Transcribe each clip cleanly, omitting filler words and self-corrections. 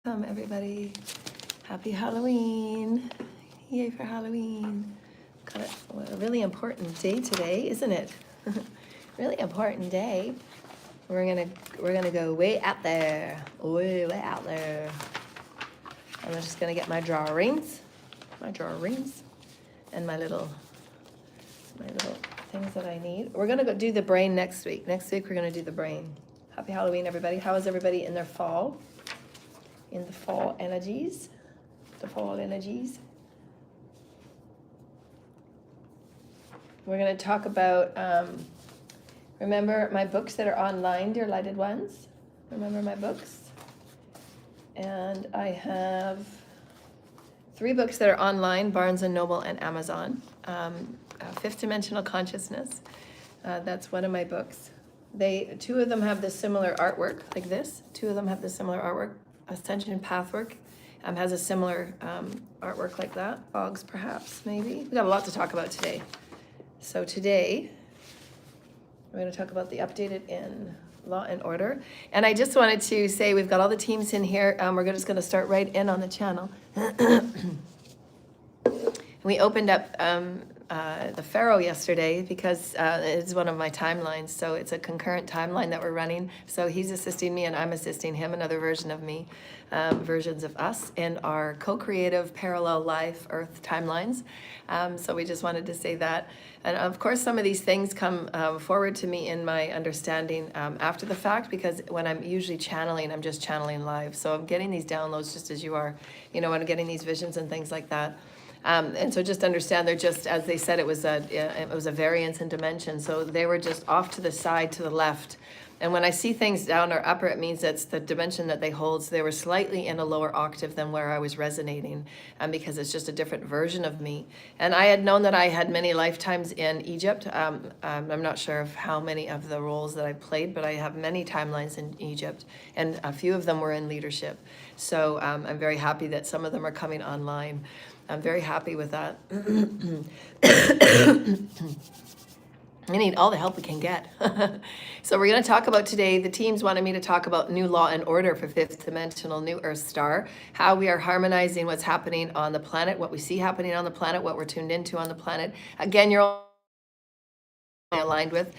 Welcome everybody. Happy Halloween. Yay for Halloween. Got a really important day today, isn't it? Really important day. We're gonna go way out there. Way out there. I'm just gonna get my drawings. And my little things that I need. We're gonna go do the brain next week. Next week we're gonna do the brain. Happy Halloween, everybody. How is everybody in their fall? In the fall energies, We're going to talk about, remember my books that are online, dear lighted ones? Remember my books? And I have 3 books that are online, Barnes & Noble and Amazon. Fifth Dimensional Consciousness, that's one of my books. 2 of them have this similar artwork, like this. 2 of them have this similar artwork. Ascension Pathwork has a similar artwork like that. Bogs, perhaps, maybe. We've got a lot to talk about today. So today, we're going to talk about the updated in Law and Order. And I just wanted to say we've got all the teams in here. We're just going to start right in on the channel. We opened up the Pharaoh yesterday because it's one of my timelines, so it's a concurrent timeline that we're running. So he's assisting me and I'm assisting him, another version of me, versions of us in our co-creative parallel life Earth timelines. So we just wanted to say that. And of course, some of these things come forward to me in my understanding after the fact, because when I'm usually channeling, I'm just channeling live. So I'm getting these downloads just as you are, when I'm getting these visions and things like that. And so just understand they're just, as they said, it was a variance in dimension. So they were just off to the side, to the left. And when I see things down or upper, it means that's the dimension that they hold. So they were slightly in a lower octave than where I was resonating, because it's just a different version of me. And I had known that I had many lifetimes in Egypt. I'm not sure of how many of the roles that I played, but I have many timelines in Egypt, and a few of them were in leadership. So I'm very happy that some of them are coming online. I'm very happy with that. We need all the help we can get. So we're going to talk about today, the teams wanted me to talk about new law and order for 5th dimensional new Earth star, how we are harmonizing what's happening on the planet, what we see happening on the planet, what we're tuned into on the planet. Again, you're all aligned with,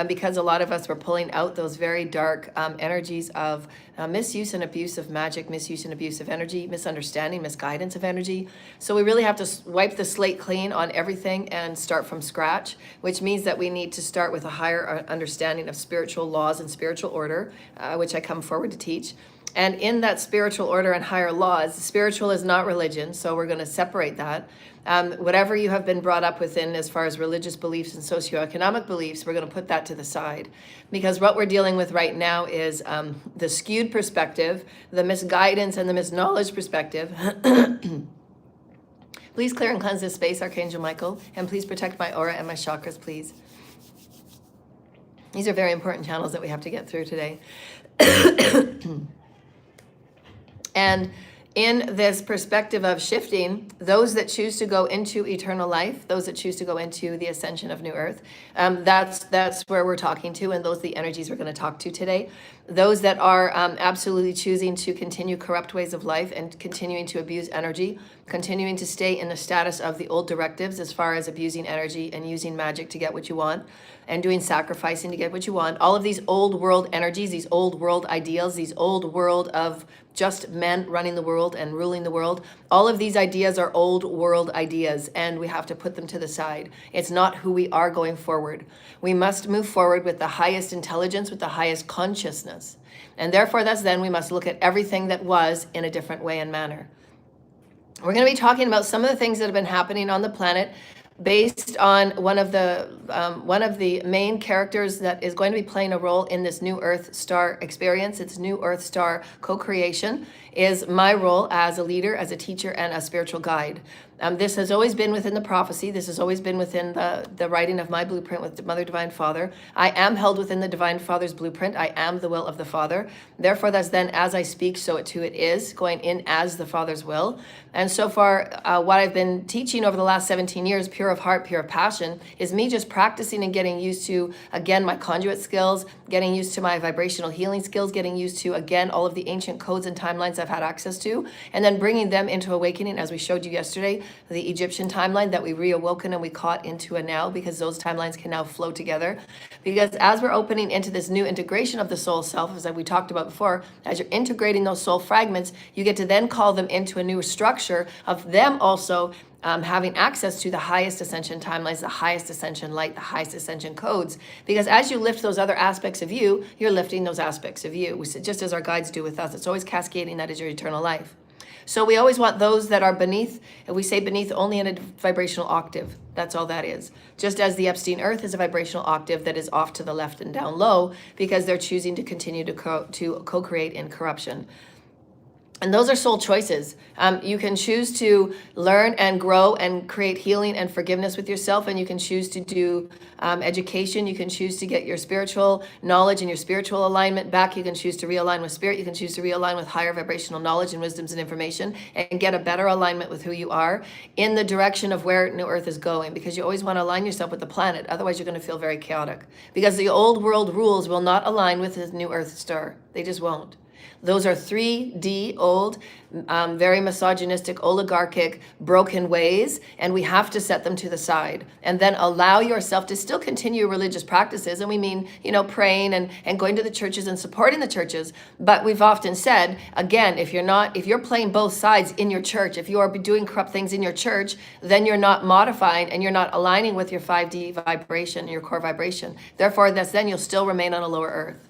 because a lot of us were pulling out those very dark energies of misuse and abuse of magic, misuse and abuse of energy, misunderstanding, misguidance of energy. So we really have to wipe the slate clean on everything and start from scratch, which means that we need to start with a higher understanding of spiritual laws and spiritual order, which I come forward to teach. And in that spiritual order and higher laws, spiritual is not religion, so we're going to separate that. Whatever you have been brought up within as far as religious beliefs and socioeconomic beliefs, we're going to put that to the side. Because what we're dealing with right now is the skewed perspective, the misguidance and the misknowledge perspective. Please clear and cleanse this space, Archangel Michael, and please protect my aura and my chakras, please. These are very important channels that we have to get through today. And in this perspective of shifting, those that choose to go into eternal life, those that choose to go into the ascension of New Earth, that's where we're talking to, and those are the energies we're going to talk to today. Those that are absolutely choosing to continue corrupt ways of life and continuing to abuse energy, continuing to stay in the status of the old directives as far as abusing energy and using magic to get what you want, and doing sacrificing to get what you want. All of these old world energies, these old world ideals, these old world of just men running the world and ruling the world. All of these ideas are old world ideas, and we have to put them to the side. It's not who we are going forward. We must move forward with the highest intelligence, with the highest consciousness. And therefore, then we must look at everything that was in a different way and manner. We're going to be talking about some of the things that have been happening on the planet based on one of the main characters that is going to be playing a role in this new Earth star experience. It's new Earth star co-creation is my role as a leader, as a teacher, and a spiritual guide. This has always been within the prophecy. This has always been within the writing of my blueprint with Mother Divine Father. I am held within the Divine Father's blueprint. I am the will of the Father. Therefore, that's then as I speak, so it too it is, going in as the Father's will. And so far, what I've been teaching over the last 17 years, pure pure of heart, pure of passion, is me just practicing and getting used to, again, my conduit skills, getting used to my vibrational healing skills, getting used to, again, all of the ancient codes and timelines I've had access to, and then bringing them into awakening, as we showed you yesterday, the Egyptian timeline that we reawoken and we caught into a now, because those timelines can now flow together. Because as we're opening into this new integration of the soul self, as we talked about before, as you're integrating those soul fragments, you get to then call them into a new structure of them also having access to the highest ascension timelines, the highest ascension light, the highest ascension codes. Because as you lift those other aspects of you, you're lifting those aspects of you, just as our guides do with us. It's always cascading. That is your eternal life. So we always want those that are beneath, and we say beneath only in a vibrational octave. That's all that is. Just as the Epstein Earth is a vibrational octave that is off to the left and down low, because they're choosing to continue to co-create in corruption. And those are soul choices. You can choose to learn and grow and create healing and forgiveness with yourself, and you can choose to do education. You can choose to get your spiritual knowledge and your spiritual alignment back. You can choose to realign with spirit. You can choose to realign with higher vibrational knowledge and wisdoms and information, and get a better alignment with who you are in the direction of where New Earth is going, because you always want to align yourself with the planet. Otherwise, you're going to feel very chaotic, because the old world rules will not align with the New Earth star. They just won't. Those are 3D old, very misogynistic, oligarchic, broken ways, and we have to set them to the side and then allow yourself to still continue religious practices. And we mean, praying and going to the churches and supporting the churches. But we've often said, again, if you're playing both sides in your church, if you are doing corrupt things in your church, then you're not modifying and you're not aligning with your 5D vibration, your core vibration. Therefore, then you'll still remain on a lower earth.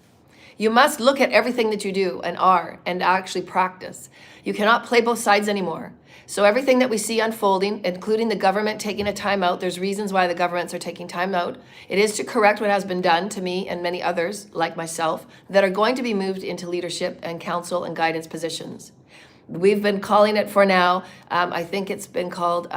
You must look at everything that you do and are and actually practice. You cannot play both sides anymore. So everything that we see unfolding, including the government taking a time out, there's reasons why the governments are taking time out. It is to correct what has been done to me and many others like myself that are going to be moved into leadership and counsel and guidance positions. We've been calling it for now, I think it's been called,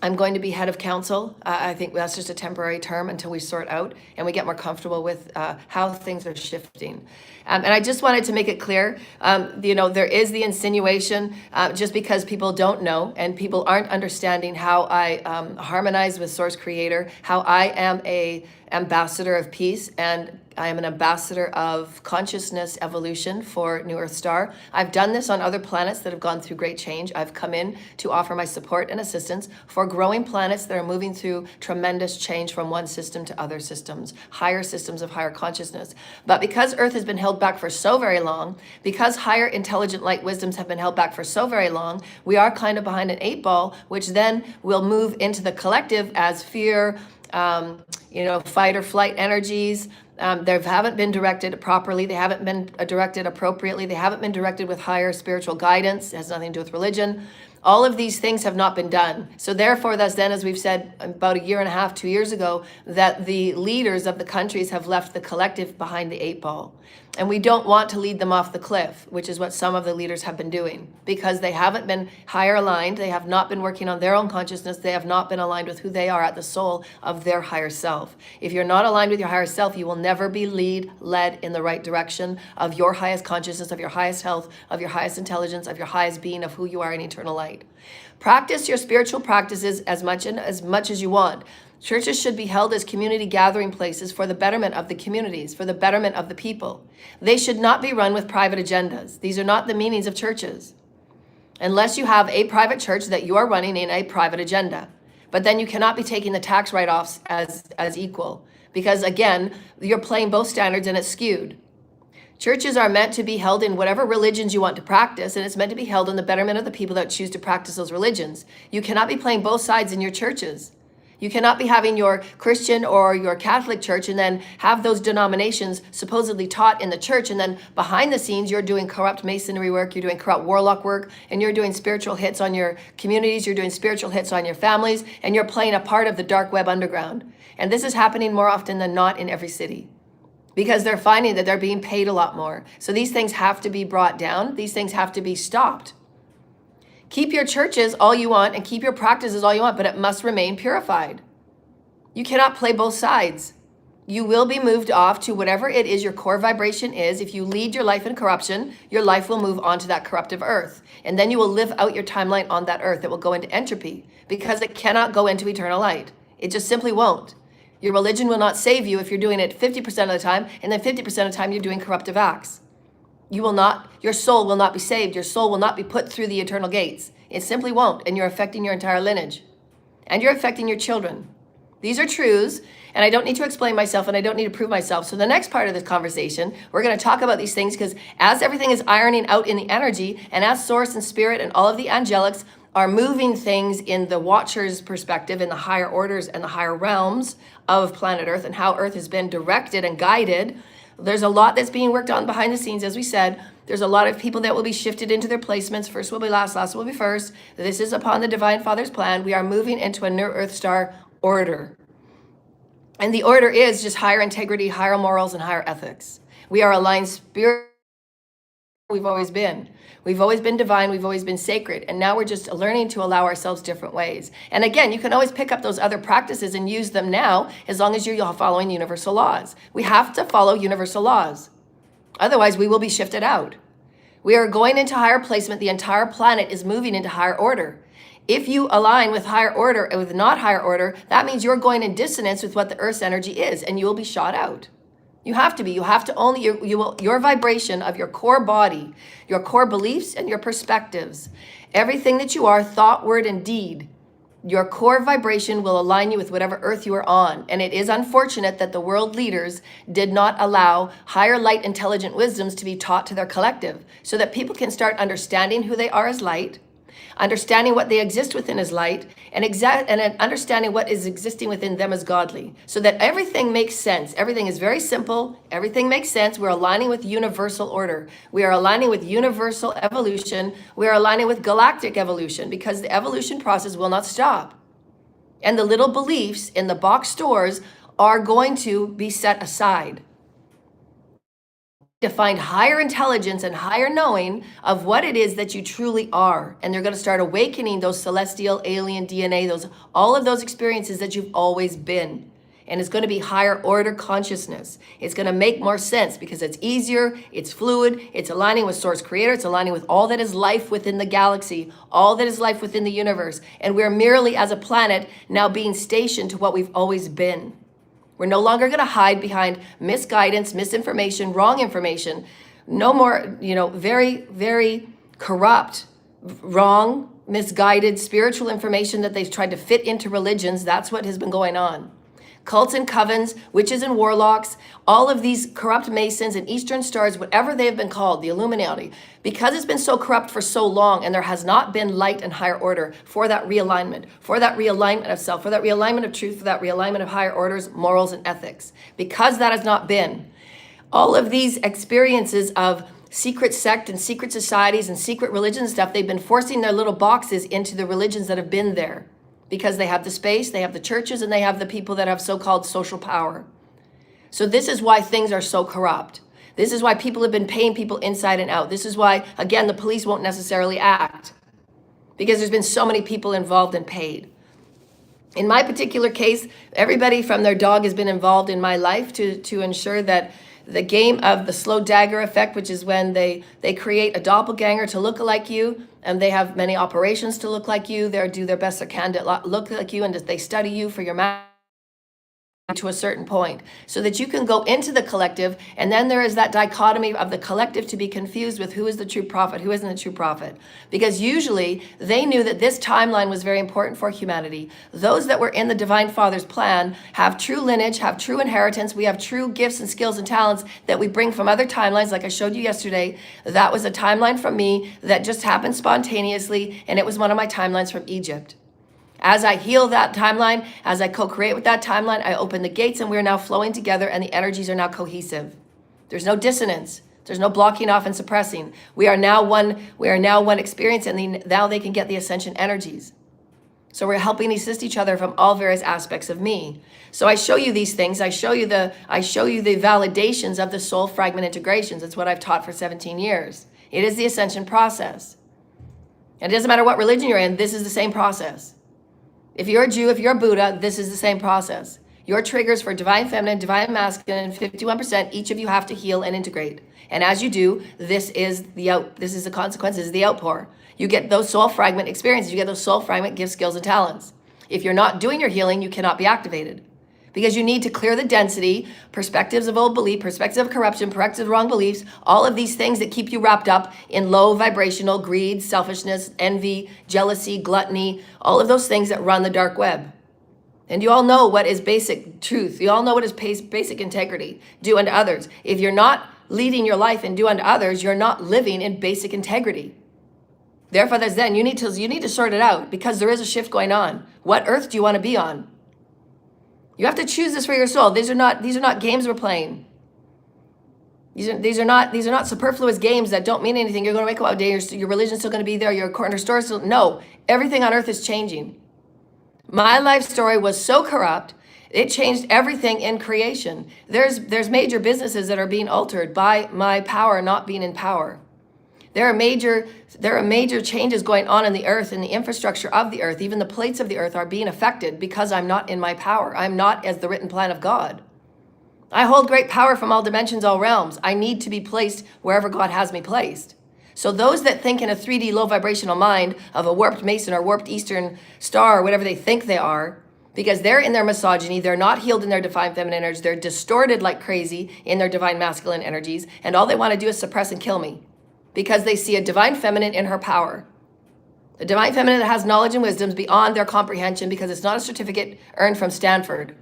I'm going to be head of council. I think that's just a temporary term until we sort out and we get more comfortable with how things are shifting. And I just wanted to make it clear, there is the insinuation, just because people don't know and people aren't understanding how I harmonize with Source Creator, how I am a ambassador of peace, and I am an ambassador of consciousness evolution for New Earth Star. I've done this on other planets that have gone through great change. I've come in to offer my support and assistance for growing planets that are moving through tremendous change from one system to other systems, higher systems of higher consciousness. But because Earth has been held back for so very long, because higher intelligent light wisdoms have been held back for so very long, we are kind of behind an 8-ball, which then will move into the collective as fear, fight or flight energies. They haven't been directed properly. They haven't been directed appropriately. They haven't been directed with higher spiritual guidance. It has nothing to do with religion. All of these things have not been done. So therefore, that's then, as we've said about 1.5 years, 2 years ago, that the leaders of the countries have left the collective behind the 8-ball. And we don't want to lead them off the cliff, which is what some of the leaders have been doing, because they haven't been higher aligned. They have not been working on their own consciousness. They have not been aligned with who they are at the soul of their higher self. If you're not aligned with your higher self, you will never be led in the right direction of your highest consciousness, of your highest health, of your highest intelligence, of your highest being, of who you are in eternal light. Practice your spiritual practices as much as you want. Churches should be held as community gathering places for the betterment of the communities, for the betterment of the people. They should not be run with private agendas. These are not the meanings of churches. Unless you have a private church that you are running in a private agenda. But then you cannot be taking the tax write-offs as equal. Because again, you're playing both standards and it's skewed. Churches are meant to be held in whatever religions you want to practice, and it's meant to be held in the betterment of the people that choose to practice those religions. You cannot be playing both sides in your churches. You cannot be having your Christian or your Catholic church and then have those denominations supposedly taught in the church, and then behind the scenes you're doing corrupt masonry work, you're doing corrupt warlock work, and you're doing spiritual hits on your communities, you're doing spiritual hits on your families, and you're playing a part of the dark web underground. And this is happening more often than not in every city, because they're finding that they're being paid a lot more. So these things have to be brought down. These things have to be stopped. Keep your churches all you want and keep your practices all you want, but it must remain purified. You cannot play both sides. You will be moved off to whatever it is your core vibration is. If you lead your life in corruption, your life will move on to that corruptive earth. And then you will live out your timeline on that earth. It will go into entropy because it cannot go into eternal light. It just simply won't. Your religion will not save you if you're doing it 50% of the time, and then 50% of the time you're doing corruptive acts. Your soul will not be saved. Your soul will not be put through the eternal gates. It simply won't. And you're affecting your entire lineage. And you're affecting your children. These are truths, and I don't need to explain myself, and I don't need to prove myself. So the next part of this conversation, we're going to talk about these things, because as everything is ironing out in the energy, and as Source and Spirit and all of the angelics are moving things in the Watcher's perspective, in the higher orders and the higher realms of planet Earth, and how Earth has been directed and guided, there's a lot that's being worked on behind the scenes. As we said, there's a lot of people that will be shifted into their placements. First will be last, last will be first. This is upon the Divine Father's plan. We are moving into a new Earth star order. And the order is just higher integrity, higher morals, and higher ethics. We are aligned spirit. We've always been. We've always been divine. We've always been sacred. And now we're just learning to allow ourselves different ways. And again, you can always pick up those other practices and use them now, as long as you're following universal laws. We have to follow universal laws. Otherwise, we will be shifted out. We are going into higher placement. The entire planet is moving into higher order. If you align with higher order and with not higher order, that means you're going in dissonance with what the Earth's energy is, and you will be shot out. You have to be. You have to only, your vibration of your core body, your core beliefs and your perspectives, everything that you are, thought, word, and deed, your core vibration will align you with whatever earth you are on. And it is unfortunate that the world leaders did not allow higher light intelligent wisdoms to be taught to their collective, so that people can start understanding who they are as light, understanding what they exist within as light, and understanding what is existing within them as godly, so that everything makes sense. Everything is very simple. Everything makes sense. We're aligning with universal order. We are aligning with universal evolution. We are aligning with galactic evolution, because the evolution process will not stop. And the little beliefs in the box stores are going to be set aside to find higher intelligence and higher knowing of what it is that you truly are. And they're going to start awakening those celestial alien DNA, all of those experiences that you've always been. And it's going to be higher order consciousness. It's going to make more sense because it's easier, it's fluid, it's aligning with Source Creator, it's aligning with all that is life within the galaxy, all that is life within the universe. And we're merely, as a planet, now being stationed to what we've always been. We're no longer going to hide behind misguidance, misinformation, wrong information. No more, very, very corrupt, wrong, misguided spiritual information that they've tried to fit into religions. That's what has been going on. Cults and covens, witches and warlocks, all of these corrupt masons and Eastern stars, whatever they have been called, the Illuminati, because it's been so corrupt for so long, and there has not been light and higher order for that realignment of self, for that realignment of truth, for that realignment of higher orders, morals, and ethics. Because that has not been, all of these experiences of secret sect and secret societies and secret religion stuff, they've been forcing their little boxes into the religions that have been there. Because they have the space, they have the churches, and they have the people that have so-called social power. So this is why things are so corrupt. This is why people have been paying people inside and out. This is why, again, the police won't necessarily act, because there's been so many people involved and paid. In my particular case, everybody from their dog has been involved in my life to ensure that the game of the slow dagger effect, which is when they create a doppelganger to look like you, and they have many operations to look like you. They do their best they can to look like you, and they study you for your math to a certain point, so that you can go into the collective. And then there is that dichotomy of the collective to be confused with who is the true prophet, who isn't the true prophet. Because usually they knew that this timeline was very important for humanity. Those that were in the Divine Father's plan have true lineage, have true inheritance. We have true gifts and skills and talents that we bring from other timelines. Like I showed you yesterday, that was a timeline from me that just happened spontaneously, and it was one of my timelines from Egypt. As I heal that timeline, as I co-create with that timeline, I open the gates, and we're now flowing together, and the energies are now cohesive. There's no dissonance. There's no blocking off and suppressing. We are now one experience, and now they can get the ascension energies. So we're helping assist each other from all various aspects of me. So I show you these things. I show you the validations of the soul fragment integrations. It's what I've taught for 17 years. It is the ascension process. And it doesn't matter what religion you're in, this is the same process. If you're a Jew, if you're a Buddha, this is the same process. Your triggers for divine feminine, divine masculine, 51%, each of you have to heal and integrate. And as you do, this is the consequence, this is the outpour. You get those soul fragment experiences, you get those soul fragment gifts, skills, and talents. If you're not doing your healing, you cannot be activated. Because you need to clear the density, perspectives of old belief, perspectives of corruption, perspectives of wrong beliefs, all of these things that keep you wrapped up in low vibrational greed, selfishness, envy, jealousy, gluttony, all of those things that run the dark web. And you all know what is basic truth. You all know what is basic integrity. Do unto others. If you're not leading your life and do unto others, you're not living in basic integrity. Therefore, you need to sort it out, because there is a shift going on. What earth do you want to be on? You have to choose this for your soul. These are not games we're playing. These are not superfluous games that don't mean anything. You're going to wake up one day, your religion's still going to be there, your corner store still. No, everything on earth is changing. My life story was so corrupt, it changed everything in creation. There's major businesses that are being altered by my power not being in power. There are major changes going on in the earth, in the infrastructure of the earth. Even the plates of the earth are being affected because I'm not in my power. I'm not as the written plan of God. I hold great power from all dimensions, all realms. I need to be placed wherever God has me placed. So those that think in a 3D low vibrational mind of a warped Mason or warped Eastern star or whatever they think they are, because they're in their misogyny, they're not healed in their divine feminine energies, they're distorted like crazy in their divine masculine energies, and all they want to do is suppress and kill me. Because they see a divine feminine in her power. A divine feminine that has knowledge and wisdoms beyond their comprehension, because it's not a certificate earned from Stanford.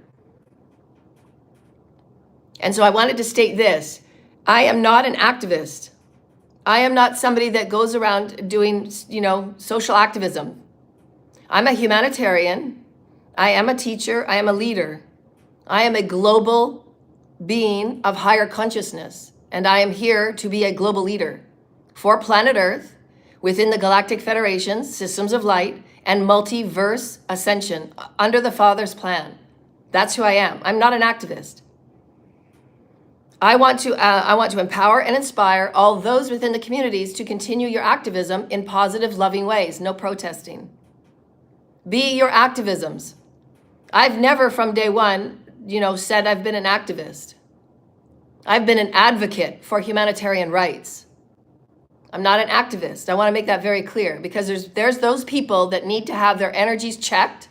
And so I wanted to state this. I am not an activist. I am not somebody that goes around doing, social activism. I'm a humanitarian. I am a teacher. I am a leader. I am a global being of higher consciousness. And I am here to be a global leader for planet Earth, within the Galactic Federations, systems of light, and MultiVerse ascension, under the Father's plan. That's who I am. I'm not an activist. I want to empower and inspire all those within the communities to continue your activism in positive, loving ways. No protesting. Be your activisms. I've never from day one, said I've been an activist. I've been an advocate for humanitarian rights. I'm not an activist. I want to make that very clear, because there's those people that need to have their energies checked,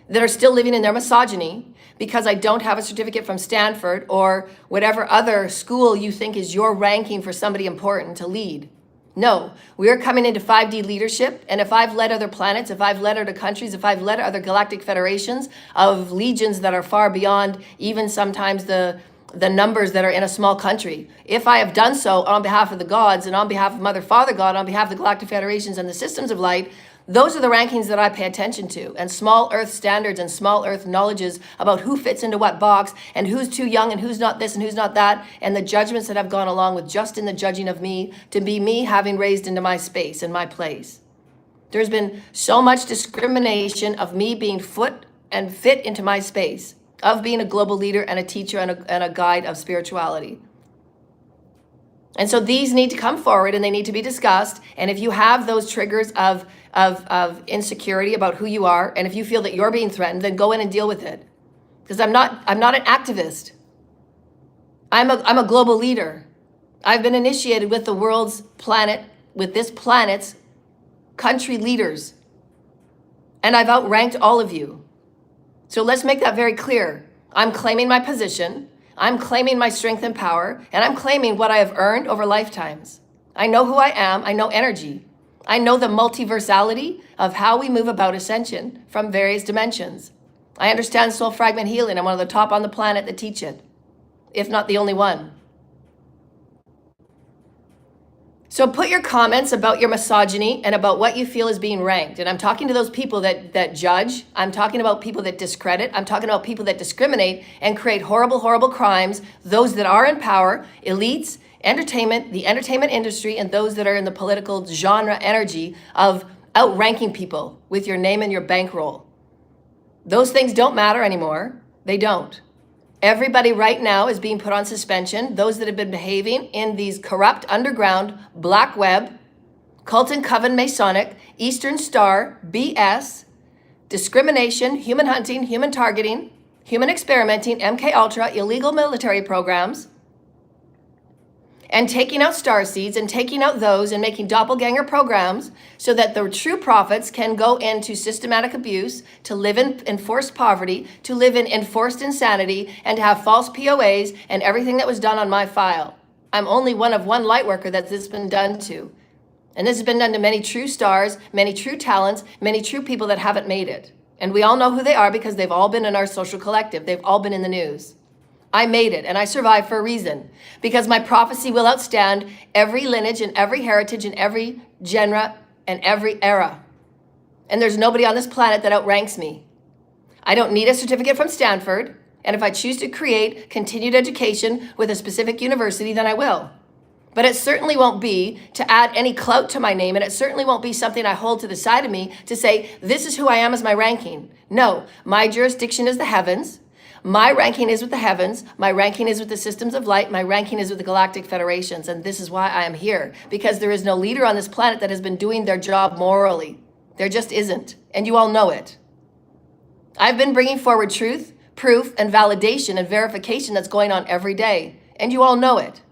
that are still living in their misogyny, because I don't have a certificate from Stanford or whatever other school you think is your ranking for somebody important to lead. No, we are coming into 5D leadership, and if I've led other planets, if I've led other countries, if I've led other galactic federations of legions that are far beyond even sometimes the numbers that are in a small country. If I have done so on behalf of the gods and on behalf of Mother, Father God, on behalf of the galactic federations and the systems of light, those are the rankings that I pay attention to, and small earth standards and small earth knowledges about who fits into what box and who's too young and who's not this and who's not that, and the judgments that have gone along with just in the judging of me to be me having raised into my space and my place. There's been so much discrimination of me being foot and fit into my space, of being a global leader and a teacher and a guide of spirituality. And so these need to come forward and they need to be discussed. And if you have those triggers of insecurity about who you are, and if you feel that you're being threatened, then go in and deal with it. Because I'm not an activist. I'm a global leader. I've been initiated with the world's planet, with this planet's country leaders. And I've outranked all of you. So let's make that very clear. I'm claiming my position, I'm claiming my strength and power, and I'm claiming what I have earned over lifetimes. I know who I am, I know energy. I know the multiversality of how we move about ascension from various dimensions. I understand soul fragment healing. I'm one of the top on the planet that teach it, if not the only one. So put your comments about your misogyny and about what you feel is being ranked. And I'm talking to those people that judge. I'm talking about people that discredit. I'm talking about people that discriminate and create horrible, horrible crimes. Those that are in power, elites, entertainment, the entertainment industry, and those that are in the political genre energy of outranking people with your name and your bankroll. Those things don't matter anymore. They don't. Everybody right now is being put on suspension. Those that have been behaving in these corrupt underground black web, cult and coven Masonic, Eastern Star, BS, discrimination, human hunting, human targeting, human experimenting, MK Ultra, illegal military programs, and taking out star seeds and taking out those and making doppelganger programs so that the true prophets can go into systematic abuse, to live in enforced poverty, to live in enforced insanity, and to have false POAs and everything that was done on my file. I'm only one of one light worker that this has been done to. And this has been done to many true stars, many true talents, many true people that haven't made it. And we all know who they are because they've all been in our social collective. They've all been in the news. I made it, and I survived for a reason, because my prophecy will outstand every lineage and every heritage and every genre and every era. And there's nobody on this planet that outranks me. I don't need a certificate from Stanford, and if I choose to create continued education with a specific university, then I will. But it certainly won't be to add any clout to my name, and it certainly won't be something I hold to the side of me to say, this is who I am as my ranking. No, my jurisdiction is the heavens. My ranking is with the heavens. My ranking is with the systems of light. My ranking is with the galactic federations. And this is why I am here, because there is no leader on this planet that has been doing their job morally. There just isn't. And you all know it. I've been bringing forward truth, proof, and validation and verification that's going on every day. And you all know it.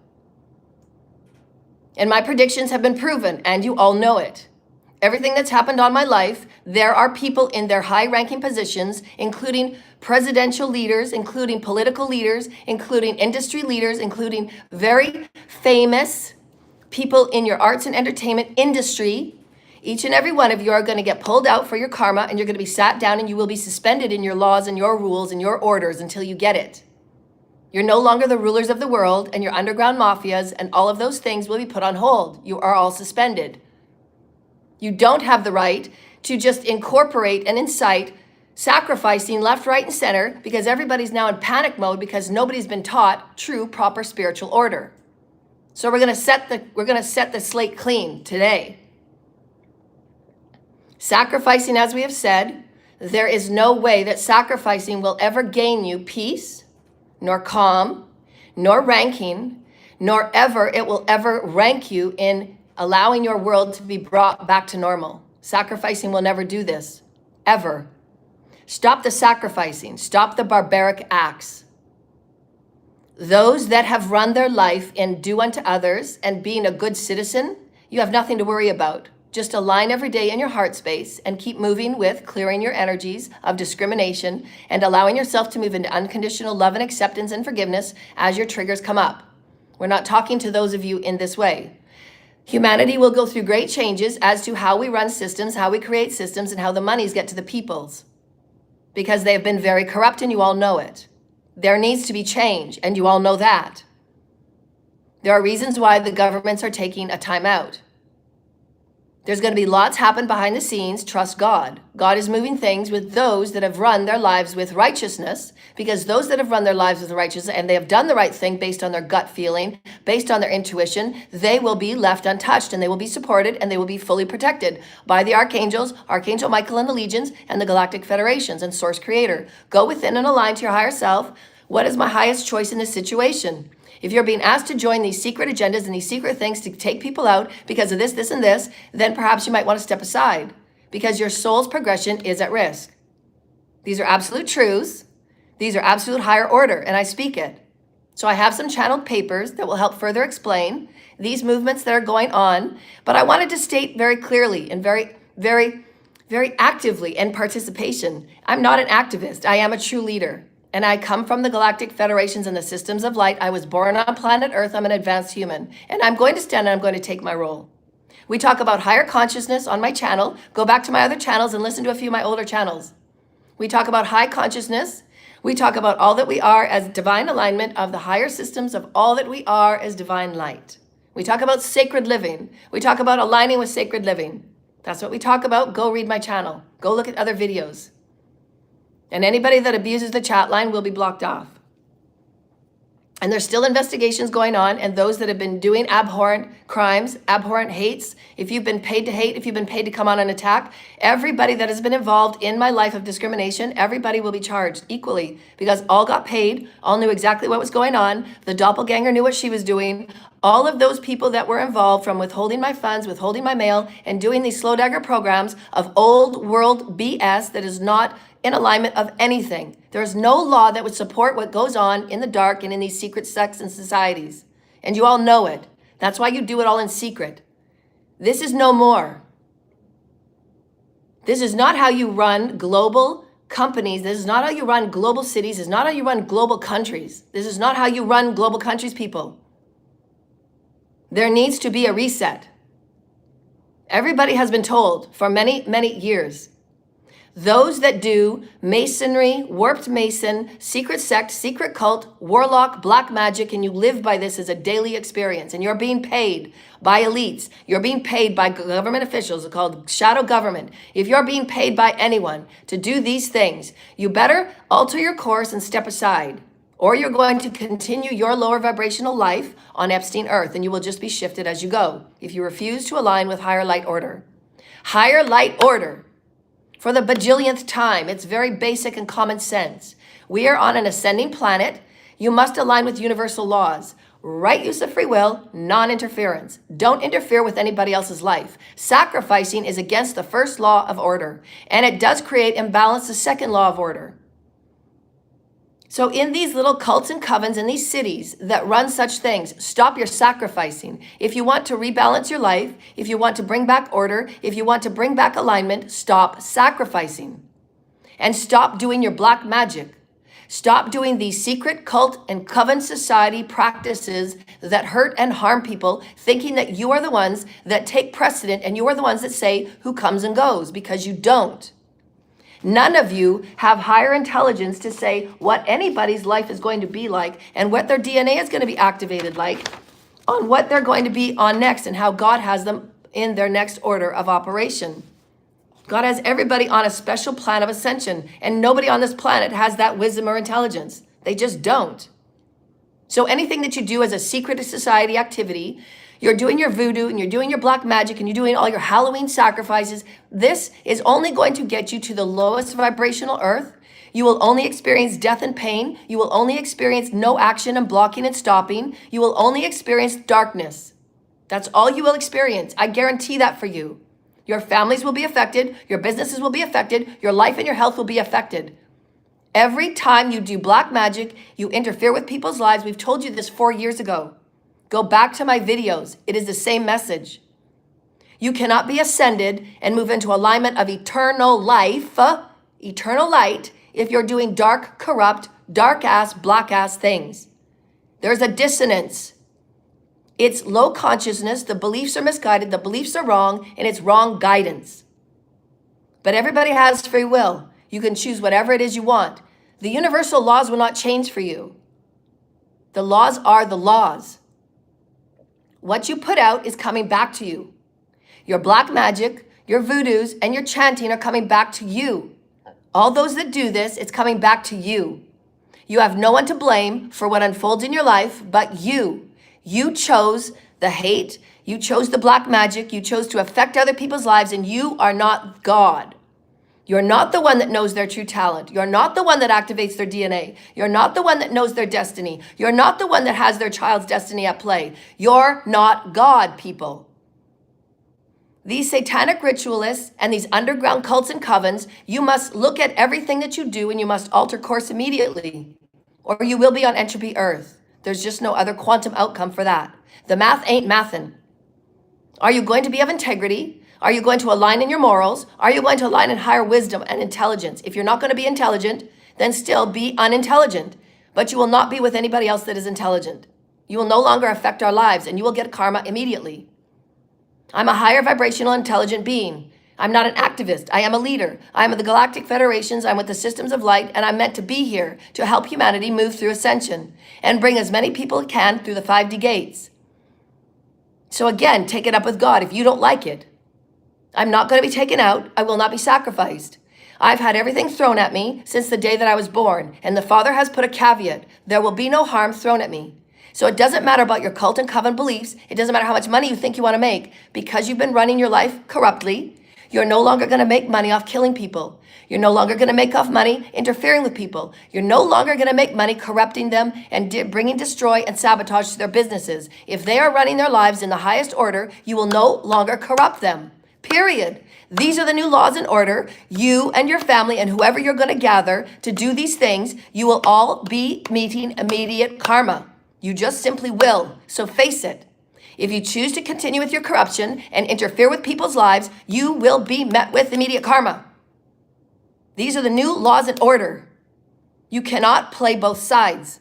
And my predictions have been proven, and you all know it. Everything that's happened on my life, there are people in their high-ranking positions, including presidential leaders, including political leaders, including industry leaders, including very famous people in your arts and entertainment industry. Each and every one of you are going to get pulled out for your karma, and you're going to be sat down, and you will be suspended in your laws and your rules and your orders until you get it. You're no longer the rulers of the world, and your underground mafias and all of those things will be put on hold. You are all suspended. You don't have the right to just incorporate and incite sacrificing left, right, and center, because everybody's now in panic mode because nobody's been taught true, proper spiritual order. So we're going to set the slate clean today. Sacrificing, as we have said, there is no way that sacrificing will ever gain you peace, nor calm, nor ranking, nor ever it will ever rank you in allowing your world to be brought back to normal. Sacrificing will never do this, ever. Stop the sacrificing. Stop the barbaric acts. Those that have run their life in do unto others and being a good citizen, you have nothing to worry about. Just align every day in your heart space and keep moving with clearing your energies of discrimination and allowing yourself to move into unconditional love and acceptance and forgiveness as your triggers come up. We're not talking to those of you in this way. Humanity will go through great changes as to how we run systems, how we create systems, and how the monies get to the peoples. Because they have been very corrupt, and you all know it. There needs to be change, and you all know that. There are reasons why the governments are taking a time out. There's going to be lots happen behind the scenes. Trust God. God is moving things with those that have run their lives with righteousness, because those that have run their lives with righteousness and they have done the right thing based on their gut feeling, based on their intuition, they will be left untouched, and they will be supported, and they will be fully protected by the archangels, Archangel Michael and the legions, and the galactic federations and source creator. Go within and align to your higher self. What is my highest choice in this situation? If you're being asked to join these secret agendas and these secret things to take people out because of this, this, and this, then perhaps you might want to step aside, because your soul's progression is at risk. These are absolute truths. These are absolute higher order, and I speak it. So I have some channeled papers that will help further explain these movements that are going on. But I wanted to state very clearly and very, very, very actively in participation, I'm not an activist. I am a true leader. And I come from the galactic federations and the systems of light. I was born on planet Earth. I'm an advanced human. And I'm going to stand and I'm going to take my role. We talk about higher consciousness on my channel. Go back to my other channels and listen to a few of my older channels. We talk about high consciousness. We talk about all that we are as divine alignment of the higher systems of all that we are as divine light. We talk about sacred living. We talk about aligning with sacred living. That's what we talk about. Go read my channel. Go look at other videos. And anybody that abuses the chat line will be blocked off. And there's still investigations going on, and those that have been doing abhorrent crimes, abhorrent hates, if you've been paid to hate, if you've been paid to come on an attack, everybody that has been involved in my life of discrimination, everybody will be charged equally, because all got paid, all knew exactly what was going on, the doppelganger knew what she was doing, all of those people that were involved, from withholding my funds, withholding my mail, and doing these slow dagger programs of old world BS that is not in alignment of anything. There is no law that would support what goes on in the dark and in these secret sects and societies. And you all know it. That's why you do it all in secret. This is no more. This is not how you run global companies. This is not how you run global cities. This is not how you run global countries. This is not how you run global countries, people. There needs to be a reset. Everybody has been told for many, many years. Those that do masonry, warped mason, secret sect, secret cult, warlock, black magic, and you live by this as a daily experience, and you're being paid by elites, you're being paid by government officials, it's called shadow government. If you're being paid by anyone to do these things, you better alter your course and step aside, or you're going to continue your lower vibrational life on Epstein Earth, and you will just be shifted as you go if you refuse to align with higher light order. Higher light order. For the bajillionth time, it's very basic and common sense. We are on an ascending planet. You must align with universal laws. Right use of free will, non-interference. Don't interfere with anybody else's life. Sacrificing is against the first law of order, and it does create imbalance, the second law of order. So in these little cults and covens in these cities that run such things, stop your sacrificing. If you want to rebalance your life, if you want to bring back order, if you want to bring back alignment, stop sacrificing. And stop doing your black magic. Stop doing these secret cult and coven society practices that hurt and harm people, thinking that you are the ones that take precedent and you are the ones that say who comes and goes, because you don't. None of you have higher intelligence to say what anybody's life is going to be like and what their DNA is going to be activated like on what they're going to be on next and how God has them in their next order of operation. God has everybody on a special plan of ascension, and nobody on this planet has that wisdom or intelligence. They just don't. So anything that you do as a secret society activity, you're doing your voodoo and you're doing your black magic and you're doing all your Halloween sacrifices, this is only going to get you to the lowest vibrational earth. You will only experience death and pain. You will only experience no action and blocking and stopping. You will only experience darkness. That's all you will experience. I guarantee that for you. Your families will be affected. Your businesses will be affected. Your life and your health will be affected. Every time you do black magic, you interfere with people's lives. We've told you this 4 years ago. Go back to my videos. It is the same message. You cannot be ascended and move into alignment of eternal life, eternal light, if you're doing dark, corrupt, dark-ass, black-ass things. There's a dissonance. It's low consciousness. The beliefs are misguided. The beliefs are wrong, and it's wrong guidance. But everybody has free will. You can choose whatever it is you want. The universal laws will not change for you. The laws are the laws. What you put out is coming back to you. Your black magic, your voodoos, and your chanting are coming back to you. All those that do this, it's coming back to you. You have no one to blame for what unfolds in your life but you. You chose the hate. You chose the black magic. You chose to affect other people's lives, and you are not God. You're not the one that knows their true talent. You're not the one that activates their DNA. You're not the one that knows their destiny. You're not the one that has their child's destiny at play. You're not God, people. These satanic ritualists and these underground cults and covens, you must look at everything that you do and you must alter course immediately, or you will be on entropy Earth. There's just no other quantum outcome for that. The math ain't mathin'. Are you going to be of integrity? Are you going to align in your morals? Are you going to align in higher wisdom and intelligence? If you're not going to be intelligent, then still be unintelligent. But you will not be with anybody else that is intelligent. You will no longer affect our lives, and you will get karma immediately. I'm a higher vibrational intelligent being. I'm not an activist. I am a leader. I am with the Galactic Federations. I'm with the systems of light, and I'm meant to be here to help humanity move through ascension and bring as many people as can through the 5D gates. So again, take it up with God if you don't like it. I'm not going to be taken out. I will not be sacrificed. I've had everything thrown at me since the day that I was born, and the Father has put a caveat. There will be no harm thrown at me. So it doesn't matter about your cult and coven beliefs. It doesn't matter how much money you think you want to make. Because you've been running your life corruptly, you're no longer going to make money off killing people. You're no longer going to make off money interfering with people. You're no longer going to make money corrupting them and bringing destroy and sabotage to their businesses. If they are running their lives in the highest order, you will no longer corrupt them. Period. These are the new laws and order. You and your family and whoever you're going to gather to do these things, you will all be meeting immediate karma. You just simply will. So face it. If you choose to continue with your corruption and interfere with people's lives, you will be met with immediate karma. These are the new laws and order. You cannot play both sides.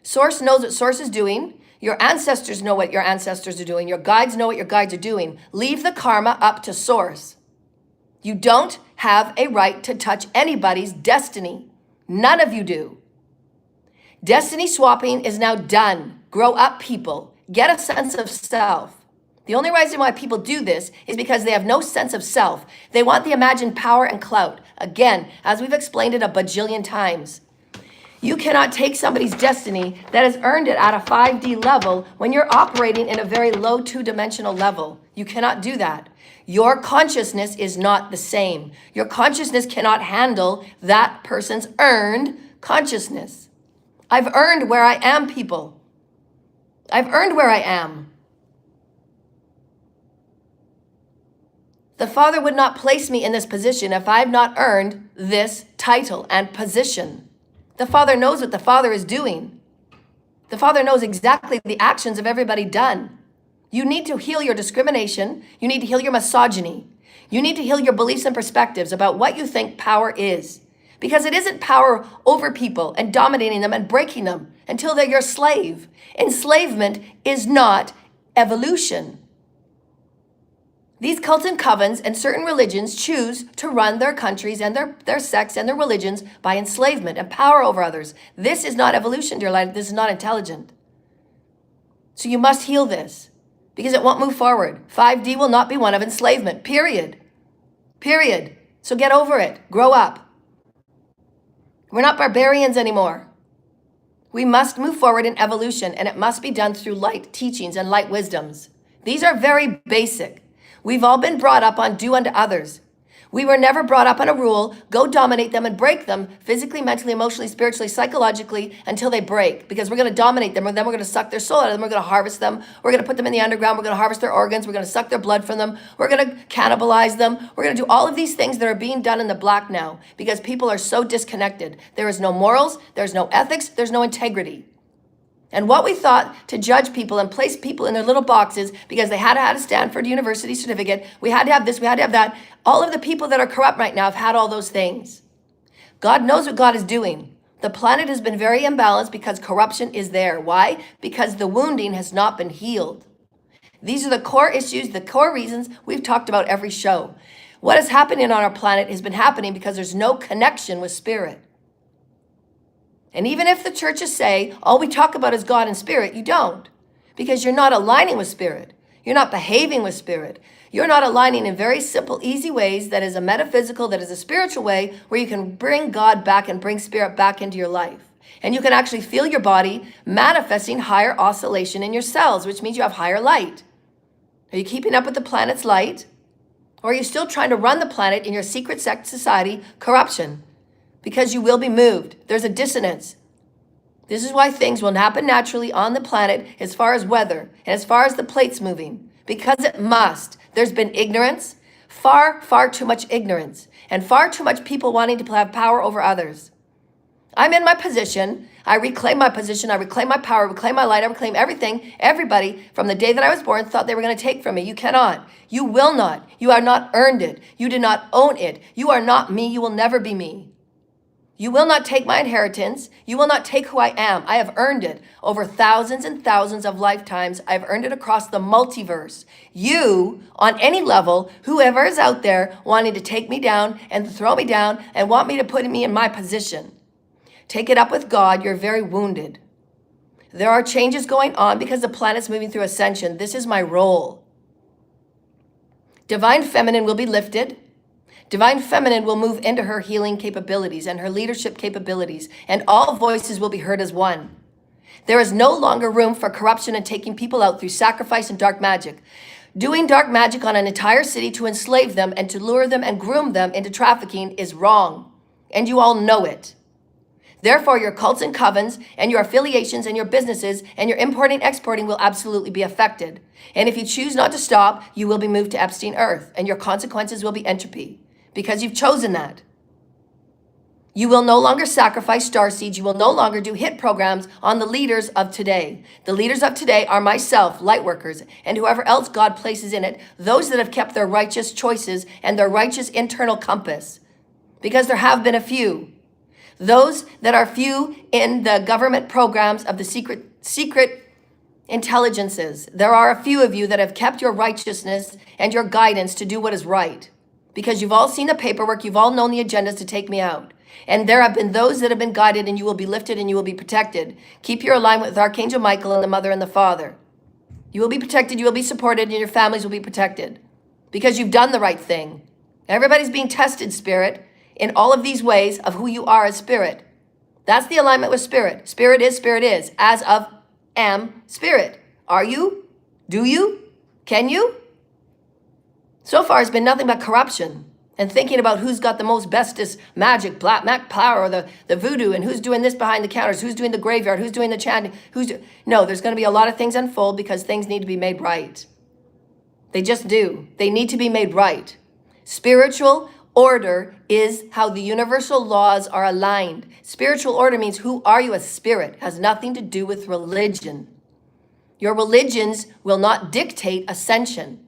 Source knows what Source is doing. Your ancestors know what your ancestors are doing. Your guides know what your guides are doing. Leave the karma up to Source. You don't have a right to touch anybody's destiny. None of you do. Destiny swapping is now done. Grow up, people. Get a sense of self. The only reason why people do this is because they have no sense of self. They want the imagined power and clout. Again, as we've explained it a bajillion times. You cannot take somebody's destiny that has earned it at a 5D level when you're operating in a very low 2-dimensional level. You cannot do that. Your consciousness is not the same. Your consciousness cannot handle that person's earned consciousness. I've earned where I am, people. I've earned where I am. The Father would not place me in this position if I have not earned this title and position. The Father knows what the Father is doing. The Father knows exactly the actions of everybody done. You need to heal your discrimination. You need to heal your misogyny. You need to heal your beliefs and perspectives about what you think power is. Because it isn't power over people and dominating them and breaking them until they're your slave. Enslavement is not evolution. These cults and covens and certain religions choose to run their countries and their sects and their religions by enslavement and power over others. This is not evolution, dear light. This is not intelligent. So you must heal this because it won't move forward. 5D will not be one of enslavement, period. Period. So get over it. Grow up. We're not barbarians anymore. We must move forward in evolution, and it must be done through light teachings and light wisdoms. These are very basic. We've all been brought up on do unto others. We were never brought up on a rule, go dominate them and break them physically, mentally, emotionally, spiritually, psychologically until they break, because we're going to dominate them and then we're going to suck their soul out of them. We're going to harvest them. We're going to put them in the underground. We're going to harvest their organs. We're going to suck their blood from them. We're going to cannibalize them. We're going to do all of these things that are being done in the black now because people are so disconnected. There is no morals. There's no ethics. There's no integrity. And what we thought to judge people and place people in their little boxes because they had to have a Stanford University certificate, we had to have this, we had to have that. All of the people that are corrupt right now have had all those things. God knows what God is doing. The planet has been very imbalanced because corruption is there. Why? Because the wounding has not been healed. These are the core issues, the core reasons we've talked about every show. What is happening on our planet has been happening because there's no connection with spirit. And even if the churches say, all we talk about is God and spirit, you don't. Because you're not aligning with spirit. You're not behaving with spirit. You're not aligning in very simple, easy ways that is a metaphysical, that is a spiritual way where you can bring God back and bring spirit back into your life. And you can actually feel your body manifesting higher oscillation in your cells, which means you have higher light. Are you keeping up with the planet's light? Or are you still trying to run the planet in your secret sect society corruption? Because you will be moved. There's a dissonance. This is why things will happen naturally on the planet as far as weather and as far as the plates moving. Because it must. There's been ignorance, far, far too much ignorance, and far too much people wanting to have power over others. I'm in my position. I reclaim my position. I reclaim my power. I reclaim my light. I reclaim everything. Everybody from the day that I was born thought they were going to take from me. You cannot. You will not. You have not earned it. You did not own it. You are not me. You will never be me. You will not take my inheritance. You will not take who I am. I have earned it over thousands and thousands of lifetimes. I've earned it across the multiverse. You, on any level, whoever is out there wanting to take me down and throw me down and want me to put me in my position, take it up with God. You're very wounded. There are changes going on because the planet's moving through ascension. This is my role. Divine Feminine will be lifted. Divine Feminine will move into her healing capabilities and her leadership capabilities, and all voices will be heard as one. There is no longer room for corruption and taking people out through sacrifice and dark magic. Doing dark magic on an entire city to enslave them and to lure them and groom them into trafficking is wrong, and you all know it. Therefore, your cults and covens and your affiliations and your businesses and your importing and exporting will absolutely be affected. And if you choose not to stop, you will be moved to Epstein Earth, and your consequences will be entropy because you've chosen that. You will no longer sacrifice starseeds. You will no longer do hit programs on the leaders of today. The leaders of today are myself, lightworkers, and whoever else God places in it, those that have kept their righteous choices and their righteous internal compass. Because there have been a few. Those that are few in the government programs of the secret intelligences. There are a few of you that have kept your righteousness and your guidance to do what is right. Because you've all seen the paperwork, you've all known the agendas to take me out. And there have been those that have been guided, and you will be lifted and you will be protected. Keep your alignment with Archangel Michael and the Mother and the Father. You will be protected, you will be supported, and your families will be protected. Because you've done the right thing. Everybody's being tested, Spirit, in all of these ways of who you are as Spirit. That's the alignment with Spirit. Spirit is, as of am Spirit. Are you? Do you? Can you? So far, it's been nothing but corruption and thinking about who's got the most bestest magic, black power, or the voodoo, and who's doing this behind the counters, who's doing the graveyard, who's doing the chanting, No, there's going to be a lot of things unfold because things need to be made right. They just do. They need to be made right. Spiritual order is how the universal laws are aligned. Spiritual order means who are you as spirit? It has nothing to do with religion. Your religions will not dictate ascension.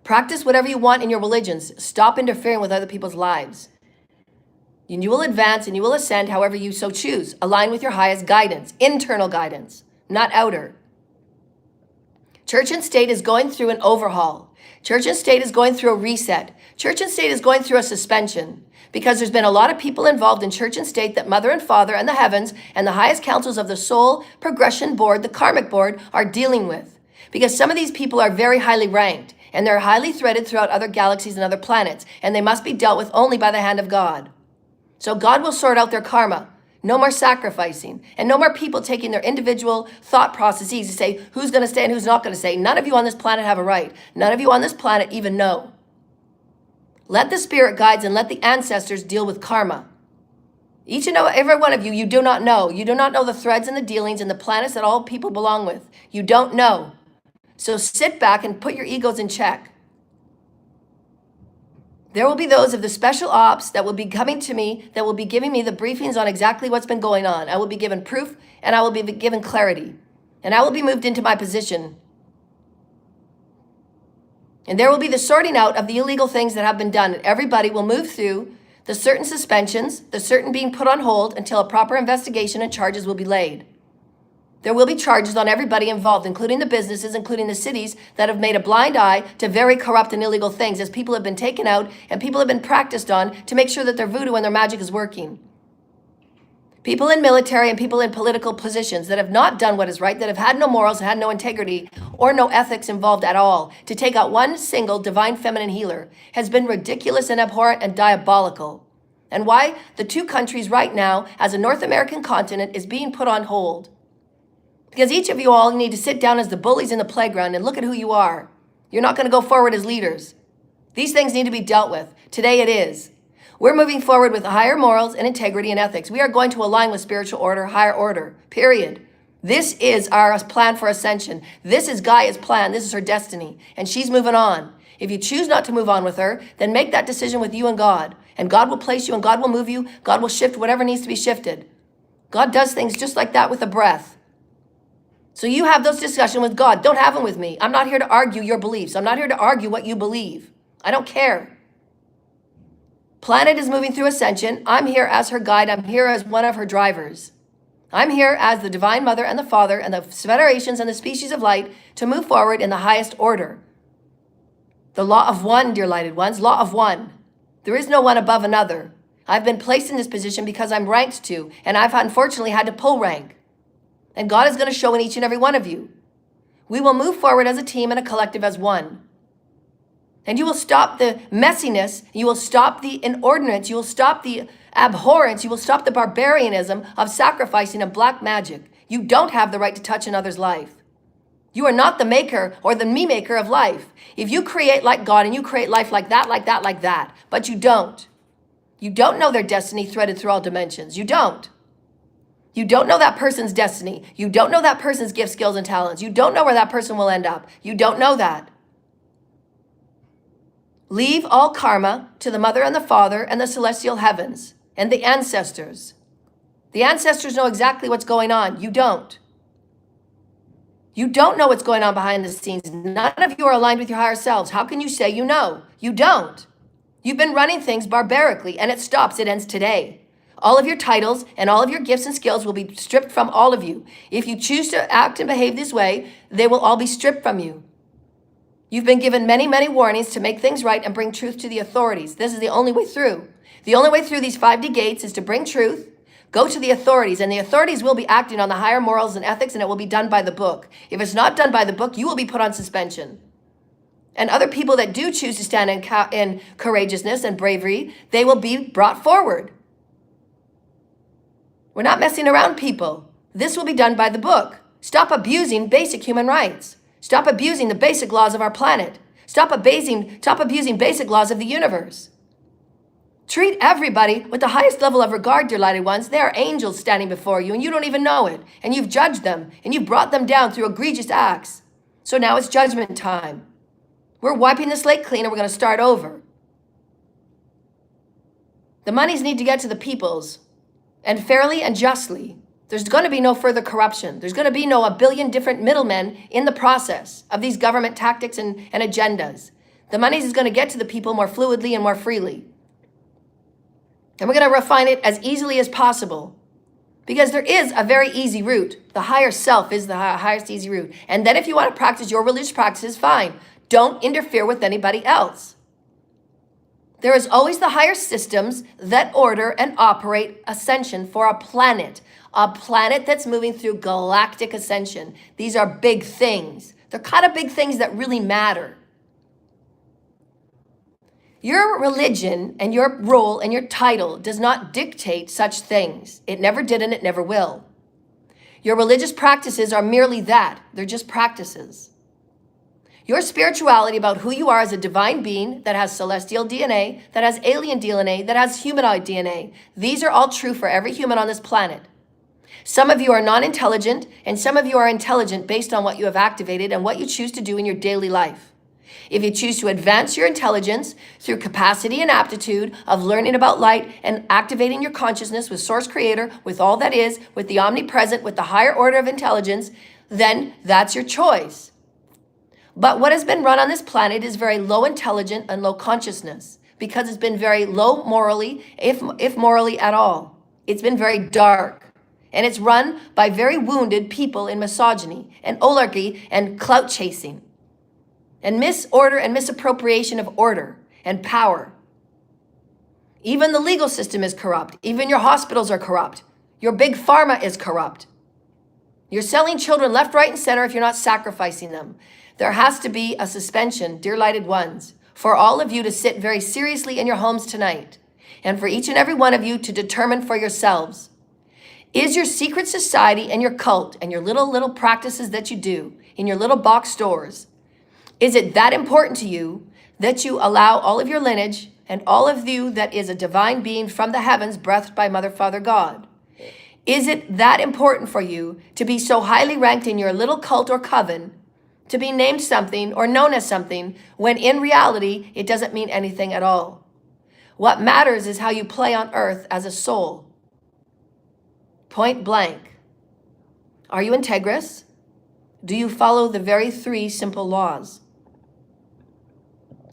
Practice whatever you want in your religions. Stop interfering with other people's lives. And you will advance and you will ascend however you so choose. Align with your highest guidance, internal guidance, not outer. Church and state is going through an overhaul. Church and state is going through a reset. Church and state is going through a suspension because there's been a lot of people involved in church and state that Mother and Father and the heavens and the highest councils of the soul progression board, the karmic board, are dealing with. Because some of these people are very highly ranked and they're highly threaded throughout other galaxies and other planets, and they must be dealt with only by the hand of God. So God will sort out their karma. No more sacrificing, and no more people taking their individual thought processes to say who's going to stay and who's not going to stay. None of you on this planet have a right. None of you on this planet even know. Let the spirit guides and let the ancestors deal with karma. Each and every one of you, you do not know. You do not know the threads and the dealings and the planets that all people belong with. You don't know. So sit back and put your egos in check. There will be those of the special ops that will be coming to me, that will be giving me the briefings on exactly what's been going on. I will be given proof and I will be given clarity. And I will be moved into my position. And there will be the sorting out of the illegal things that have been done. And everybody will move through the certain suspensions, the certain being put on hold until a proper investigation and charges will be laid. There will be charges on everybody involved, including the businesses, including the cities that have made a blind eye to very corrupt and illegal things as people have been taken out and people have been practiced on to make sure that their voodoo and their magic is working. People in military and people in political positions that have not done what is right, that have had no morals, had no integrity, or no ethics involved at all, to take out one single divine feminine healer has been ridiculous and abhorrent and diabolical. And why the two countries right now, as a North American continent, is being put on hold. Because each of you all need to sit down as the bullies in the playground and look at who you are. You're not going to go forward as leaders. These things need to be dealt with. Today it is. We're moving forward with higher morals and integrity and ethics. We are going to align with spiritual order, higher order, period. This is our plan for ascension. This is Gaia's plan. This is her destiny. And she's moving on. If you choose not to move on with her, then make that decision with you and God. And God will place you and God will move you. God will shift whatever needs to be shifted. God does things just like that with a breath. So you have those discussions with God. Don't have them with me. I'm not here to argue your beliefs. I'm not here to argue what you believe. I don't care. Planet is moving through ascension. I'm here as her guide. I'm here as one of her drivers. I'm here as the Divine Mother and the Father and the federations and the species of light to move forward in the highest order. The law of one, dear lighted ones, law of one. There is no one above another. I've been placed in this position because I'm ranked to, and I've unfortunately had to pull rank. And God is going to show in each and every one of you. We will move forward as a team and a collective as one. And you will stop the messiness, you will stop the inordinates, you will stop the abhorrence, you will stop the barbarianism of sacrificing and black magic. You don't have the right to touch another's life. You are not the maker or the me maker of life. If you create like God and you create life like that, but you don't. You don't know their destiny threaded through all dimensions. You don't. You don't know that person's destiny. You don't know that person's gifts, skills, and talents. You don't know where that person will end up. You don't know that. Leave all karma to the Mother and the Father and the celestial heavens and the ancestors. The ancestors know exactly what's going on. You don't. You don't know what's going on behind the scenes. None of you are aligned with your higher selves. How can you say you know? You don't. You've been running things barbarically, and it stops. It ends today. All of your titles and all of your gifts and skills will be stripped from all of you. If you choose to act and behave this way, they will all be stripped from you. You've been given many, many warnings to make things right and bring truth to the authorities. This is the only way through. The only way through these 5D gates is to bring truth, go to the authorities, and the authorities will be acting on the higher morals and ethics, and it will be done by the book. If it's not done by the book, you will be put on suspension. And other people that do choose to stand in courageousness and bravery, they will be brought forward. We're not messing around, people. This will be done by the book. Stop abusing basic human rights. Stop abusing the basic laws of our planet. Stop abusing basic laws of the universe. Treat everybody with the highest level of regard, dear lighted ones. They are angels standing before you, and you don't even know it. And you've judged them, and you've brought them down through egregious acts. So now it's judgment time. We're wiping the slate clean, and we're going to start over. The monies need to get to the peoples, and fairly and justly. There's going to be no further corruption. There's going to be no a billion different middlemen in the process of these government tactics and agendas. The money is going to get to the people more fluidly and more freely. And we're going to refine it as easily as possible. Because there is a very easy route. The higher self is the highest easy route. And then if you want to practice your religious practices, fine. Don't interfere with anybody else. There is always the higher systems that order and operate ascension for a planet that's moving through galactic ascension. These are big things. They're kind of big things that really matter. Your religion and your role and your title does not dictate such things. It never did and it never will. Your religious practices are merely that. They're just practices. Your spirituality about who you are as a divine being that has celestial DNA, that has alien DNA, that has humanoid DNA. These are all true for every human on this planet. Some of you are non-intelligent, and some of you are intelligent based on what you have activated and what you choose to do in your daily life. If you choose to advance your intelligence through capacity and aptitude of learning about light and activating your consciousness with Source Creator, with all that is, with the omnipresent, with the higher order of intelligence, then that's your choice. But what has been run on this planet is very low intelligent and low consciousness because it's been very low morally, if morally at all. It's been very dark. And it's run by very wounded people in misogyny and oligarchy and clout chasing and misorder and misappropriation of order and power. Even the legal system is corrupt. Even your hospitals are corrupt. Your big pharma is corrupt. You're selling children left, right, and center if you're not sacrificing them. There has to be a suspension, dear lighted ones, for all of you to sit very seriously in your homes tonight and for each and every one of you to determine for yourselves. Is your secret society and your cult and your little practices that you do in your little box stores, is it that important to you that you allow all of your lineage and all of you that is a divine being from the heavens breathed by Mother, Father, God? Is it that important for you to be so highly ranked in your little cult or coven, to be named something or known as something, when in reality, it doesn't mean anything at all? What matters is how you play on earth as a soul. Point blank. Are you integrous? Do you follow the very 3 simple laws?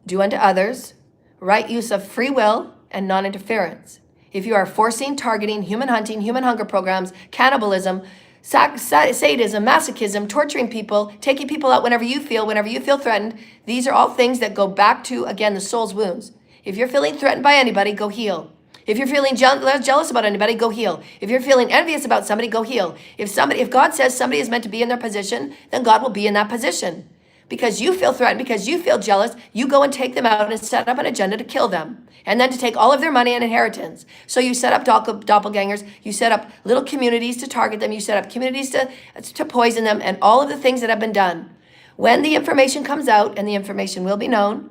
Do unto others, right use of free will, and non-interference. If you are forcing, targeting, human hunting, human hunger programs, cannibalism, sadism, masochism, torturing people, taking people out whenever you feel threatened, these are all things that go back to, again, the soul's wounds. If you're feeling threatened by anybody, go heal. If you're feeling jealous about anybody, go heal. If you're feeling envious about somebody, go heal. If God says somebody is meant to be in their position, then God will be in that position. Because you feel threatened, because you feel jealous, you go and take them out and set up an agenda to kill them. And then to take all of their money and inheritance. So you set up doppelgangers, you set up little communities to target them, you set up communities to poison them, and all of the things that have been done. When the information comes out, and the information will be known,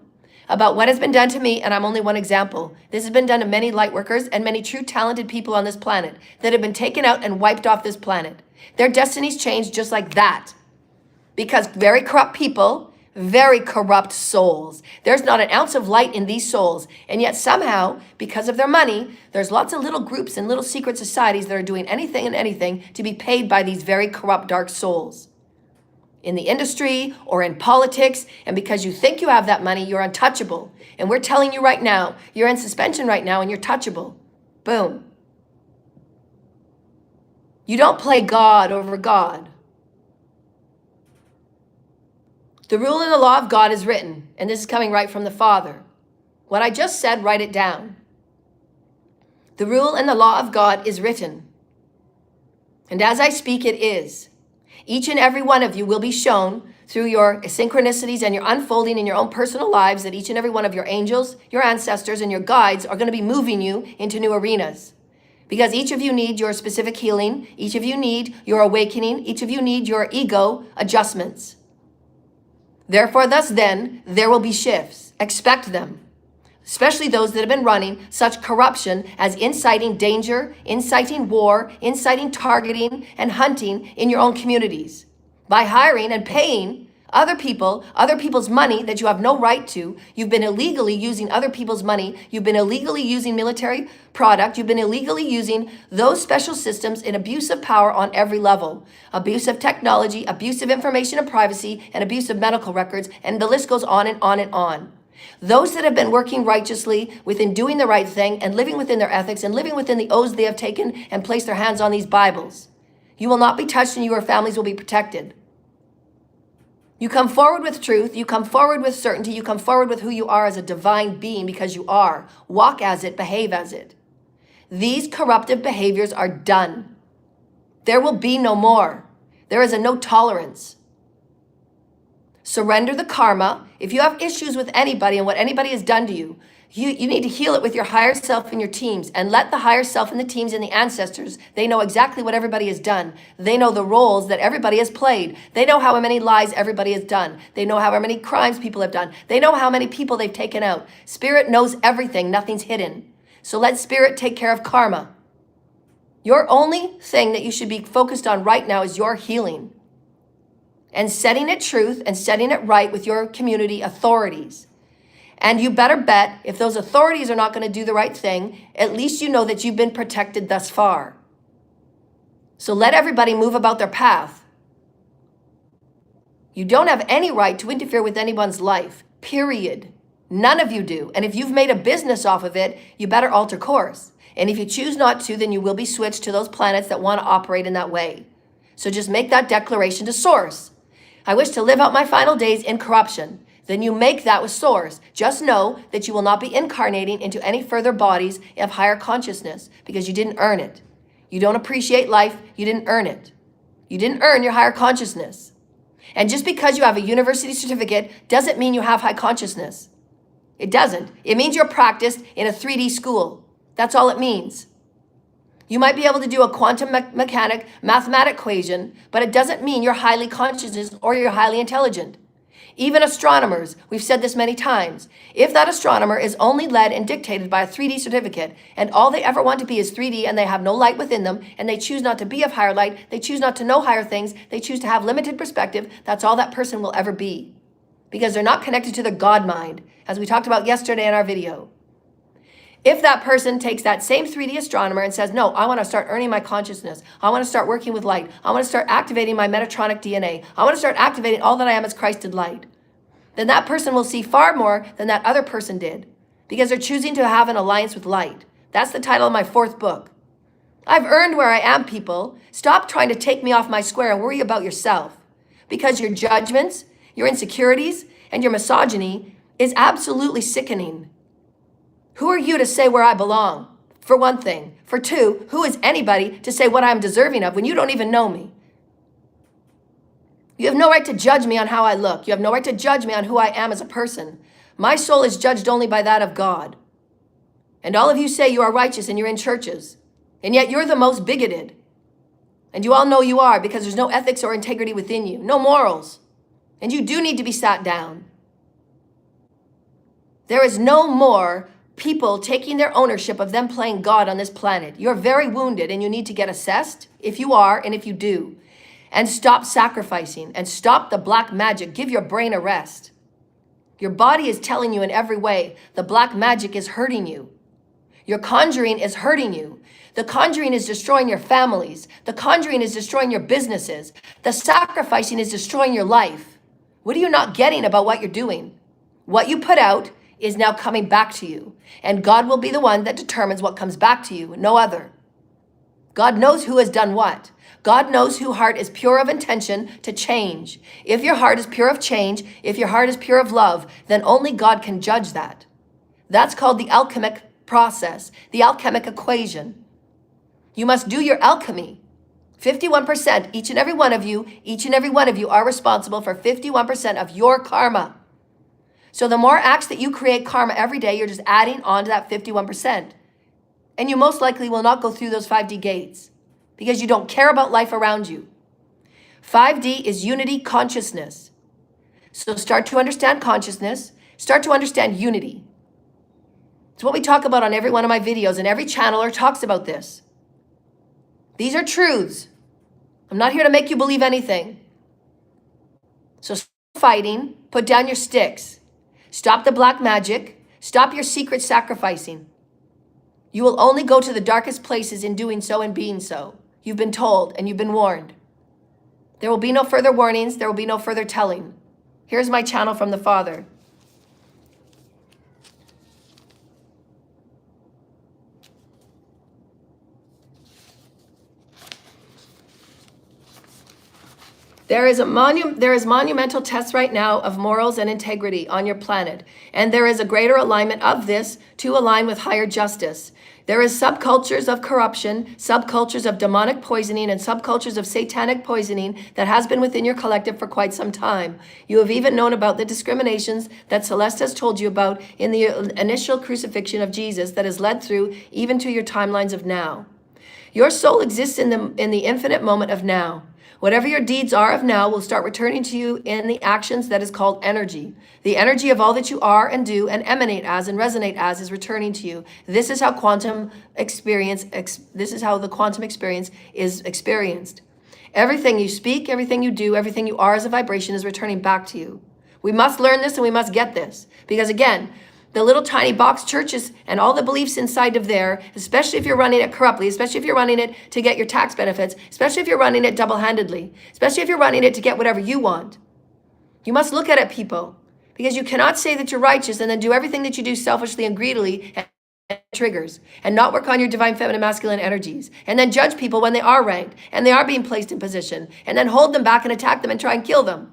about what has been done to me, and I'm only one example. This has been done to many light workers and many true talented people on this planet that have been taken out and wiped off this planet. Their destinies changed just like that. Because very corrupt people, very corrupt souls. There's not an ounce of light in these souls. And yet somehow, because of their money, there's lots of little groups and little secret societies that are doing anything and anything to be paid by these very corrupt, dark souls. In the industry or in politics, and because you think you have that money, you're untouchable. And we're telling you right now, you're in suspension right now and you're touchable. Boom. You don't play God over God. The rule and the law of God is written, and this is coming right from the Father. What I just said, write it down. The rule and the law of God is written. And as I speak, it is. Each and every one of you will be shown through your synchronicities and your unfolding in your own personal lives that each and every one of your angels, your ancestors, and your guides are going to be moving you into new arenas. Because each of you need your specific healing. Each of you need your awakening. Each of you need your ego adjustments. Therefore, thus then, there will be shifts. Expect them. Especially those that have been running such corruption as inciting danger, inciting war, inciting targeting and hunting in your own communities by hiring and paying other people, other people's money that you have no right to. You've been illegally using other people's money. You've been illegally using military product. You've been illegally using those special systems in abuse of power on every level. Abuse of technology, abuse of information and privacy, and abuse of medical records, and the list goes on and on and on. Those that have been working righteously within doing the right thing and living within their ethics and living within the oaths they have taken and placed their hands on these Bibles, you will not be touched and your families will be protected. You come forward with truth, you come forward with certainty, you come forward with who you are as a divine being because you are. Walk as it, behave as it. These corruptive behaviors are done. There will be no more. There is a no tolerance. Surrender the karma. If you have issues with anybody and what anybody has done to you, you need to heal it with your higher self and your teams, and let the higher self and the teams and the ancestors, they know exactly what everybody has done. They know the roles that everybody has played. They know how many lies everybody has done. They know how many crimes people have done. They know how many people they've taken out. Spirit knows everything. Nothing's hidden. So let Spirit take care of karma. Your only thing that you should be focused on right now is your healing and setting it truth and setting it right with your community authorities. And you better bet if those authorities are not going to do the right thing, at least you know that you've been protected thus far. So let everybody move about their path. You don't have any right to interfere with anyone's life, period. None of you do. And if you've made a business off of it, you better alter course. And if you choose not to, then you will be switched to those planets that want to operate in that way. So just make that declaration to Source. I wish to live out my final days in corruption. Then you make that with Source. Just know that you will not be incarnating into any further bodies of higher consciousness because you didn't earn it. You don't appreciate life, you didn't earn it. You didn't earn your higher consciousness. And just because you have a university certificate doesn't mean you have high consciousness. It doesn't. It means you're practiced in a 3D school. That's all it means. You might be able to do a quantum mechanic mathematic equation, but it doesn't mean you're highly conscious or you're highly intelligent. Even astronomers, we've said this many times, if that astronomer is only led and dictated by a 3D certificate, and all they ever want to be is 3D and they have no light within them, and they choose not to be of higher light, they choose not to know higher things, they choose to have limited perspective, that's all that person will ever be. Because they're not connected to the God mind, as we talked about yesterday in our video. If that person takes that same 3D astronomer and says, no, I want to start earning my consciousness. I want to start working with light. I want to start activating my Metatronic DNA. I want to start activating all that I am as Christed light. Then that person will see far more than that other person did because they're choosing to have an alliance with light. That's the title of my 4th book. I've earned where I am, people. Stop trying to take me off my square and worry about yourself because your judgments, your insecurities, and your misogyny is absolutely sickening. Who are you to say where I belong? For one thing. For two, who is anybody to say what I'm deserving of when you don't even know me? You have no right to judge me on how I look. You have no right to judge me on who I am as a person. My soul is judged only by that of God. And all of you say you are righteous and you're in churches. And yet you're the most bigoted. And you all know you are because there's no ethics or integrity within you. No morals. And you do need to be sat down. There is no more people taking their ownership of them playing God on this planet. You're very wounded and you need to get assessed if you are and if you do. And stop sacrificing and stop the black magic. Give your brain a rest. Your body is telling you in every way the black magic is hurting you. Your conjuring is hurting you. The conjuring is destroying your families. The conjuring is destroying your businesses. The sacrificing is destroying your life. What are you not getting about what you're doing? What you put out is now coming back to you. And God will be the one that determines what comes back to you, no other. God knows who has done what. God knows whose heart is pure of intention to change. If your heart is pure of change, if your heart is pure of love, then only God can judge that. That's called the alchemic process, the alchemic equation. You must do your alchemy. 51%, each and every one of you are responsible for 51% of your karma. So the more acts that you create karma every day, you're just adding on to that 51%. And you most likely will not go through those 5D gates because you don't care about life around you. 5D is unity consciousness. So start to understand consciousness, start to understand unity. It's what we talk about on every one of my videos, and every channeler talks about this. These are truths. I'm not here to make you believe anything. So stop fighting, put down your sticks. Stop the black magic, stop your secret sacrificing. You will only go to the darkest places in doing so and being so. You've been told and you've been warned. There will be no further warnings, there will be no further telling. Here's my channel from the Father. There is monumental tests right now of morals and integrity on your planet, and there is a greater alignment of this to align with higher justice. There is subcultures of corruption, subcultures of demonic poisoning, and subcultures of satanic poisoning that has been within your collective for quite some time. You have even known about the discriminations that Celeste has told you about in the initial crucifixion of Jesus that has led through even to your timelines of now. Your soul exists in the infinite moment of now. Whatever your deeds are of now will start returning to you in the actions that is called energy. The energy of all that you are and do and emanate as and resonate as is returning to you. This is how the quantum experience is experienced. Everything you speak, everything you do, everything you are as a vibration is returning back to you. We must learn this and we must get this. Because again, the little tiny box churches and all the beliefs inside of there, especially if you're running it corruptly, especially if you're running it to get your tax benefits, especially if you're running it double-handedly, especially if you're running it to get whatever you want. You must look at it, people, because you cannot say that you're righteous and then do everything that you do selfishly and greedily and triggers and not work on your divine feminine masculine energies and then judge people when they are ranked and they are being placed in position and then hold them back and attack them and try and kill them.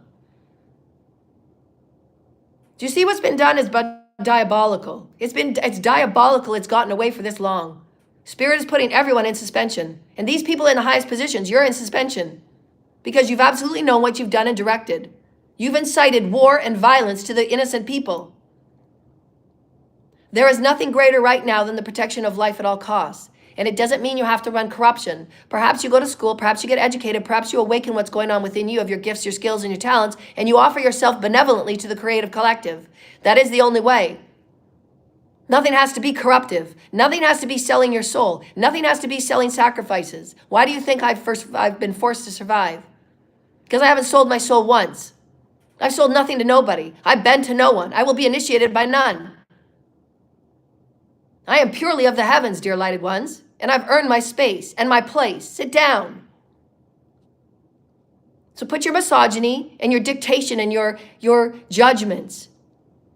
Do you see what's been done is but diabolical. It's diabolical it's gotten away for this long. Spirit is putting everyone in suspension. And these people in the highest positions, you're in suspension. Because you've absolutely known what you've done and directed. You've incited war and violence to the innocent people. There is nothing greater right now than the protection of life at all costs. And it doesn't mean you have to run corruption. Perhaps you go to school, perhaps you get educated, perhaps you awaken what's going on within you of your gifts, your skills, and your talents, and you offer yourself benevolently to the creative collective. That is the only way. Nothing has to be corruptive. Nothing has to be selling your soul. Nothing has to be selling sacrifices. Why do you think I've been forced to survive? Because I haven't sold my soul once. I've sold nothing to nobody. I've been to no one. I will be initiated by none. I am purely of the heavens, dear lighted ones, and I've earned my space and my place. Sit down. So put your misogyny and your dictation and your judgments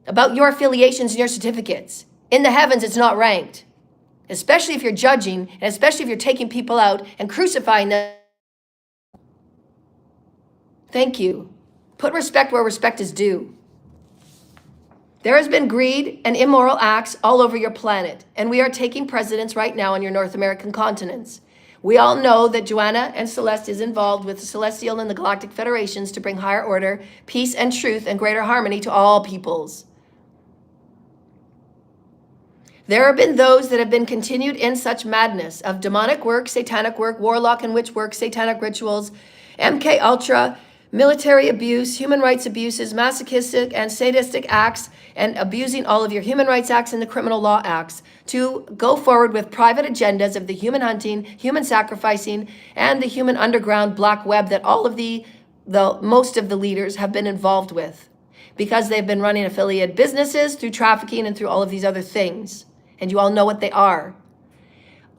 about your affiliations and your certificates. In the heavens, it's not ranked, especially if you're judging and especially if you're taking people out and crucifying them. Thank you. Put respect where respect is due. There has been greed and immoral acts all over your planet, and we are taking precedence right now on your North American continents. We all know that Joanna and Celeste is involved with the Celestial and the Galactic Federations to bring higher order, peace and truth and greater harmony to all peoples. There have been those that have been continued in such madness of demonic work, satanic work, warlock and witch work, satanic rituals, MK Ultra, military abuse, human rights abuses, masochistic and sadistic acts, and abusing all of your human rights acts and the criminal law acts to go forward with private agendas of the human hunting, human sacrificing, and the human underground black web that all of the most of the leaders have been involved with, because they've been running affiliate businesses through trafficking and through all of these other things. And you all know what they are.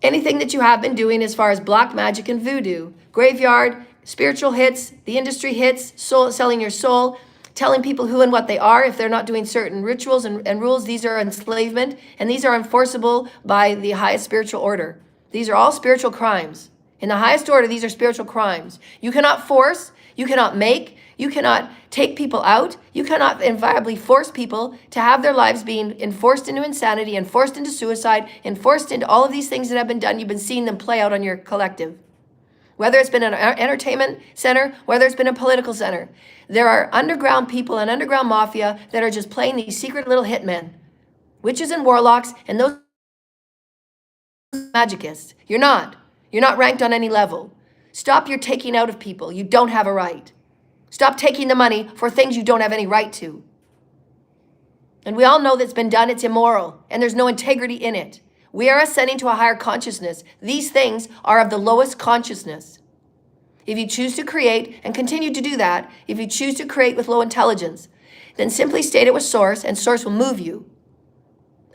Anything that you have been doing as far as black magic and voodoo, graveyard, spiritual hits, the industry hits, soul, selling your soul, telling people who and what they are if they're not doing certain rituals and rules, these are enslavement, and these are enforceable by the highest spiritual order. These are all spiritual crimes. In the highest order, these are spiritual crimes. You cannot force, you cannot make, you cannot take people out. You cannot inviolably force people to have their lives being enforced into insanity, enforced into suicide, enforced into all of these things that have been done. You've been seeing them play out on your collective. Whether it's been an entertainment center, whether it's been a political center. There are underground people and underground mafia that are just playing these secret little hitmen, witches and warlocks, and those magicists. You're not ranked on any level. Stop your taking out of people. You don't have a right. Stop taking the money for things you don't have any right to. And we all know that's been done. It's immoral, and there's no integrity in it. We are ascending to a higher consciousness. These things are of the lowest consciousness. If you choose to create and continue to do that, if you choose to create with low intelligence, then simply state it with Source, and Source will move you.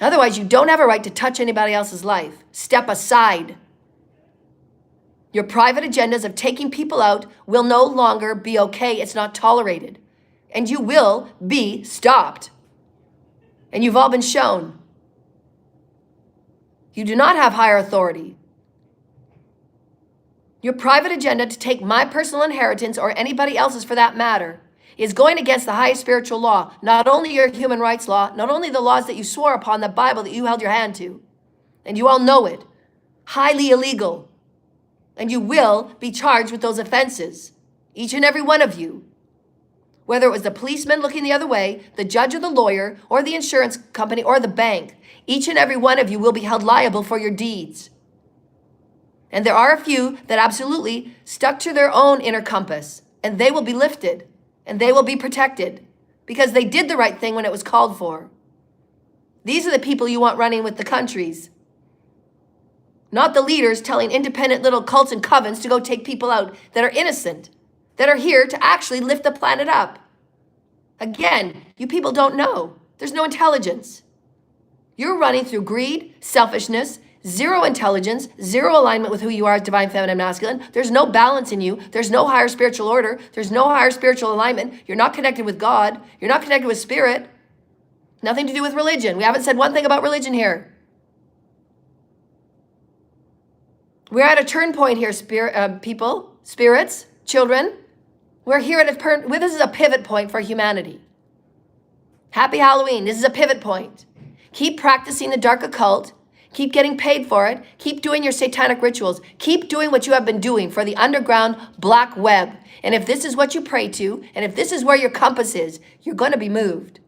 Otherwise, you don't have a right to touch anybody else's life. Step aside. Your private agendas of taking people out will no longer be okay. It's not tolerated. And you will be stopped. And you've all been shown. You do not have higher authority. Your private agenda to take my personal inheritance, or anybody else's for that matter, is going against the highest spiritual law. Not only your human rights law, not only the laws that you swore upon, the Bible that you held your hand to. And you all know it. Highly illegal. And you will be charged with those offenses, each and every one of you. Whether it was the policeman looking the other way, the judge or the lawyer, or the insurance company, or the bank, each and every one of you will be held liable for your deeds. And there are a few that absolutely stuck to their own inner compass, and they will be lifted, and they will be protected, because they did the right thing when it was called for. These are the people you want running with the countries. Not the leaders telling independent little cults and covens to go take people out that are innocent, that are here to actually lift the planet up. Again, you people don't know. There's no intelligence. You're running through greed, selfishness, zero intelligence, zero alignment with who you are as divine feminine masculine. There's no balance in you. There's no higher spiritual order. There's no higher spiritual alignment. You're not connected with God. You're not connected with spirit. Nothing to do with religion. We haven't said one thing about religion here. We're at a turn point here, people, spirits, children. We're here at this is a pivot point for humanity. Happy Halloween. This is a pivot point. Keep practicing the dark occult. Keep getting paid for it. Keep doing your satanic rituals. Keep doing what you have been doing for the underground black web. And if this is what you pray to, and if this is where your compass is, you're going to be moved.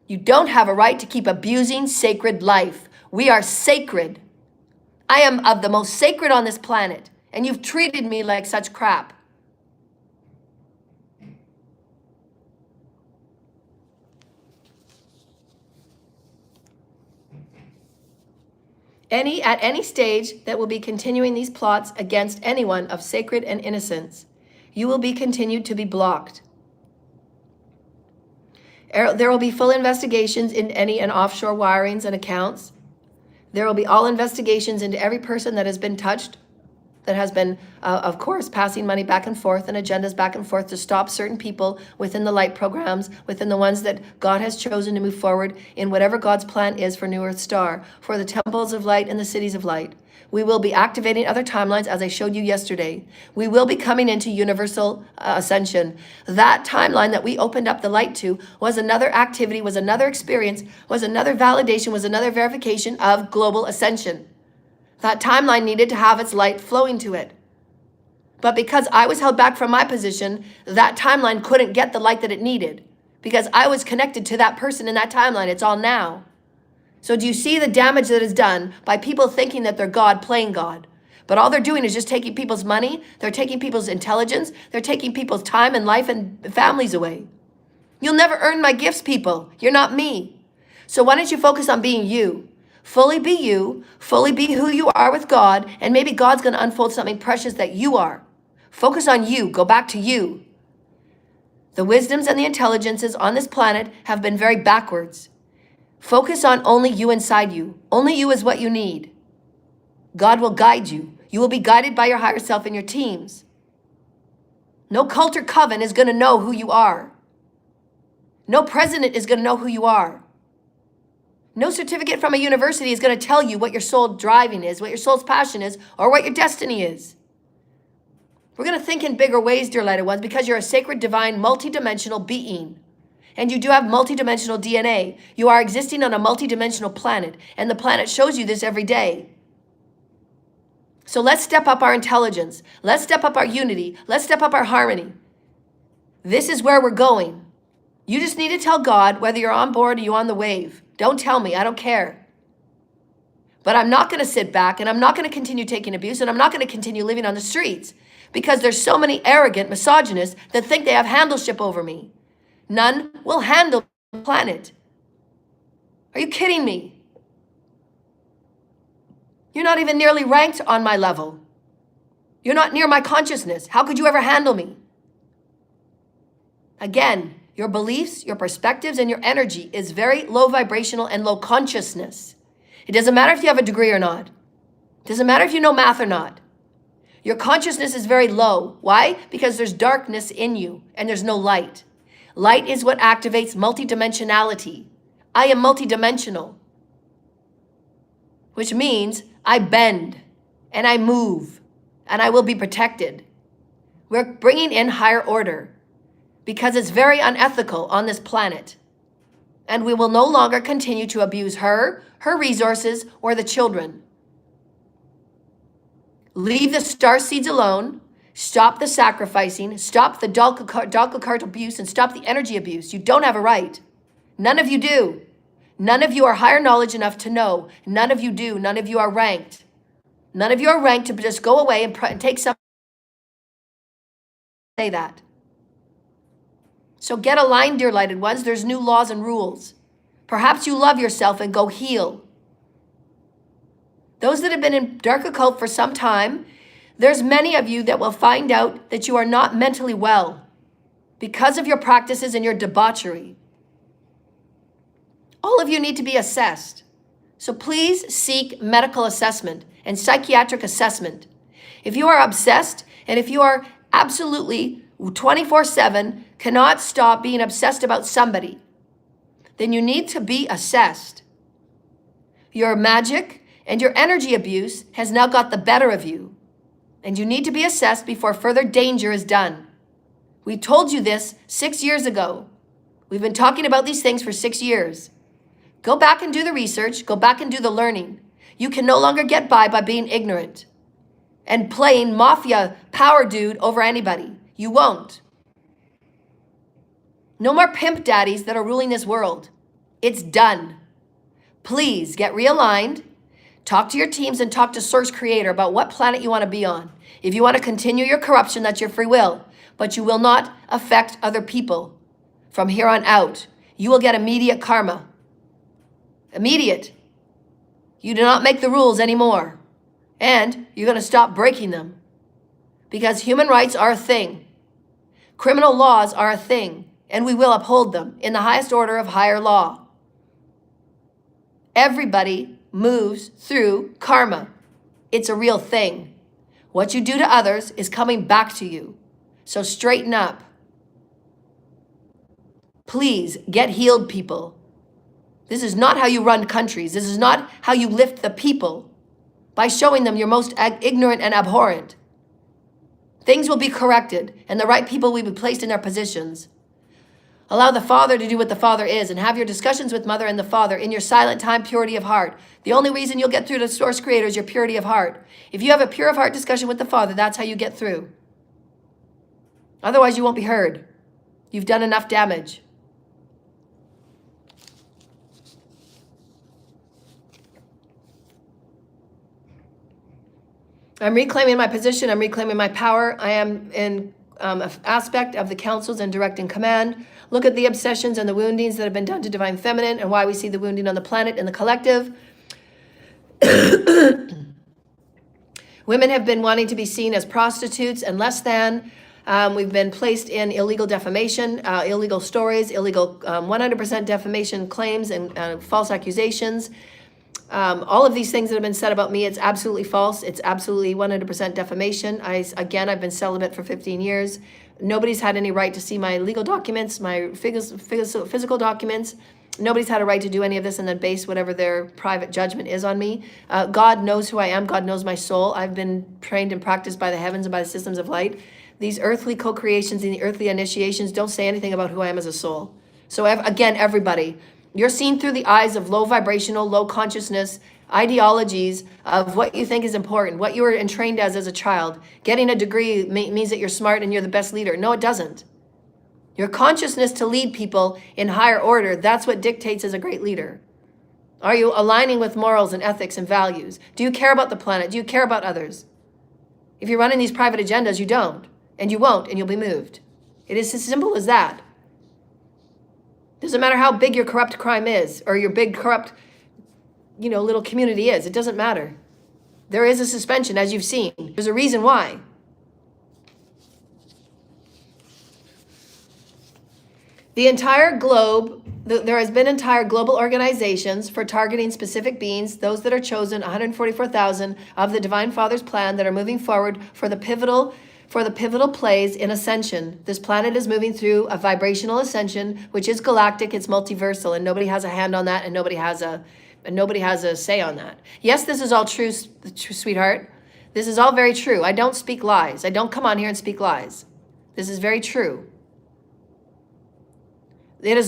You don't have a right to keep abusing sacred life. We are sacred. I am of the most sacred on this planet, and you've treated me like such crap. At any stage that will be continuing these plots against anyone of sacred and innocence, you will be continued to be blocked. There will be full investigations in any and offshore wirings and accounts. There will be all investigations into every person that has been touched, that has been, of course, passing money back and forth and agendas back and forth to stop certain people within the light programs, within the ones that God has chosen to move forward in whatever God's plan is for New Earth Star, for the temples of light and the cities of light. We will be activating other timelines, as I showed you yesterday. We will be coming into universal ascension. That timeline that we opened up the light to was another activity, was another experience, was another validation, was another verification of global ascension. That timeline needed to have its light flowing to it. But because I was held back from my position, that timeline couldn't get the light that it needed. Because I was connected to that person in that timeline. It's all now. So do you see the damage that is done by people thinking that they're God, playing God? But all they're doing is just taking people's money. They're taking people's intelligence. They're taking people's time and life and families away. You'll never earn my gifts, people. You're not me. So why don't you focus on being you? Fully be you, fully be who you are with God, and maybe God's going to unfold something precious that you are. Focus on you. Go back to you. The wisdoms and the intelligences on this planet have been very backwards. Focus on only you inside you. Only you is what you need. God will guide you. You will be guided by your higher self and your teams. No cult or coven is going to know who you are. No president is going to know who you are. No certificate from a university is going to tell you what your soul driving is, what your soul's passion is, or what your destiny is. We're going to think in bigger ways, dear lighted ones, because you're a sacred, divine, multidimensional being. And you do have multidimensional DNA. You are existing on a multidimensional planet, and the planet shows you this every day. So let's step up our intelligence. Let's step up our unity. Let's step up our harmony. This is where we're going. You just need to tell God whether you're on board or you're on the wave. Don't tell me. I don't care. But I'm not going to sit back, and I'm not going to continue taking abuse, and I'm not going to continue living on the streets because there's so many arrogant misogynists that think they have handleship over me. None will handle the planet. Are you kidding me? You're not even nearly ranked on my level. You're not near my consciousness. How could you ever handle me? Again, your beliefs, your perspectives, and your energy is very low vibrational and low consciousness. It doesn't matter if you have a degree or not. It doesn't matter if you know math or not. Your consciousness is very low. Why? Because there's darkness in you and there's no light. Light is what activates multidimensionality. I am multidimensional, which means I bend and I move and I will be protected. We're bringing in higher order because it's very unethical on this planet. And we will no longer continue to abuse her resources, or the children. Leave the star seeds alone. Stop the sacrificing. Stop the Dalka abuse and stop the energy abuse. You don't have a right. None of you do. None of you are higher knowledge enough to know. None of you do. None of you are ranked. None of you are ranked to just go away and take some. Say that. So get aligned, dear lighted ones. There's new laws and rules. Perhaps you love yourself and go heal. Those that have been in dark occult for some time, there's many of you that will find out that you are not mentally well because of your practices and your debauchery. All of you need to be assessed. So please seek medical assessment and psychiatric assessment. If you are obsessed and if you are absolutely 24/7 cannot stop being obsessed about somebody, then you need to be assessed. Your magic and your energy abuse has now got the better of you, and you need to be assessed before further danger is done. We told you this 6 years ago. We've been talking about these things for 6 years. Go back and do the research. Go back and do the learning. You can no longer get by being ignorant and playing mafia power dude over anybody. You won't. No more pimp daddies that are ruling this world. It's done. Please get realigned. Talk to your teams and talk to Source Creator about what planet you want to be on. If you want to continue your corruption, that's your free will. But you will not affect other people from here on out. You will get immediate karma. Immediate. You do not make the rules anymore. And you're going to stop breaking them. Because human rights are a thing. Criminal laws are a thing. And we will uphold them in the highest order of higher law. Everybody moves through karma. It's a real thing. What you do to others is coming back to you. So straighten up. Please get healed, people. This is not how you run countries. This is not how you lift the people by showing them you're most ignorant and abhorrent. Things will be corrected and the right people will be placed in their positions. Allow the Father to do what the Father is and have your discussions with Mother and the Father in your silent time, purity of heart. The only reason you'll get through to Source Creator is your purity of heart. If you have a pure of heart discussion with the Father, that's how you get through. Otherwise, you won't be heard. You've done enough damage. I'm reclaiming my position. I'm reclaiming my power. I am in an aspect of the councils and direct and command. Look at the obsessions and the woundings that have been done to divine feminine and why we see the wounding on the planet and the collective. Women have been wanting to be seen as prostitutes and less than. We've been placed in illegal defamation, illegal stories, illegal 100% defamation claims and false accusations. All of these things that have been said about me, it's absolutely false. It's absolutely 100% defamation. I've been celibate for 15 years. Nobody's had any right to see my legal documents, my physical documents. Nobody's had a right to do any of this and then base whatever their private judgment is on me. God knows who I am. God knows my soul. I've been trained and practiced by the heavens and by the systems of light. These earthly co-creations and the earthly initiations don't say anything about who I am as a soul. So again, everybody, you're seen through the eyes of low vibrational, low consciousness ideologies of what you think is important, what you were entrained as a child. Getting a degree means that you're smart and you're the best leader. No, it doesn't. Your consciousness to lead people in higher order, that's what dictates as a great leader. Are you aligning with morals and ethics and values? Do you care about the planet? Do you care about others? If you're running these private agendas, you don't, and you won't, and you'll be moved. It is as simple as that. Doesn't matter how big your corrupt crime is, or your big corrupt, little community is. It doesn't matter. There is a suspension, as you've seen. There's a reason why. The entire globe, there has been entire global organizations for targeting specific beings, those that are chosen, 144,000 of the Divine Father's plan that are moving forward for the pivotal plays in ascension. This planet is moving through a vibrational ascension, which is galactic, it's multiversal, and nobody has a hand on that, and nobody has a say on that. Yes, this is all true, sweetheart. This is all very true. I don't speak lies. I don't come on here and speak lies. This is very true. There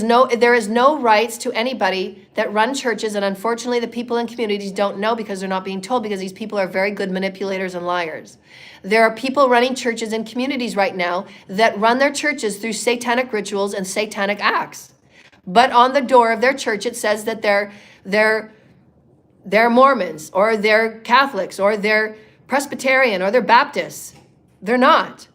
is no rights to anybody that run churches, and unfortunately the people in communities don't know because they're not being told, because these people are very good manipulators and liars. There are people running churches in communities right now that run their churches through satanic rituals and satanic acts. But on the door of their church it says that they're Mormons, or they're Catholics, or they're Presbyterian, or they're Baptists. They're not.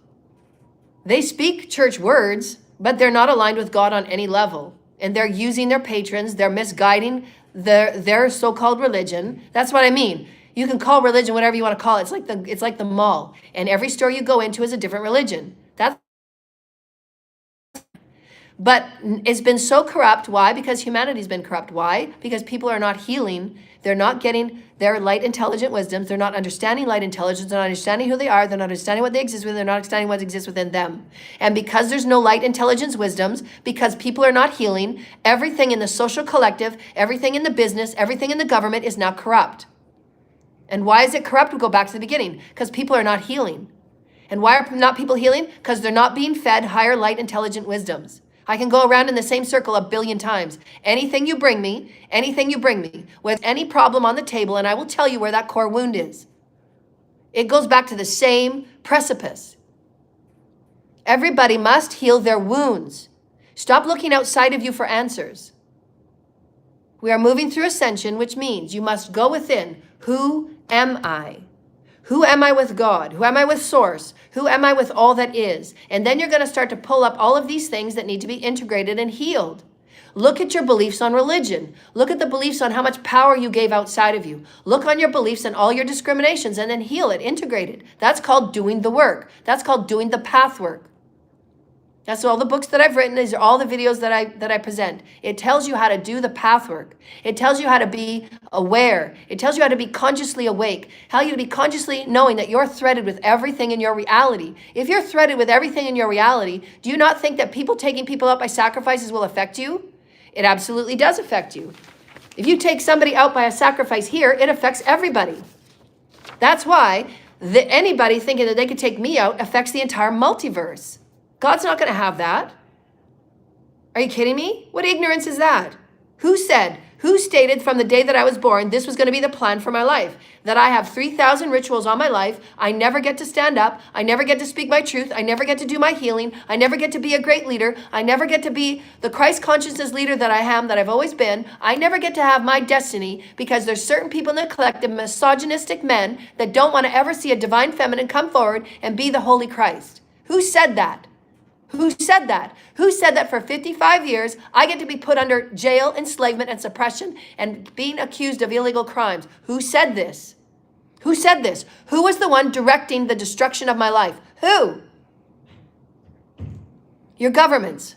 They speak church words, but they're not aligned with God on any level. And they're using their patrons, they're misguiding their so-called religion. That's what I mean. You can call religion whatever you want to call it. It's like the mall. And every store you go into is a different religion. But it's been so corrupt. Why? Because humanity's been corrupt. Why? Because people are not healing. They're not getting their light intelligent wisdoms. They're not understanding light intelligence. They're not understanding who they are. They're not understanding what they exist with. They're not understanding what exists within them. And because there's no light intelligence wisdoms, because people are not healing, everything in the social collective, everything in the business, everything in the government is now corrupt. And why is it corrupt? We'll go back to the beginning. Because people are not healing. And why are not people healing? Because they're not being fed higher light intelligent wisdoms. I can go around in the same circle a billion times. Anything you bring me, with any problem on the table, and I will tell you where that core wound is. It goes back to the same precipice. Everybody must heal their wounds. Stop looking outside of you for answers. We are moving through ascension, which means you must go within. Who am I? Who am I with God? Who am I with Source? Who am I with all that is? And then you're going to start to pull up all of these things that need to be integrated and healed. Look at your beliefs on religion. Look at the beliefs on how much power you gave outside of you. Look on your beliefs and all your discriminations, and then heal it, integrate it. That's called doing the work. That's called doing the path work. That's all the books that I've written. These are all the videos that I present. It tells you how to do the path work. It tells you how to be aware. It tells you how to be consciously awake. How you to be consciously knowing that you're threaded with everything in your reality. If you're threaded with everything in your reality, do you not think that people taking people out by sacrifices will affect you? It absolutely does affect you. If you take somebody out by a sacrifice here, it affects everybody. That's why anybody thinking that they could take me out affects the entire multiverse. God's not going to have that. Are you kidding me? What ignorance is that? Who said Who stated from the day that I was born, this was going to be the plan for my life? That I have 3,000 rituals on my life. I never get to stand up. I never get to speak my truth. I never get to do my healing. I never get to be a great leader. I never get to be the Christ consciousness leader that I am, that I've always been. I never get to have my destiny because there's certain people in the collective, misogynistic men, that don't want to ever see a divine feminine come forward and be the Holy Christ. Who said that? Who said that? Who said that for 55 years, I get to be put under jail, enslavement, and suppression, and being accused of illegal crimes? Who said this? Who said this? Who was the one directing the destruction of my life? Who? Your governments.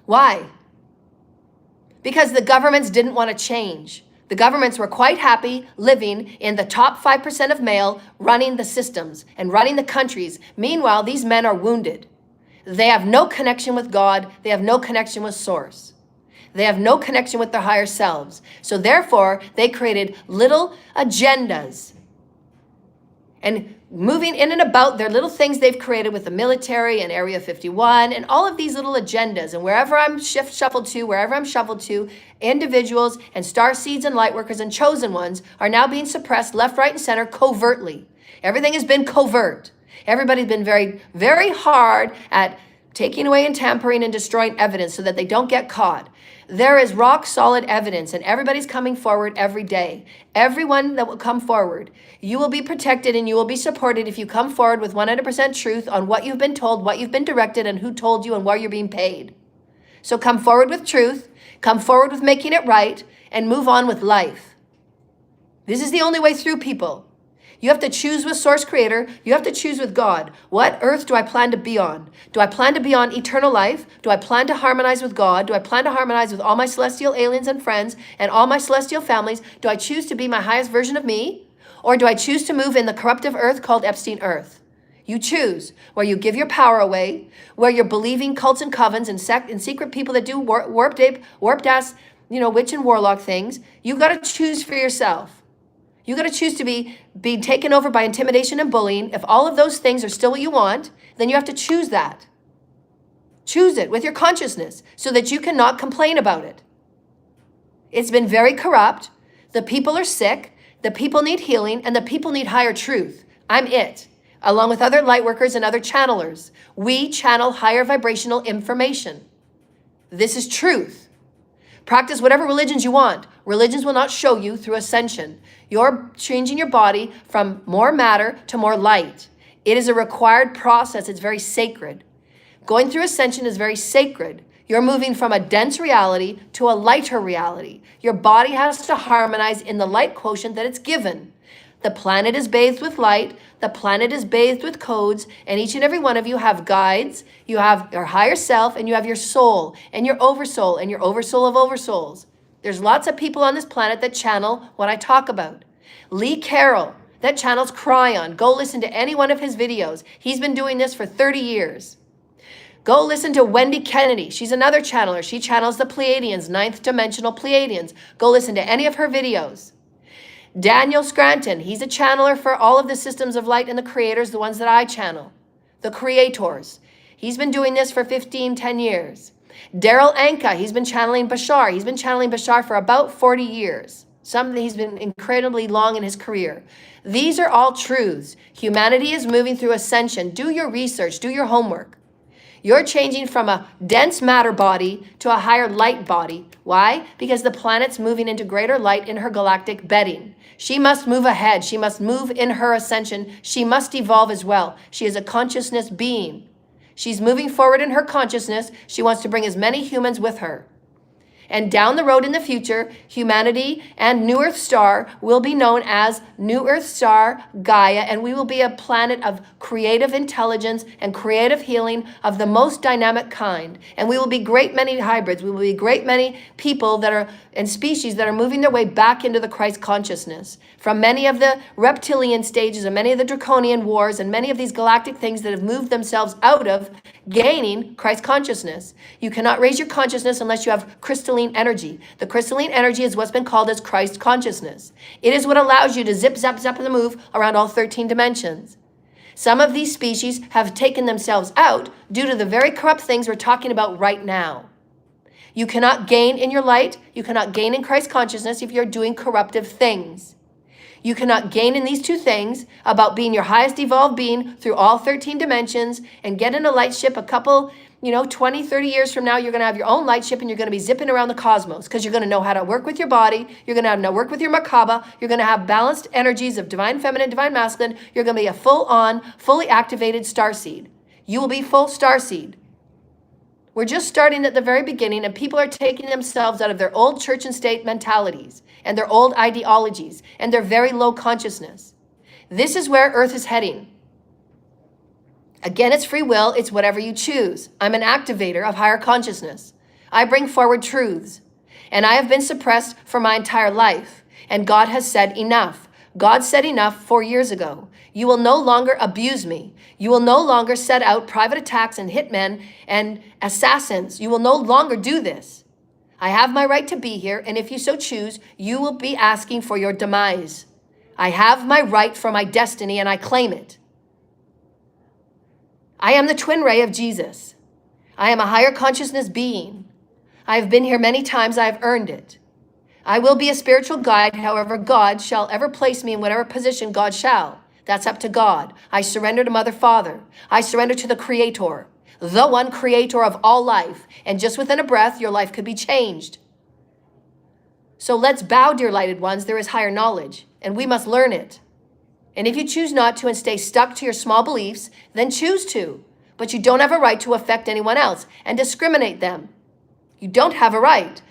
Why? Because the governments didn't want to change. The governments were quite happy living in the top 5% of male, running the systems and running the countries. Meanwhile, these men are wounded. They have no connection with God. They have no connection with Source. They have no connection with their higher selves. So therefore, they created little agendas and moving in and about their little things they've created with the military and Area 51 and all of these little agendas. And wherever I'm shuffled to, individuals and star seeds and light workers and chosen ones are now being suppressed left, right, and center covertly. Everything has been covert. Everybody's been very, very hard at taking away and tampering and destroying evidence so that they don't get caught. There is rock solid evidence, and everybody's coming forward every day. Everyone that will come forward, you will be protected and you will be supported if you come forward with 100% truth on what you've been told, what you've been directed, and who told you and where you're being paid. So come forward with truth, come forward with making it right, and move on with life. This is the only way through, people. You have to choose with Source Creator. You have to choose with God. What earth do I plan to be on? Do I plan to be on eternal life? Do I plan to harmonize with God? Do I plan to harmonize with all my celestial aliens and friends and all my celestial families? Do I choose to be my highest version of me? Or do I choose to move in the corruptive earth called Epstein Earth? You choose, where you give your power away, where you're believing cults and covens and secret people that do warped ass, witch and warlock things. You got to choose for yourself. You got to choose to be taken over by intimidation and bullying. If all of those things are still what you want, then you have to choose that. Choose it with your consciousness so that you cannot complain about it. It's been very corrupt. The people are sick. The people need healing, and the people need higher truth. I'm it, along with other light workers and other channelers. We channel higher vibrational information. This is truth. Practice whatever religions you want. Religions will not show you through ascension. You're changing your body from more matter to more light. It is a required process. It's very sacred. Going through ascension is very sacred. You're moving from a dense reality to a lighter reality. Your body has to harmonize in the light quotient that it's given. The planet is bathed with light. The planet is bathed with codes. And each and every one of you have guides. You have your higher self, and you have your soul and your oversoul and your oversoul of oversouls. There's lots of people on this planet that channel what I talk about. Lee Carroll, that channels Cryon. Go listen to any one of his videos. He's been doing this for 30 years. Go listen to Wendy Kennedy. She's another channeler. She channels the Pleiadians, ninth dimensional Pleiadians. Go listen to any of her videos. Daniel Scranton, he's a channeler for all of the systems of light and the creators, the ones that I channel, the creators. He's been doing this for 10 years. Daryl Anka, he's been channeling Bashar. He's been channeling Bashar for about 40 years. He's been incredibly long in his career. These are all truths. Humanity is moving through ascension. Do your research, do your homework. You're changing from a dense matter body to a higher light body. Why? Because the planet's moving into greater light in her galactic bedding. She must move ahead. She must move in her ascension. She must evolve as well. She is a consciousness being. She's moving forward in her consciousness. She wants to bring as many humans with her. And down the road in the future, humanity and New Earth Star will be known as New Earth Star Gaia, and we will be a planet of creative intelligence and creative healing of the most dynamic kind. And we will be great many hybrids. We will be great many people that are and species that are moving their way back into the Christ consciousness from many of the reptilian stages and many of the draconian wars and many of these galactic things that have moved themselves out of gaining Christ consciousness. You cannot raise your consciousness unless you have crystalline energy. The crystalline energy is what's been called as Christ consciousness. It is what allows you to zip, zap, zap, and move around all 13 dimensions. Some of these species have taken themselves out due to the very corrupt things we're talking about right now. You cannot gain in your light. You cannot gain in Christ consciousness if you're doing corruptive things. You cannot gain in these two things about being your highest evolved being through all 13 dimensions and get in a light ship a couple, 20, 30 years from now, you're going to have your own light ship and you're going to be zipping around the cosmos because you're going to know how to work with your body. You're going to know how to work with your Merkaba. You're going to have balanced energies of divine feminine, divine masculine. You're going to be a full-on, fully activated starseed. You will be full starseed. We're just starting at the very beginning, and people are taking themselves out of their old church and state mentalities and their old ideologies and their very low consciousness. This is where Earth is heading. Again, it's free will. It's whatever you choose. I'm an activator of higher consciousness. I bring forward truths, and I have been suppressed for my entire life, and God has said enough. God said enough 4 years ago. You will no longer abuse me. You will no longer set out private attacks and hitmen and assassins. You will no longer do this. I have my right to be here, and if you so choose, you will be asking for your demise. I have my right for my destiny, and I claim it. I am the twin ray of Jesus. I am a higher consciousness being. I have been here many times. I have earned it. I will be a spiritual guide, however God shall ever place me in whatever position God shall. That's up to God. I surrender to Mother, Father. I surrender to the Creator, the one creator of all life. And just within a breath, your life could be changed. So let's bow, dear lighted ones. There is higher knowledge, and we must learn it. And if you choose not to and stay stuck to your small beliefs, then choose to. But you don't have a right to affect anyone else and discriminate them. You don't have a right.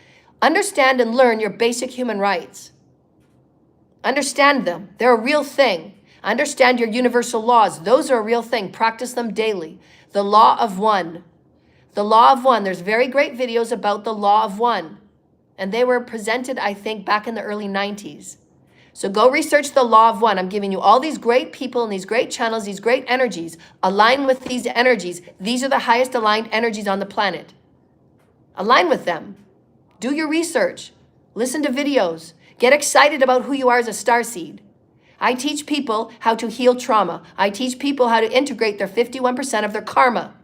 Understand and learn your basic human rights. Understand them. They're a real thing. Understand your universal laws. Those are a real thing. Practice them daily. The law of one. The law of one. There's very great videos about the law of one. And they were presented, I think, back in the early 90s. So go research the law of one. I'm giving you all these great people and these great channels, these great energies. Align with these energies. These are the highest aligned energies on the planet. Align with them. Do your research. Listen to videos. Get excited about who you are as a starseed. I teach people how to heal trauma. I teach people how to integrate their 51% of their karma.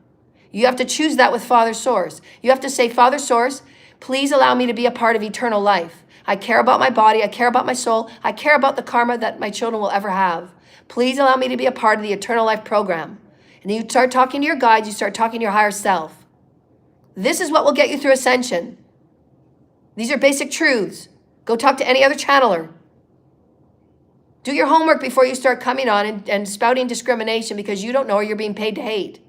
You have to choose that with Father Source. You have to say, Father Source, please allow me to be a part of eternal life. I care about my body. I care about my soul. I care about the karma that my children will ever have. Please allow me to be a part of the eternal life program. And you start talking to your guides. You start talking to your higher self. This is what will get you through ascension. These are basic truths. Go talk to any other channeler. Do your homework before you start coming on and spouting discrimination because you don't know or you're being paid to hate.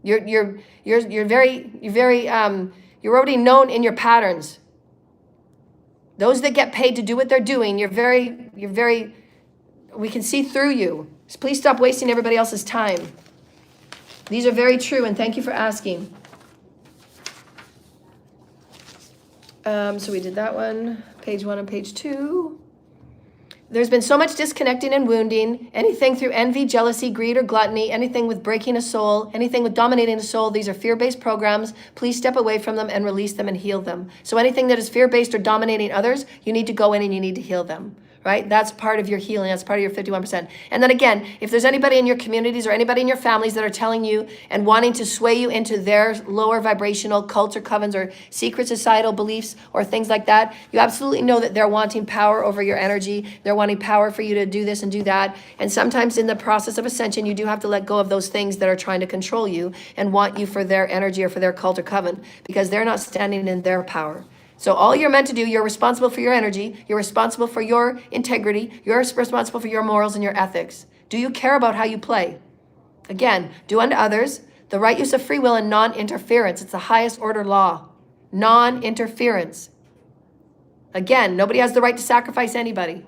You're already known in your patterns. Those that get paid to do what they're doing, we can see through you. So please stop wasting everybody else's time. These are very true, and thank you for asking. So we did that one, page 1 and page 2. There's been so much disconnecting and wounding, anything through envy, jealousy, greed, or gluttony, anything with breaking a soul, anything with dominating a soul. These are fear-based programs. Please step away from them and release them and heal them. So anything that is fear-based or dominating others, you need to go in and you need to heal them. Right? That's part of your healing. That's part of your 51%. And then again, if there's anybody in your communities or anybody in your families that are telling you and wanting to sway you into their lower vibrational cults or covens or secret societal beliefs or things like that, you absolutely know that they're wanting power over your energy. They're wanting power for you to do this and do that. And sometimes in the process of ascension, you do have to let go of those things that are trying to control you and want you for their energy or for their cult or coven because they're not standing in their power. So all you're meant to do, you're responsible for your energy, you're responsible for your integrity, you're responsible for your morals and your ethics. Do you care about how you play? Again, do unto others the right use of free will and non-interference. It's the highest order law. Non-interference. Again, nobody has the right to sacrifice anybody.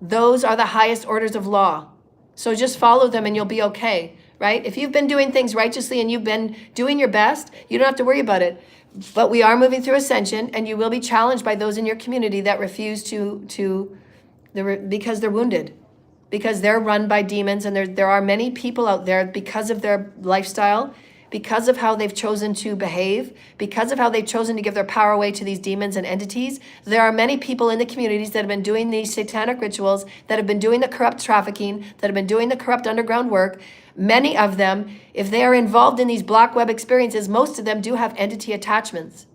Those are the highest orders of law. So just follow them and you'll be okay, right? If you've been doing things righteously and you've been doing your best, you don't have to worry about it. But we are moving through ascension, and you will be challenged by those in your community that refuse because they're wounded, because they're run by demons, and there are many people out there because of their lifestyle, because of how they've chosen to behave, because of how they've chosen to give their power away to these demons and entities. There are many people in the communities that have been doing these satanic rituals, that have been doing the corrupt trafficking, that have been doing the corrupt underground work, Many of them, if they are involved in these black web experiences, most of them do have entity attachments,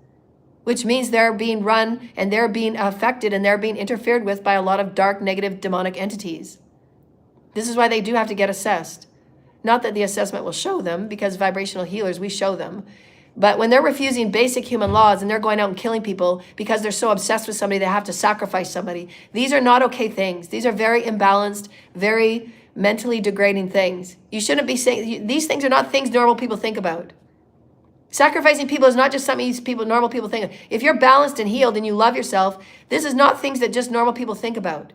which means they're being run and they're being affected and they're being interfered with by a lot of dark, negative, demonic entities. This is why they do have to get assessed. Not that the assessment will show them, because vibrational healers, we show them. But when they're refusing basic human laws and they're going out and killing people because they're so obsessed with somebody, they have to sacrifice somebody. These are not okay things. These are very imbalanced, very mentally degrading things. You shouldn't be saying, these things are not things normal people think about. Sacrificing people is not just something normal people think of. If you're balanced and healed and you love yourself, this is not things that just normal people think about.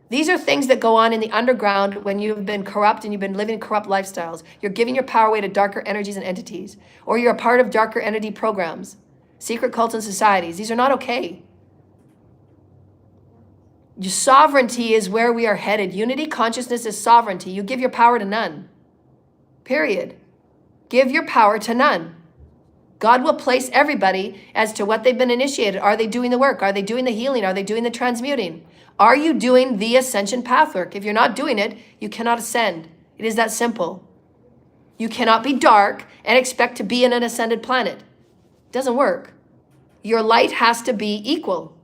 These are things that go on in the underground when you've been corrupt and you've been living corrupt lifestyles. You're giving your power away to darker energies and entities, or you're a part of darker entity programs, secret cults and societies. These are not okay. Your sovereignty is where we are headed. Unity consciousness is sovereignty. You give your power to none. Period. Give your power to none. God will place everybody as to what they've been initiated. Are they doing the work? Are they doing the healing? Are they doing the transmuting? Are you doing the ascension path work? If you're not doing it, you cannot ascend. It is that simple. You cannot be dark and expect to be in an ascended planet. It doesn't work. Your light has to be equal.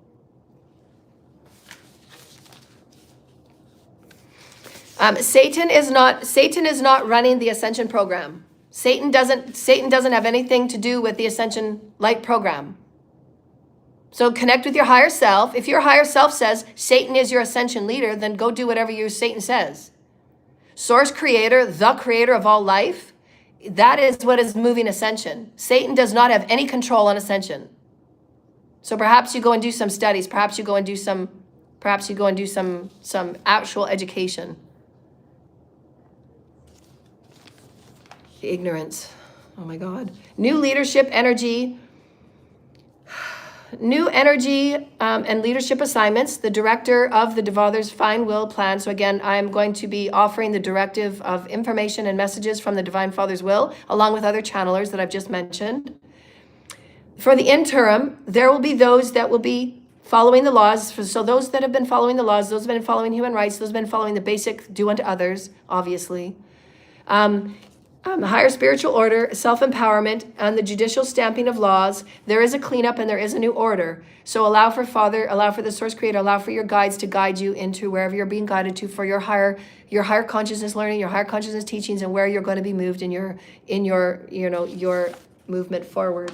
Satan is not running the ascension program. Satan doesn't have anything to do with the ascension light program. So connect with your higher self. If your higher self says Satan is your ascension leader, then go do whatever your Satan says. Source creator, the creator of all life, that is what is moving ascension. Satan does not have any control on ascension. So perhaps you go and do some studies. Perhaps you go and do some actual education. The ignorance. Oh my God. New leadership energy. New energy and leadership assignments. The director of the Father's Fine Will Plan. So again, I'm going to be offering the directive of information and messages from the Divine Father's Will, along with other channelers that I've just mentioned. For the interim, there will be those that will be following the laws. So those that have been following the laws, those have been following human rights, those have been following the basic do unto others, obviously. Higher spiritual order, self-empowerment, and the judicial stamping of laws. There is a cleanup and there is a new order. So allow for Father, allow for the Source Creator, allow for your guides to guide you into wherever you're being guided to for your higher consciousness learning, your higher consciousness teachings, and where you're going to be moved in your movement forward.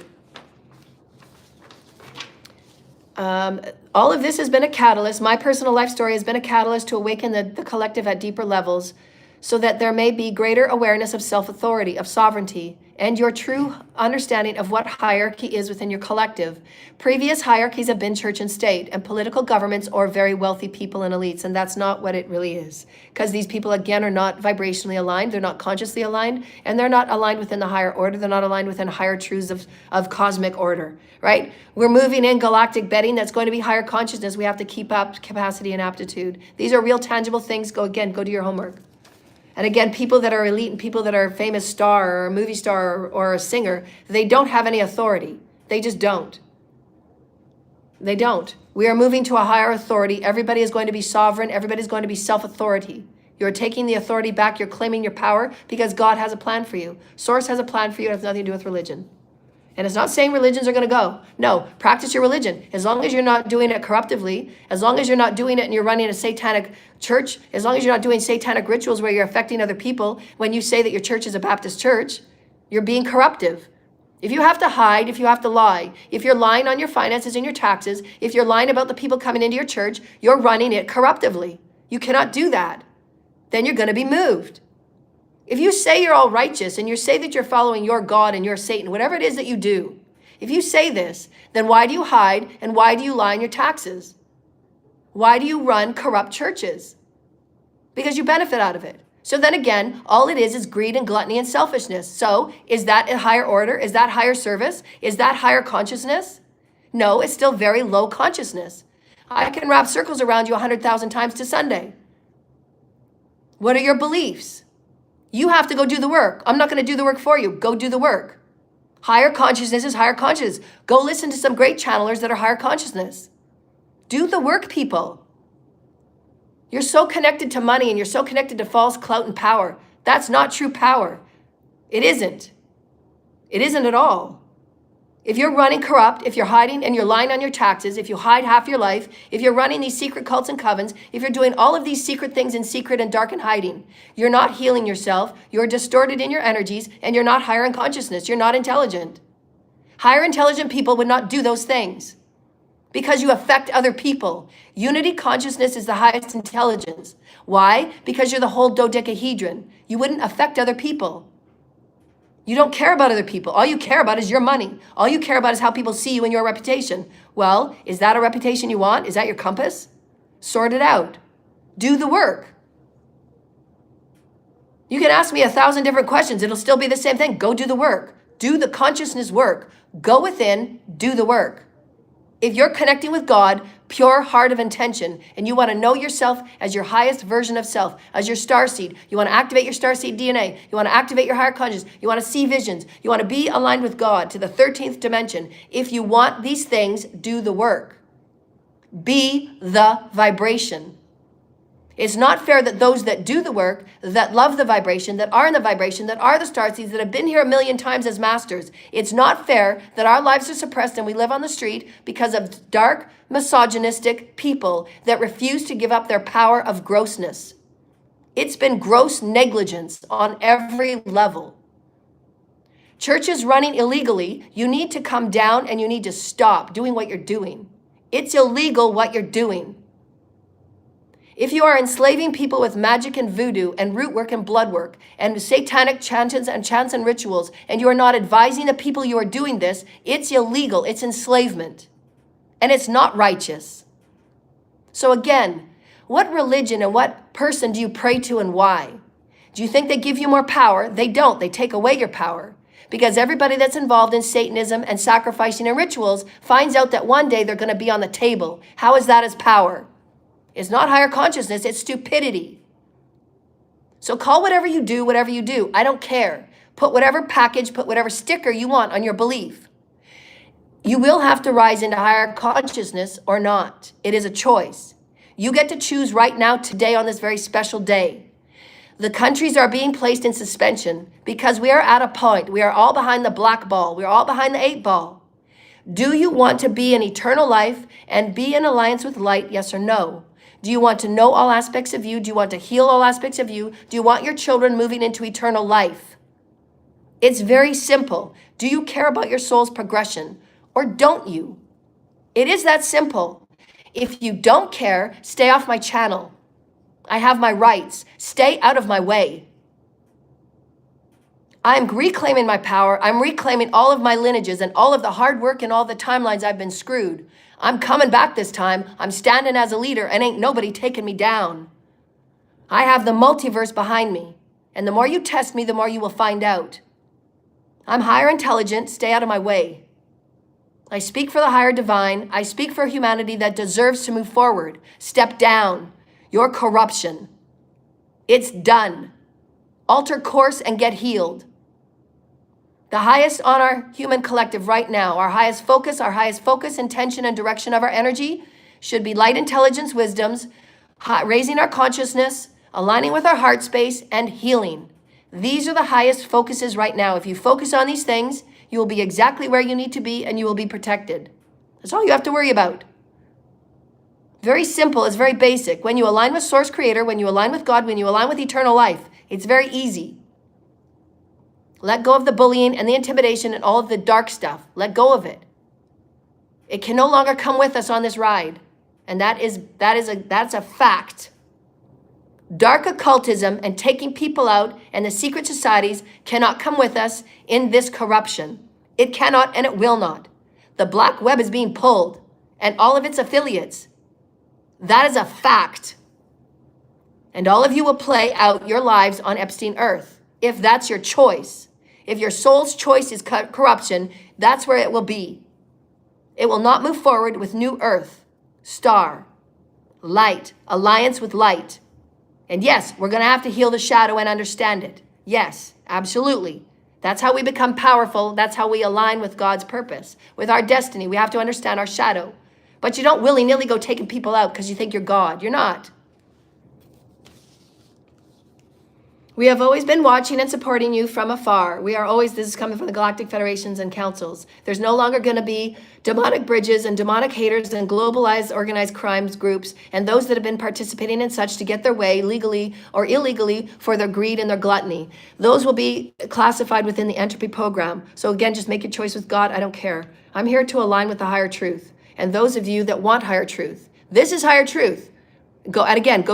All of this has been a catalyst. My personal life story has been a catalyst to awaken the collective at deeper levels, so that there may be greater awareness of self-authority, of sovereignty, and your true understanding of what hierarchy is within your collective. Previous hierarchies have been church and state, and political governments, or very wealthy people and elites, and that's not what it really is. Because these people, again, are not vibrationally aligned, they're not consciously aligned, and they're not aligned within the higher order, they're not aligned within higher truths of cosmic order, right? We're moving in galactic betting, that's going to be higher consciousness. We have to keep up capacity and aptitude. These are real tangible things. Go do your homework. And again, people that are elite and people that are a famous star or a movie star or a singer, they don't have any authority. They just don't. They don't. We are moving to a higher authority. Everybody is going to be sovereign. Everybody's going to be self-authority. You're taking the authority back. You're claiming your power because God has a plan for you. Source has a plan for you. It has nothing to do with religion. And it's not saying religions are going to go. No, practice your religion. As long as you're not doing it corruptively, as long as you're not doing it and you're running a satanic church, as long as you're not doing satanic rituals where you're affecting other people, when you say that your church is a Baptist church, you're being corruptive. If you have to hide, if you have to lie, if you're lying on your finances and your taxes, if you're lying about the people coming into your church, you're running it corruptively. You cannot do that. Then you're going to be moved. If you say you're all righteous and you say that you're following your God and your Satan, whatever it is that you do, if you say this, then why do you hide and why do you lie on your taxes? Why do you run corrupt churches? Because you benefit out of it. So then again, all it is greed and gluttony and selfishness. So is that a higher order? Is that higher service? Is that higher consciousness? No, it's still very low consciousness. I can wrap circles around you 100,000 times to Sunday. What are your beliefs? You have to go do the work. I'm not going to do the work for you. Go do the work. Higher consciousness is higher consciousness. Go listen to some great channelers that are higher consciousness. Do the work, people. You're so connected to money and you're so connected to false clout and power. That's not true power. It isn't. It isn't at all. If you're running corrupt, if you're hiding and you're lying on your taxes, if you hide half your life, if you're running these secret cults and covens, if you're doing all of these secret things in secret and dark and hiding, you're not healing yourself, you're distorted in your energies, and you're not higher in consciousness. You're not intelligent. Higher intelligent people would not do those things because you affect other people. Unity consciousness is the highest intelligence. Why? Because you're the whole dodecahedron. You wouldn't affect other people. You don't care about other people. All you care about is your money. All you care about is how people see you and your reputation. Well, is that a reputation you want? Is that your compass? Sort it out. Do the work. You can ask me 1,000 different questions. It'll still be the same thing. Go do the work. Do the consciousness work. Go within, do the work. If you're connecting with God, pure heart of intention, and you want to know yourself as your highest version of self, as your starseed, you want to activate your starseed DNA, you want to activate your higher consciousness, you want to see visions, you want to be aligned with God to the 13th dimension. If you want these things, do the work. Be the vibration. It's not fair that those that do the work, that love the vibration, that are in the vibration, that are the starseeds, that have been here a million times as masters, it's not fair that our lives are suppressed and we live on the street because of dark, misogynistic people that refuse to give up their power of grossness. It's been gross negligence on every level. Churches running illegally, you need to come down and you need to stop doing what you're doing. It's illegal what you're doing. If you are enslaving people with magic and voodoo and root work and blood work and satanic chants and rituals, and you are not advising the people you are doing this, it's illegal, it's enslavement, and it's not righteous. So again, what religion and what person do you pray to and why? Do you think they give you more power? They don't, they take away your power. Because everybody that's involved in Satanism and sacrificing and rituals finds out that one day they're going to be on the table. How is that as power? It's not higher consciousness, it's stupidity. So call whatever you do. I don't care. Put whatever package, put whatever sticker you want on your belief. You will have to rise into higher consciousness or not. It is a choice. You get to choose right now, today, on this very special day. The countries are being placed in suspension because we are at a point. We are all behind the black ball. We are all behind the 8 ball. Do you want to be in eternal life and be in alliance with light, yes or no? Do you want to know all aspects of you? Do you want to heal all aspects of you? Do you want your children moving into eternal life? It's very simple. Do you care about your soul's progression or don't you? It is that simple. If you don't care, stay off my channel. I have my rights. Stay out of my way. I'm reclaiming my power. I'm reclaiming all of my lineages and all of the hard work and all the timelines I've been screwed. I'm coming back this time. I'm standing as a leader and ain't nobody taking me down. I have the multiverse behind me. And the more you test me, the more you will find out. I'm higher intelligent. Stay out of my way. I speak for the higher divine. I speak for humanity that deserves to move forward. Step down. Your corruption. It's done. Alter course and get healed. The highest on our human collective right now, our highest focus, intention, and direction of our energy should be light, intelligence, wisdoms, raising our consciousness, aligning with our heart space, and healing. These are the highest focuses right now. If you focus on these things, you will be exactly where you need to be and you will be protected. That's all you have to worry about. Very simple, it's very basic. When you align with Source Creator, when you align with God, when you align with eternal life, it's very easy. Let go of the bullying and the intimidation and all of the dark stuff. Let go of it. It can no longer come with us on this ride. And that's a fact. Dark occultism and taking people out and the secret societies cannot come with us in this corruption. It cannot and it will not. The black web is being pulled and all of its affiliates. That is a fact. And all of you will play out your lives on Epstein Earth. If that's your choice. If your soul's choice is corruption, that's where it will be. It will not move forward with new earth, star, light, alliance with light. And yes, we're going to have to heal the shadow and understand it. Yes, absolutely. That's how we become powerful. That's how we align with God's purpose, with our destiny. We have to understand our shadow. But you don't willy-nilly go taking people out because you think you're God. You're not. We have always been watching and supporting you from afar. This is coming from the Galactic Federations and Councils. There's no longer going to be demonic bridges and demonic haters and globalized organized crimes groups and those that have been participating in such to get their way legally or illegally for their greed and their gluttony. Those will be classified within the entropy program. So again, just make your choice with God. I don't care. I'm here to align with the higher truth. And those of you that want higher truth, this is higher truth. Go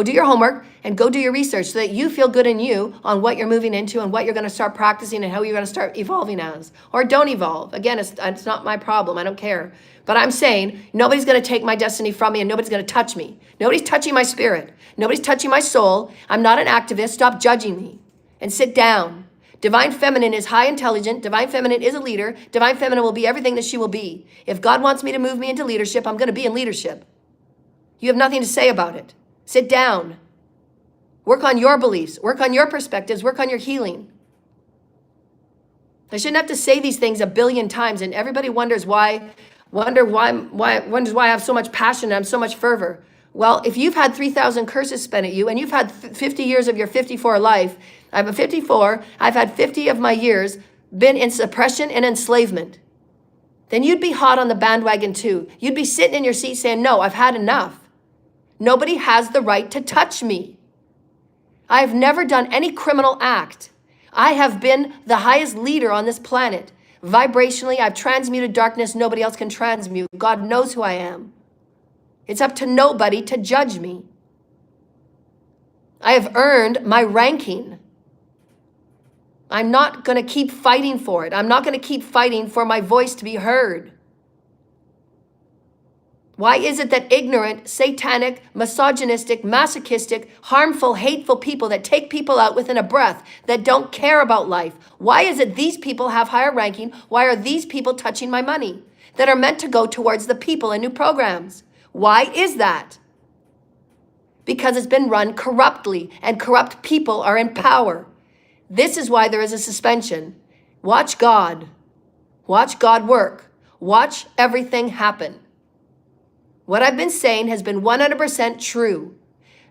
do your homework and go do your research so that you feel good in you on what you're moving into and what you're going to start practicing and how you're going to start evolving as. Or don't evolve. Again, it's not my problem. I don't care. But I'm saying nobody's going to take my destiny from me and nobody's going to touch me. Nobody's touching my spirit. Nobody's touching my soul. I'm not an activist. Stop judging me and sit down. Divine Feminine is high intelligent. Divine Feminine is a leader. Divine Feminine will be everything that she will be. If God wants me to move me into leadership, I'm going to be in leadership. You have nothing to say about it. Sit down. Work on your beliefs. Work on your perspectives. Work on your healing. I shouldn't have to say these things a billion times, and everybody wonders why I have so much passion and I'm so much fervor. Well, if you've had 3,000 curses spent at you and you've had 50 years of your 54 life, I'm a 54, I've had 50 of my years been in suppression and enslavement, then you'd be hot on the bandwagon too. You'd be sitting in your seat saying, no, I've had enough. Nobody has the right to touch me. I have never done any criminal act. I have been the highest leader on this planet. Vibrationally, I've transmuted darkness nobody else can transmute. God knows who I am. It's up to nobody to judge me. I have earned my ranking. I'm not going to keep fighting for it. I'm not going to keep fighting for my voice to be heard. Why is it that ignorant, satanic, misogynistic, masochistic, harmful, hateful people that take people out within a breath, that don't care about life, why is it these people have higher ranking? Why are these people touching my money that are meant to go towards the people and new programs? Why is that? Because it's been run corruptly and corrupt people are in power. This is why there is a suspension. Watch God. Watch God work. Watch everything happen. What I've been saying has been 100% true.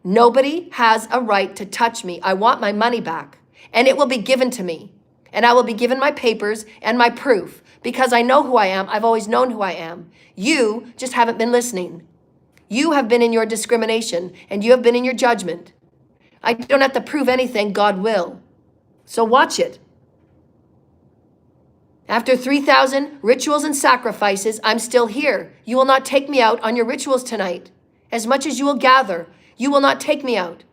Nobody has a right to touch me. I want my money back, and it will be given to me. And I will be given my papers and my proof because I know who I am. I've always known who I am. You just haven't been listening. You have been in your discrimination, and you have been in your judgment. I don't have to prove anything. God will. So watch it. After 3,000 rituals and sacrifices, I'm still here. You will not take me out on your rituals tonight. As much as you will gather, you will not take me out.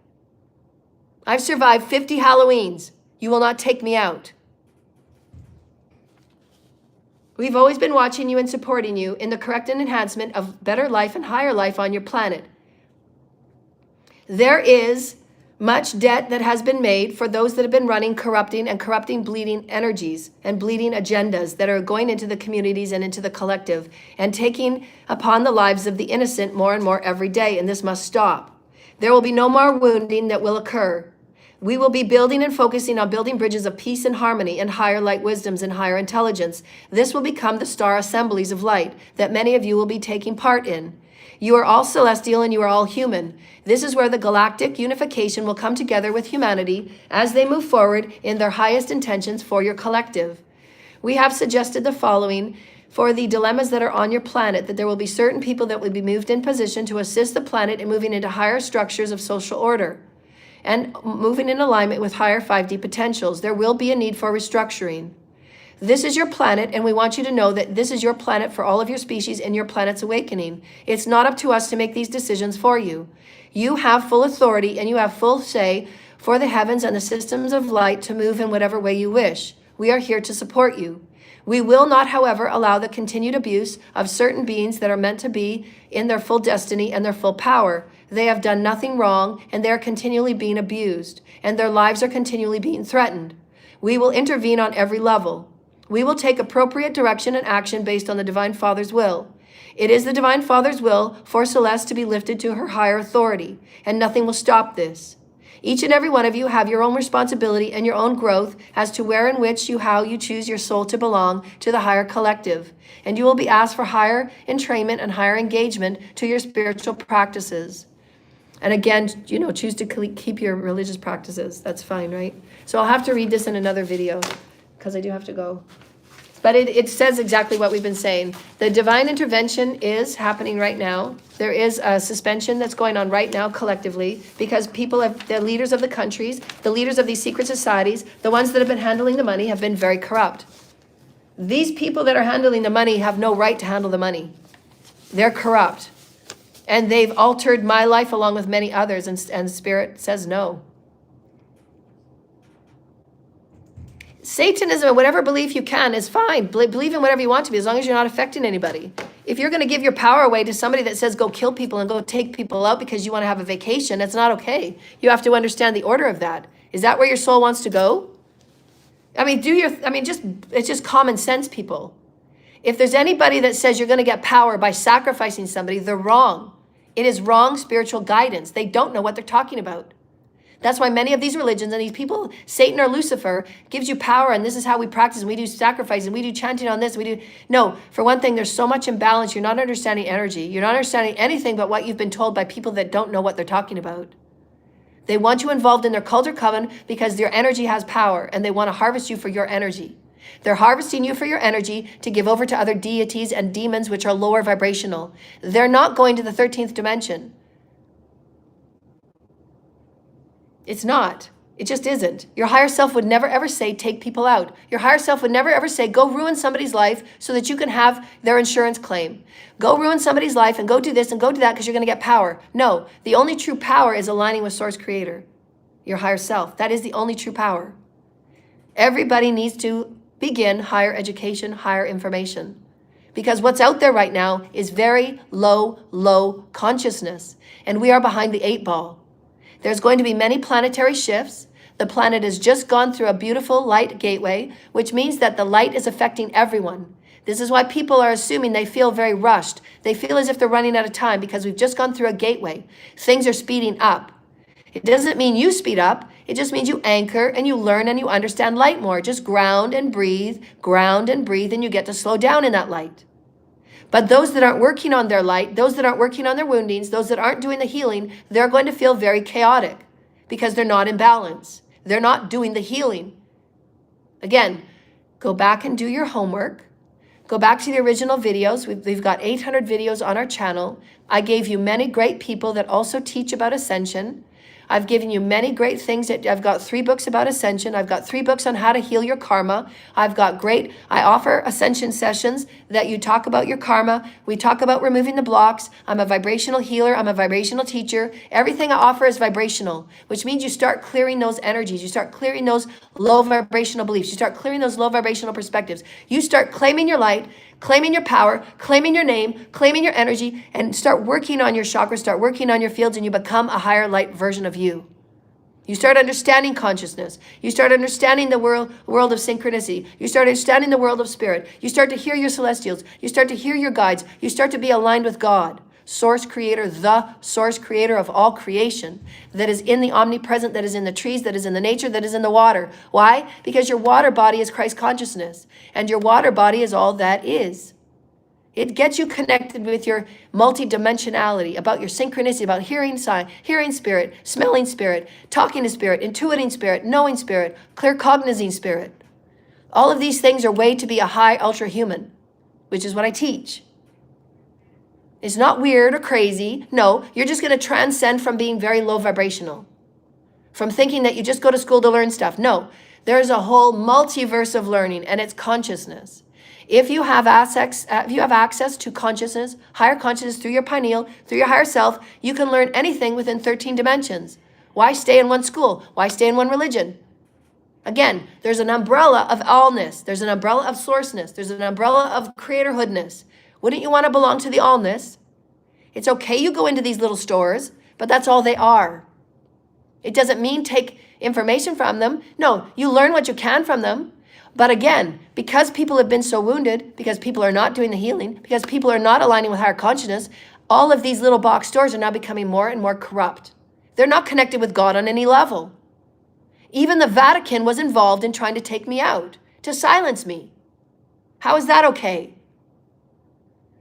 I've survived 50 Halloweens. You will not take me out. We've always been watching you and supporting you in the correct and enhancement of better life and higher life on your planet. There is much debt that has been made for those that have been running corrupting, bleeding energies and bleeding agendas that are going into the communities and into the collective and taking upon the lives of the innocent more and more every day, and this must stop. There will be no more wounding that will occur. We will be building and focusing on building bridges of peace and harmony and higher light wisdoms and higher intelligence. This will become the star assemblies of light that many of you will be taking part in. You are all celestial and you are all human. This is where the galactic unification will come together with humanity as they move forward in their highest intentions for your collective. We have suggested the following for the dilemmas that are on your planet, that there will be certain people that will be moved in position to assist the planet in moving into higher structures of social order and moving in alignment with higher 5D potentials. There will be a need for restructuring. This is your planet, and we want you to know that this is your planet for all of your species and your planet's awakening. It's not up to us to make these decisions for you. You have full authority and you have full say for the heavens and the systems of light to move in whatever way you wish. We are here to support you. We will not, however, allow the continued abuse of certain beings that are meant to be in their full destiny and their full power. They have done nothing wrong, and they are continually being abused, and their lives are continually being threatened. We will intervene on every level. We will take appropriate direction and action based on the Divine Father's will. It is the Divine Father's will for Celeste to be lifted to her higher authority, and nothing will stop this. Each and every one of you have your own responsibility and your own growth as to where and which how you choose your soul to belong to the higher collective. And you will be asked for higher entrainment and higher engagement to your spiritual practices. And again, choose to keep your religious practices. That's fine, right? So I'll have to read this in another video because I do have to go. But it says exactly what we've been saying. The divine intervention is happening right now. There is a suspension that's going on right now collectively because the leaders of the countries, the leaders of these secret societies, the ones that have been handling the money have been very corrupt. These people that are handling the money have no right to handle the money. They're corrupt. And they've altered my life along with many others, and Spirit says no. Satanism, whatever belief you can, is fine. Believe in whatever you want to be, as long as you're not affecting anybody. If you're going to give your power away to somebody that says go kill people and go take people out because you want to have a vacation, that's not okay. You have to understand the order of that. Is that where your soul wants to go? It's just common sense, people. If there's anybody that says you're going to get power by sacrificing somebody, they're wrong. It is wrong spiritual guidance. They don't know what they're talking about. That's why many of these religions and these people, Satan or Lucifer, gives you power, and this is how we practice, and we do sacrifice, and we do chanting on this, No, for one thing, there's so much imbalance. You're not understanding energy. You're not understanding anything but what you've been told by people that don't know what they're talking about. They want you involved in their cult or coven because your energy has power, and they want to harvest you for your energy. They're harvesting you for your energy to give over to other deities and demons which are lower vibrational. They're not going to the 13th dimension. It's not. It just isn't. Your higher self would never ever say, take people out. Your higher self would never ever say, go ruin somebody's life so that you can have their insurance claim. Go ruin somebody's life and go do this and go do that because you're going to get power. No, the only true power is aligning with Source Creator, your higher self. That is the only true power. Everybody needs to begin higher education, higher information. Because what's out there right now is very low consciousness. And we are behind the 8 ball. There's going to be many planetary shifts. The planet has just gone through a beautiful light gateway, which means that the light is affecting everyone. This is why people are assuming they feel very rushed. They feel as if they're running out of time because we've just gone through a gateway. Things are speeding up. It doesn't mean you speed up. It just means you anchor and you learn and you understand light more. Just ground and breathe, and you get to slow down in that light. But those that aren't working on their light, those that aren't working on their woundings, those that aren't doing the healing, they're going to feel very chaotic because they're not in balance. They're not doing the healing. Again, go back and do your homework. Go back to the original videos. We've got 800 videos on our channel. I gave you many great people that also teach about ascension. I've given you many great things. I've got 3 books about ascension. I've got 3 books on how to heal your karma. I offer ascension sessions that you talk about your karma. We talk about removing the blocks. I'm a vibrational healer. I'm a vibrational teacher. Everything I offer is vibrational, which means you start clearing those energies. You start clearing those low vibrational beliefs. You start clearing those low vibrational perspectives. You start claiming your light, claiming your power, claiming your name, claiming your energy, and start working on your chakras, start working on your fields, and you become a higher light version of you. You start understanding consciousness. You start understanding the world of synchronicity. You start understanding the world of spirit. You start to hear your celestials. You start to hear your guides. You start to be aligned with God, Source Creator, the Source Creator of all creation, that is in the omnipresent, that is in the trees, that is in the nature, that is in the water. Why? Because your water body is Christ consciousness, and your water body is all that is. It gets you connected with your multidimensionality, about your synchronicity, about hearing spirit, smelling spirit, talking to spirit, intuiting spirit, knowing spirit, clear cognizing spirit. All of these things are way to be a high ultra human, which is what I teach. It's not weird or crazy. No, you're just going to transcend from being very low vibrational, from thinking that you just go to school to learn stuff. No, there's a whole multiverse of learning, and it's consciousness. If you have access to consciousness, higher consciousness through your pineal, through your higher self, you can learn anything within 13 dimensions. Why stay in one school? Why stay in one religion? Again, there's an umbrella of allness. There's an umbrella of sourceness. There's an umbrella of creatorhoodness. Wouldn't you want to belong to the allness? It's okay you go into these little stores, but that's all they are. It doesn't mean take information from them. No, you learn what you can from them. But again, because people have been so wounded, because people are not doing the healing, because people are not aligning with higher consciousness, all of these little box stores are now becoming more and more corrupt. They're not connected with God on any level. Even the Vatican was involved in trying to take me out, to silence me. How is that okay?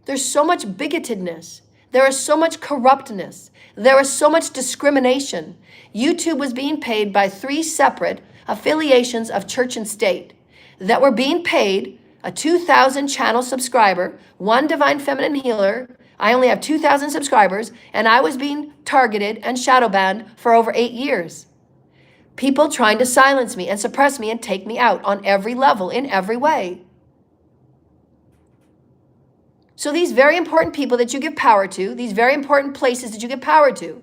There's so much bigotedness. There is so much corruptness. There is so much discrimination. YouTube was being paid by 3 separate affiliations of church and state that were being paid a 2,000 channel subscriber, 1 divine feminine healer. I only have 2,000 subscribers, and I was being targeted and shadow banned for over 8 years. People trying to silence me and suppress me and take me out on every level, in every way. So these very important people that you give power to, these very important places that you give power to,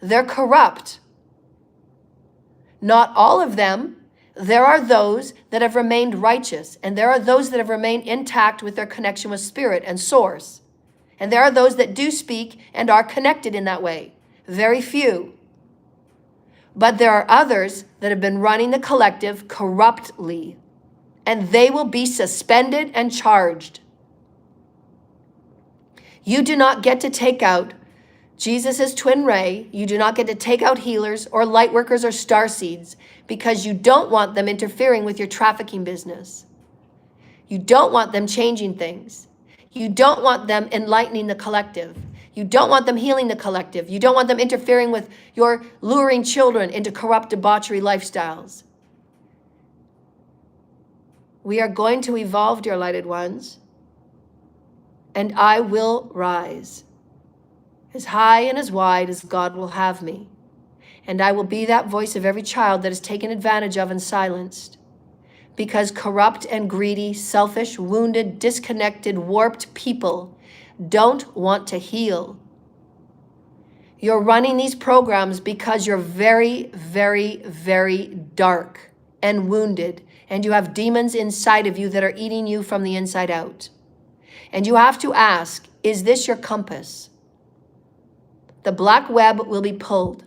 they're corrupt. Not all of them. There are those that have remained righteous, and there are those that have remained intact with their connection with spirit and source. And there are those that do speak and are connected in that way. Very few. But there are others that have been running the collective corruptly, and they will be suspended and charged. You do not get to take out Jesus' twin ray. You do not get to take out healers or light workers or starseeds because you don't want them interfering with your trafficking business. You don't want them changing things. You don't want them enlightening the collective. You don't want them healing the collective. You don't want them interfering with your luring children into corrupt debauchery lifestyles. We are going to evolve, dear lighted ones, and I will rise as high and as wide as God will have me. And I will be that voice of every child that is taken advantage of and silenced. Because corrupt and greedy, selfish, wounded, disconnected, warped people don't want to heal. You're running these programs because you're very, very, very dark and wounded. And you have demons inside of you that are eating you from the inside out. And you have to ask, is this your compass? The black web will be pulled.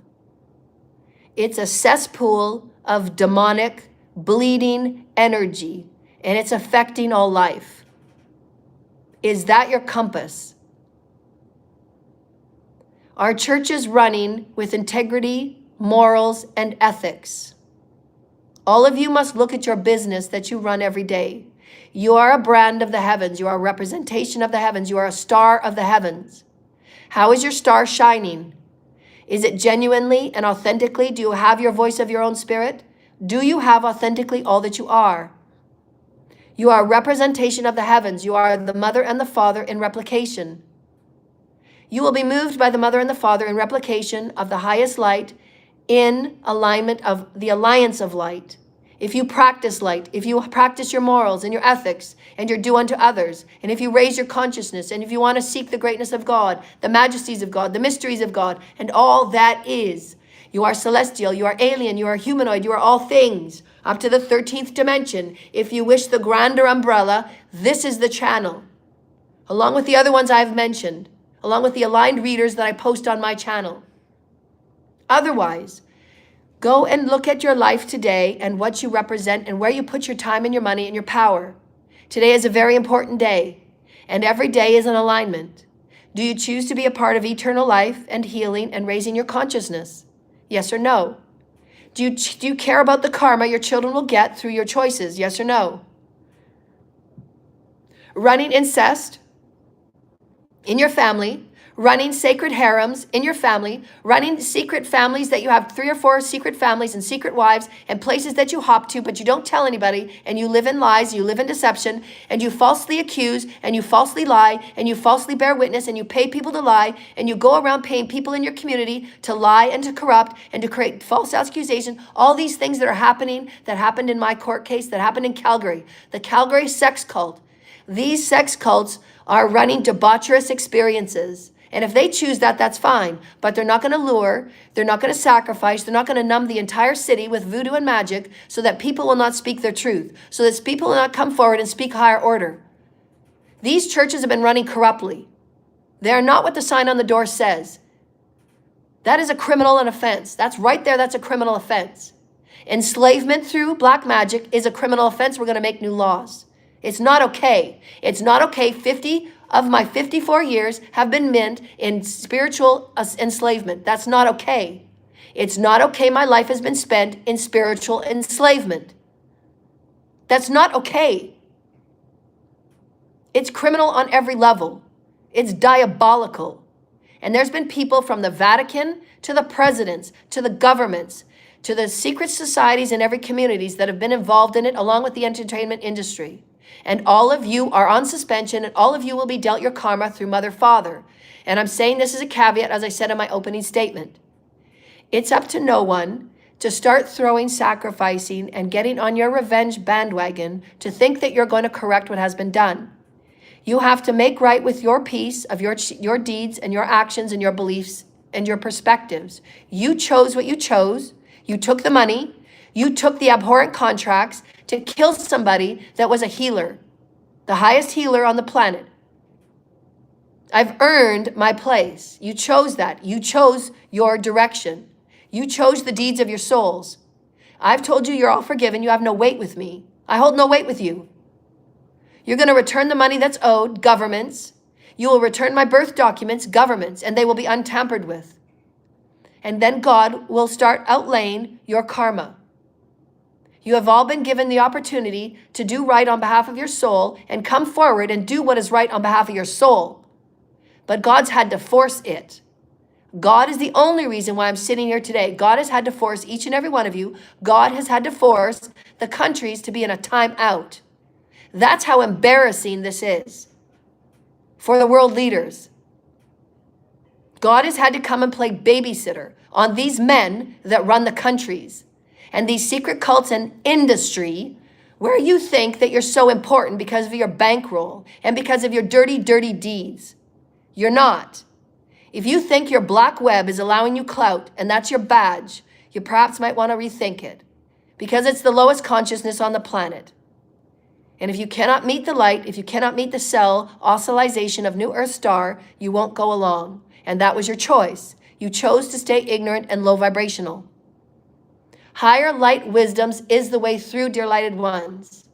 It's a cesspool of demonic, bleeding energy, and it's affecting all life. Is that your compass? Our church is running with integrity, morals, and ethics. All of you must look at your business that you run every day. You are a brand of the heavens. You are a representation of the heavens. You are a star of the heavens. How is your star shining? Is it genuinely and authentically? Do you have your voice of your own spirit? Do you have authentically all that you are? You are a representation of the heavens. You are the mother and the father in replication. You will be moved by the mother and the father in replication of the highest light, in alignment of the alliance of light. If you practice light, if you practice your morals and your ethics and your do unto others, and if you raise your consciousness, and if you want to seek the greatness of God, the majesties of God, the mysteries of God, and all that is, you are celestial, you are alien, you are humanoid, you are all things up to the 13th dimension. If you wish the grander umbrella, this is the channel. Along with the other ones I've mentioned, along with the aligned readers that I post on my channel. Otherwise, go and look at your life today and what you represent and where you put your time and your money and your power. Today is a very important day, and every day is an alignment. Do you choose to be a part of eternal life and healing and raising your consciousness? Yes or no? Do you care about the karma your children will get through your choices? Yes or no? Running incest in your family, running sacred harems in your family, running secret families that you have 3 or 4 secret families and secret wives and places that you hop to, but you don't tell anybody, and you live in lies, you live in deception, and you falsely accuse, and you falsely lie, and you falsely bear witness, and you pay people to lie, and you go around paying people in your community to lie and to corrupt and to create false accusation. All these things that are happening, that happened in my court case, that happened in Calgary, the Calgary sex cult. These sex cults are running debaucherous experiences. And if they choose that, that's fine. But they're not going to lure. They're not going to sacrifice. They're not going to numb the entire city with voodoo and magic so that people will not speak their truth, so that people will not come forward and speak higher order. These churches have been running corruptly. They are not what the sign on the door says. That is a criminal offense. That's right there. That's a criminal offense. Enslavement through black magic is a criminal offense. We're going to make new laws. It's not okay. It's not okay. 50 of my 54 years have been meant in spiritual enslavement. That's not okay. It's not okay. My life has been spent in spiritual enslavement. That's not okay. It's criminal on every level. It's diabolical. And there's been people from the Vatican to the presidents, to the governments, to the secret societies in every communities that have been involved in it, along with the entertainment industry. And all of you are on suspension, and all of you will be dealt your karma through Mother Father. And I'm saying this as a caveat, as I said in my opening statement. It's up to no one to start throwing, sacrificing, and getting on your revenge bandwagon to think that you're going to correct what has been done. You have to make right with your piece of your deeds and your actions and your beliefs and your perspectives. You chose what you chose. You took the money. You took the abhorrent contracts to kill somebody that was a healer, the highest healer on the planet. I've earned my place. You chose that. You chose your direction. You chose the deeds of your souls. I've told you you're all forgiven. You have no weight with me. I hold no weight with you. You're going to return the money that's owed, governments. You will return my birth documents, governments, and they will be untampered with. And then God will start outlaying your karma. You have all been given the opportunity to do right on behalf of your soul and come forward and do what is right on behalf of your soul. But God's had to force it. God is the only reason why I'm sitting here today. God has had to force each and every one of you. God has had to force the countries to be in a timeout. That's how embarrassing this is for the world leaders. God has had to come and play babysitter on these men that run the countries and these secret cults and industry where you think that you're so important because of your bankroll and because of your dirty, dirty deeds. You're not. If you think your black web is allowing you clout and that's your badge, you perhaps might want to rethink it because it's the lowest consciousness on the planet. And if you cannot meet the light, if you cannot meet the cell oscillation of New Earth Star, you won't go along. And that was your choice. You chose to stay ignorant and low vibrational. Higher light wisdoms is the way through, dear lighted ones.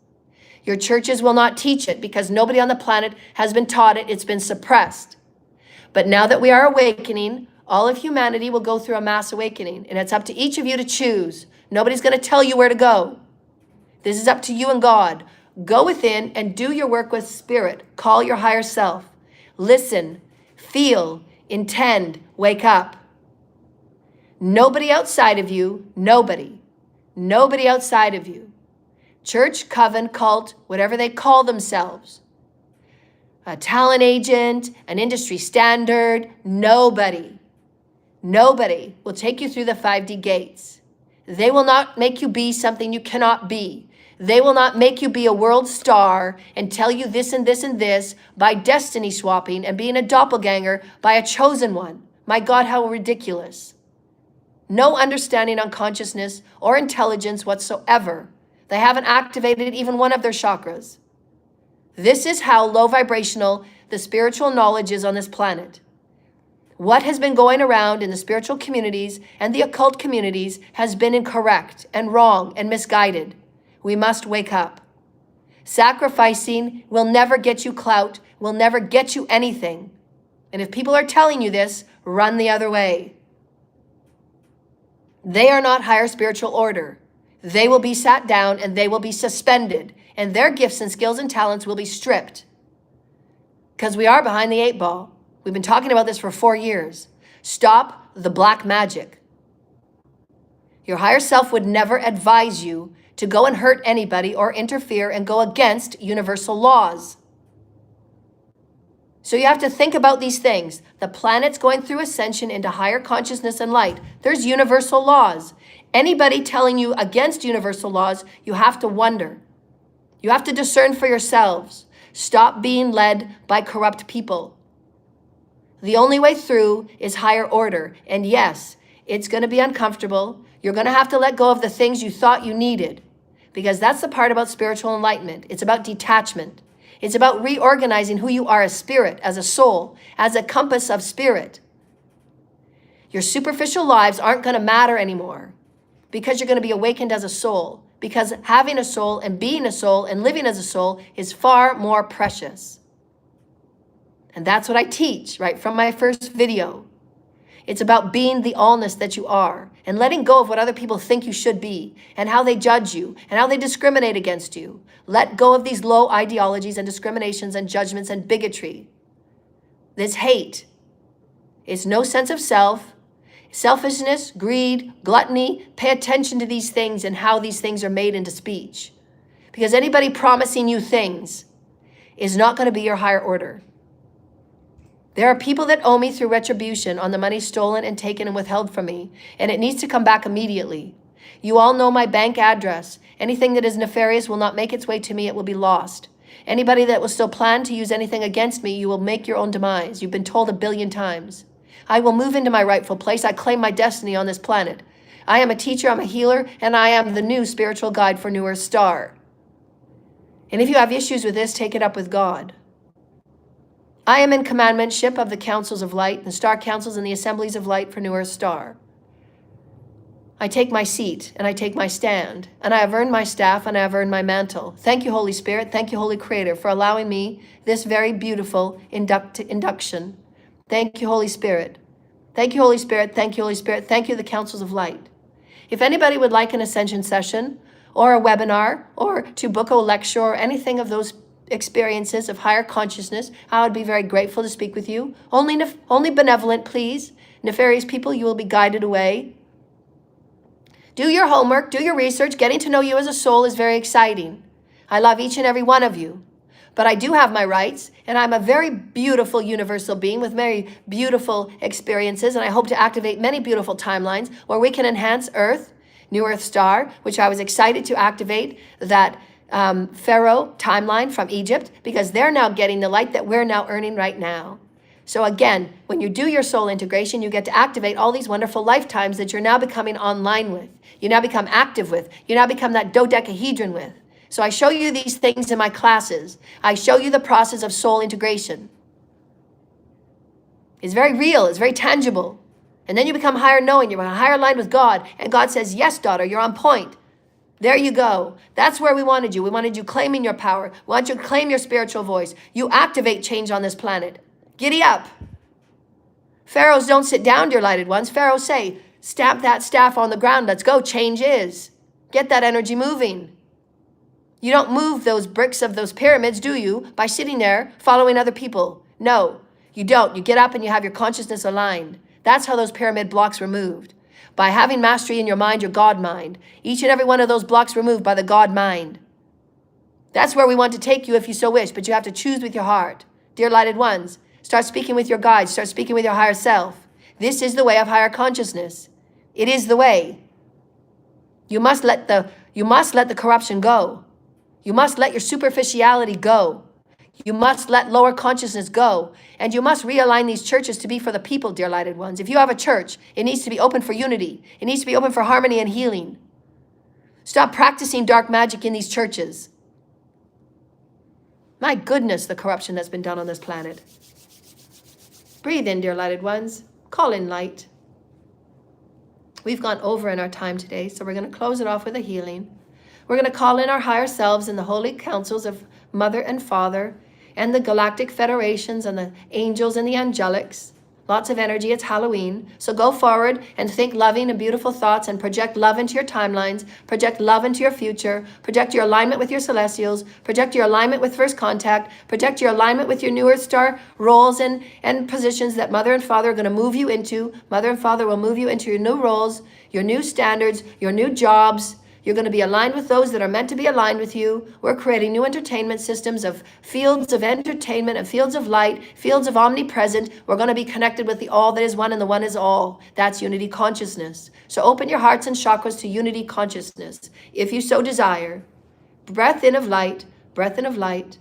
Your churches will not teach it because nobody on the planet has been taught it. It's been suppressed. But now that we are awakening, all of humanity will go through a mass awakening. And it's up to each of you to choose. Nobody's going to tell you where to go. This is up to you and God. Go within and do your work with spirit. Call your higher self. Listen, feel, intend, wake up. Nobody outside of you, nobody outside of you. Church, coven, cult, whatever they call themselves. A talent agent, an industry standard, nobody will take you through the 5D gates. They will not make you be something you cannot be. They will not make you be a world star and tell you this and this and this by destiny swapping and being a doppelganger by a chosen one. My God, how ridiculous. No understanding on consciousness or intelligence whatsoever. They haven't activated even one of their chakras. This is how low vibrational the spiritual knowledge is on this planet. What has been going around in the spiritual communities and the occult communities has been incorrect and wrong and misguided. We must wake up. Sacrificing will never get you clout, will never get you anything. And if people are telling you this, run the other way. They are not higher spiritual order. They will be sat down and they will be suspended, and their gifts and skills and talents will be stripped. Because we are behind the 8 ball. We've been talking about this for 4 years. Stop the black magic. Your higher self would never advise you to go and hurt anybody or interfere and go against universal laws. So you have to think about these things. The planet's going through ascension into higher consciousness and light. There's universal laws. Anybody telling you against universal laws, you have to wonder. You have to discern for yourselves. Stop being led by corrupt people. The only way through is higher order. And yes, it's going to be uncomfortable. You're going to have to let go of the things you thought you needed, because that's the part about spiritual enlightenment. It's about detachment. It's about reorganizing who you are as spirit, as a soul, as a compass of spirit. Your superficial lives aren't going to matter anymore because you're going to be awakened as a soul, because having a soul and being a soul and living as a soul is far more precious. And that's what I teach right from my first video. It's about being the allness that you are and letting go of what other people think you should be and how they judge you and how they discriminate against you. Let go of these low ideologies and discriminations and judgments and bigotry. This hate. It's no sense of self, selfishness, greed, gluttony. Pay attention to these things and how these things are made into speech. Because anybody promising you things is not going to be your higher order. There are people that owe me through retribution on the money stolen and taken and withheld from me, and it needs to come back immediately. You all know my bank address. Anything that is nefarious will not make its way to me. It will be lost. Anybody that will still plan to use anything against me, you will make your own demise. You've been told 1 billion times. I will move into my rightful place. I claim my destiny on this planet. I am a teacher, I'm a healer, and I am the new spiritual guide for New Earth Star. And if you have issues with this, take it up with God. I am in commandmentship of the councils of light, the star councils and the assemblies of light for New Earth Star. I take my seat and I take my stand, and I have earned my staff and I have earned my mantle. Thank you, Holy Spirit. Thank you, Holy Creator, for allowing me this very beautiful induction. Thank you, Holy Spirit. Thank you, Holy Spirit. Thank you, Holy Spirit. Thank you, the councils of light. If anybody would like an ascension session or a webinar or to book a lecture or anything of those experiences of higher consciousness, I would be very grateful to speak with you. Only benevolent, please. Nefarious people, you will be guided away. Do your homework, do your research. Getting to know you as a soul is very exciting. I love each and every one of you. But I do have my rights, and I'm a very beautiful universal being with very beautiful experiences, and I hope to activate many beautiful timelines where we can enhance Earth, New Earth Star, which I was excited to activate that Pharaoh timeline from Egypt, because they're now getting the light that we're now earning right now. So again, when you do your soul integration, you get to activate all these wonderful lifetimes that you're now becoming online with. You now become active with. You now become that dodecahedron with. So I show you these things in my classes. I show you the process of soul integration. It's very real. It's very tangible. And then you become higher knowing. You're on a higher line with God. And God says, yes, daughter, you're on point. There you go. That's where we wanted you. We wanted you claiming your power. We want you to claim your spiritual voice. You activate change on this planet. Giddy up. Pharaohs don't sit down, dear lighted ones. Pharaohs say, stamp that staff on the ground. Let's go. Change is. Get that energy moving. You don't move those bricks of those pyramids, do you, by sitting there following other people? No, you don't. You get up and you have your consciousness aligned. That's how those pyramid blocks were moved. By having mastery in your mind, your God mind. Each and every one of those blocks removed by the God mind. That's where we want to take you if you so wish, but you have to choose with your heart. Dear lighted ones, start speaking with your guides. Start speaking with your higher self. This is the way of higher consciousness. It is the way. You must let the corruption go. You must let your superficiality go. You must let lower consciousness go. And you must realign these churches to be for the people, dear lighted ones. If you have a church, it needs to be open for unity. It needs to be open for harmony and healing. Stop practicing dark magic in these churches. My goodness, the corruption that's been done on this planet. Breathe in, dear lighted ones. Call in light. We've gone over in our time today, so we're going to close it off with a healing. We're going to call in our higher selves and the holy councils of Mother and Father and the galactic federations and the angels and the angelics. Lots of energy. It's Halloween. So go forward and think loving and beautiful thoughts and project love into your timelines. Project love into your future. Project your alignment with your celestials. Project your alignment with first contact. Project your alignment with your New Earth Star roles and positions that Mother and Father are going to move you into. Mother and Father will move you into your new roles, your new standards, your new jobs. You're going to be aligned with those that are meant to be aligned with you. We're creating new entertainment systems of fields of entertainment and fields of light, fields of omnipresent. We're going to be connected with the all that is one and the one is all. That's unity consciousness. So open your hearts and chakras to unity consciousness, if you so desire. Breath in of light, breath in of light.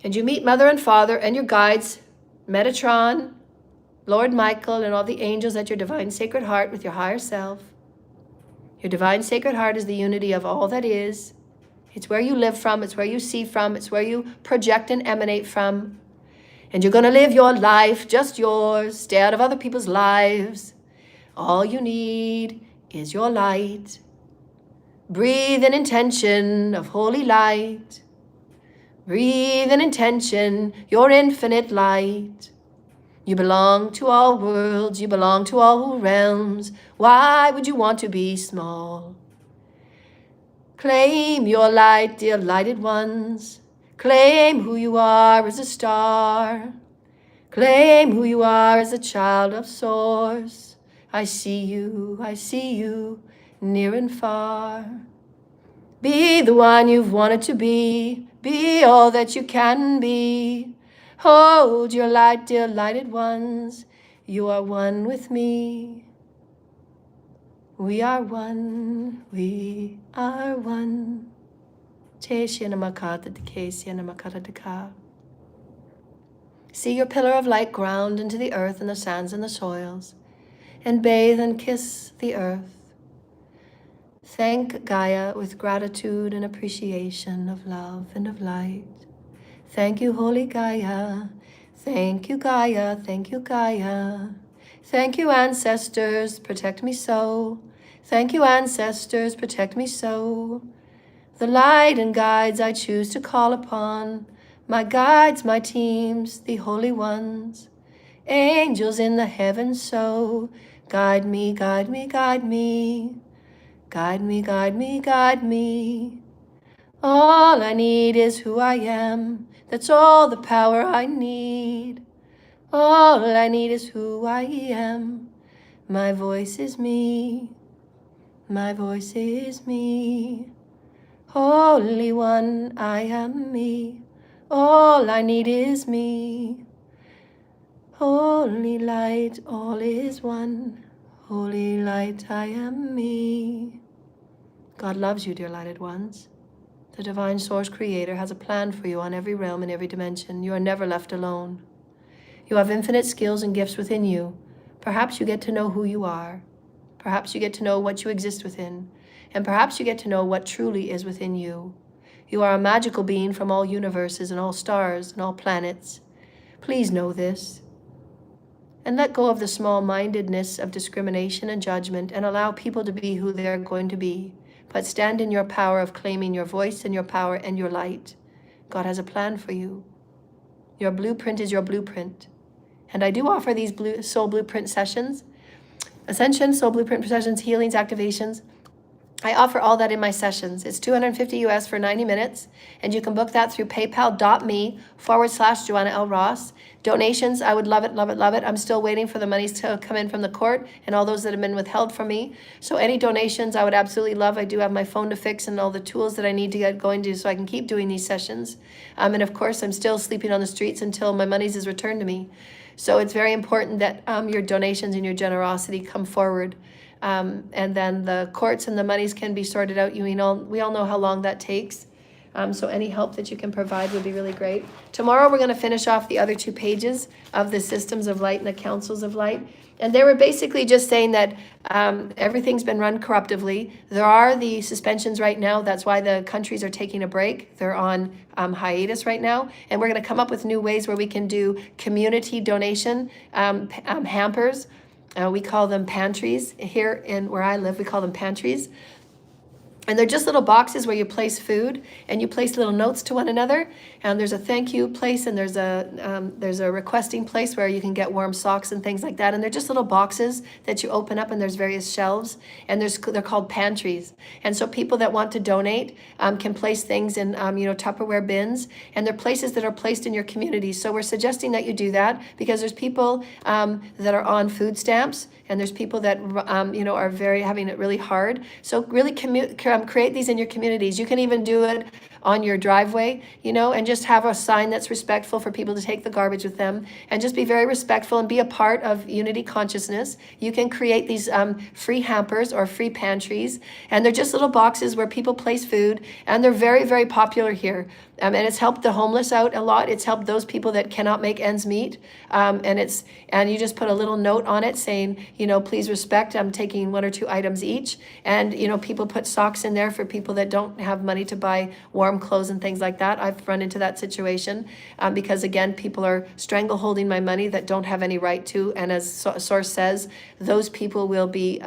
And you meet Mother and Father and your guides, Metatron, Lord Michael, and all the angels at your divine sacred heart with your higher self. Your divine sacred heart is the unity of all that is. It's where you live from. It's where you see from. It's where you project and emanate from. And you're going to live your life, just yours. Stay out of other people's lives. All you need is your light. Breathe an intention of holy light. Breathe an intention, your infinite light. You belong to all worlds, you belong to all realms. Why would you want to be small? Claim your light, dear lighted ones. Claim who you are as a star. Claim who you are as a child of Source. I see you, near and far. Be the one you've wanted to be all that you can be. Hold your light, dear lighted ones, you are one with me. We are one, we are one. See your pillar of light ground into the earth and the sands and the soils, and bathe and kiss the earth. Thank Gaia with gratitude and appreciation of love and of light. Thank you, Holy Gaia. Thank you, Gaia. Thank you, Gaia. Thank you, ancestors. Protect me so. Thank you, ancestors. Protect me so. The light and guides I choose to call upon, my guides, my teams, the holy ones, angels in the heavens so. Guide me, guide me, guide me. Guide me, guide me, guide me. All I need is who I am. That's all the power I need. All I need is who I am. My voice is me. My voice is me. Holy One, I am me. All I need is me. Holy light, all is one. Holy light, I am me. God loves you, dear lighted ones. The divine source creator has a plan for you on every realm and every dimension. You are never left alone. You have infinite skills and gifts within you. Perhaps you get to know who you are. Perhaps you get to know what you exist within. And perhaps you get to know what truly is within you. You are a magical being from all universes and all stars and all planets. Please know this. And let go of the small-mindedness of discrimination and judgment and allow people to be who they are going to be. But stand in your power of claiming your voice and your power and your light. God has a plan for you. Your blueprint is your blueprint. And I do offer these soul blueprint sessions, ascension, soul blueprint sessions, healings, activations. I offer all that in my sessions. It's $250 US for 90 minutes, and you can book that through paypal.me/Joanna L. Ross. Donations, I would love it, love it, love it. I'm still waiting for the monies to come in from the court and all those that have been withheld from me. So any donations I would absolutely love. I do have my phone to fix and all the tools that I need to get going to so I can keep doing these sessions. And of course, I'm still sleeping on the streets until my monies is returned to me. So it's very important that your donations and your generosity come forward. And then the courts and the monies can be sorted out. We all know how long that takes. So any help that you can provide would be really great. Tomorrow we're going to finish off the other 2 pages of the systems of light and the councils of light. And they were basically just saying that everything's been run corruptively. There are the suspensions right now. That's why the countries are taking a break. They're on hiatus right now. And we're going to come up with new ways where we can do community donation hampers. We call them pantries. Here in where I live, we call them pantries. And they're just little boxes where you place food and you place little notes to one another. And there's a thank you place and there's a requesting place where you can get warm socks and things like that. And they're just little boxes that you open up and there's various shelves. And they're called pantries. And so people that want to donate can place things in Tupperware bins. And they're places that are placed in your community. So we're suggesting that you do that because there's people that are on food stamps. And there's people that are having it really hard. So really create these in your communities. You can even do it on your driveway, and just have a sign that's respectful for people to take the garbage with them, and just be very respectful and be a part of unity consciousness. You can create these free hampers or free pantries, and they're just little boxes where people place food, and they're very, very popular here. And it's helped the homeless out a lot. It's helped those people that cannot make ends meet. And you just put a little note on it saying, please respect, I'm taking 1 or 2 items each. And, people put socks in there for people that don't have money to buy warm clothes and things like that. I've run into that situation because, again, people are strangle holding my money that don't have any right to. And as Source says, those people will be,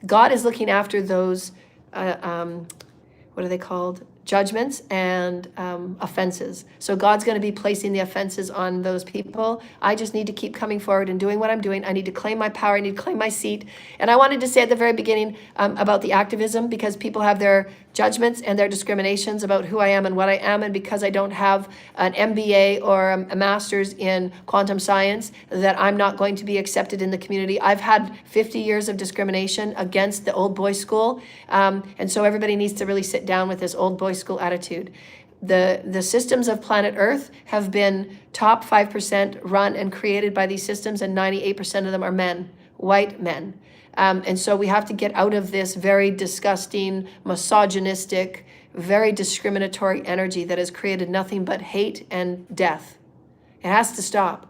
God is looking after those, what are they called? Judgments and offenses. So God's going to be placing the offenses on those people. I just need to keep coming forward and doing what I'm doing. I need to claim my power. I need to claim my seat. And I wanted to say at the very beginning about the activism, because people have their judgments and their discriminations about who I am and what I am, and because I don't have an MBA or a master's in quantum science, that I'm not going to be accepted in the community. I've had 50 years of discrimination against the old boys school, and so everybody needs to really sit down with this old boys school attitude. The systems of planet Earth have been top 5% run and created by these systems, and 98% of them are men, white men. And so we have to get out of this very disgusting, misogynistic, very discriminatory energy that has created nothing but hate and death. It has to stop.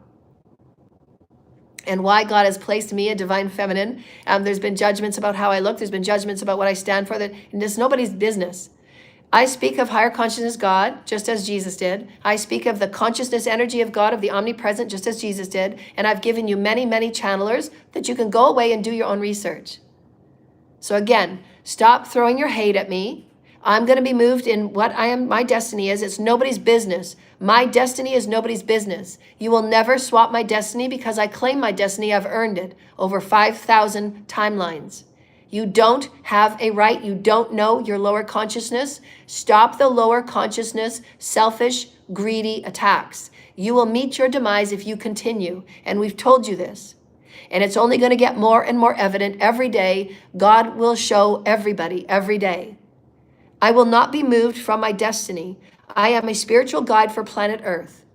And why God has placed me, a divine feminine, there's been judgments about how I look, there's been judgments about what I stand for, and it's nobody's business. I speak of higher consciousness God, just as Jesus did. I speak of the consciousness energy of God, of the omnipresent, just as Jesus did. And I've given you many, many channelers that you can go away and do your own research. So again, stop throwing your hate at me. I'm going to be moved in what I am. My destiny is. It's nobody's business. My destiny is nobody's business. You will never swap my destiny because I claim my destiny. I've earned it over 5,000 timelines. You don't have a right. You don't know your lower consciousness. Stop the lower consciousness, selfish, greedy attacks. You will meet your demise if you continue. And we've told you this. And it's only going to get more and more evident every day. God will show everybody every day. I will not be moved from my destiny. I am a spiritual guide for planet Earth.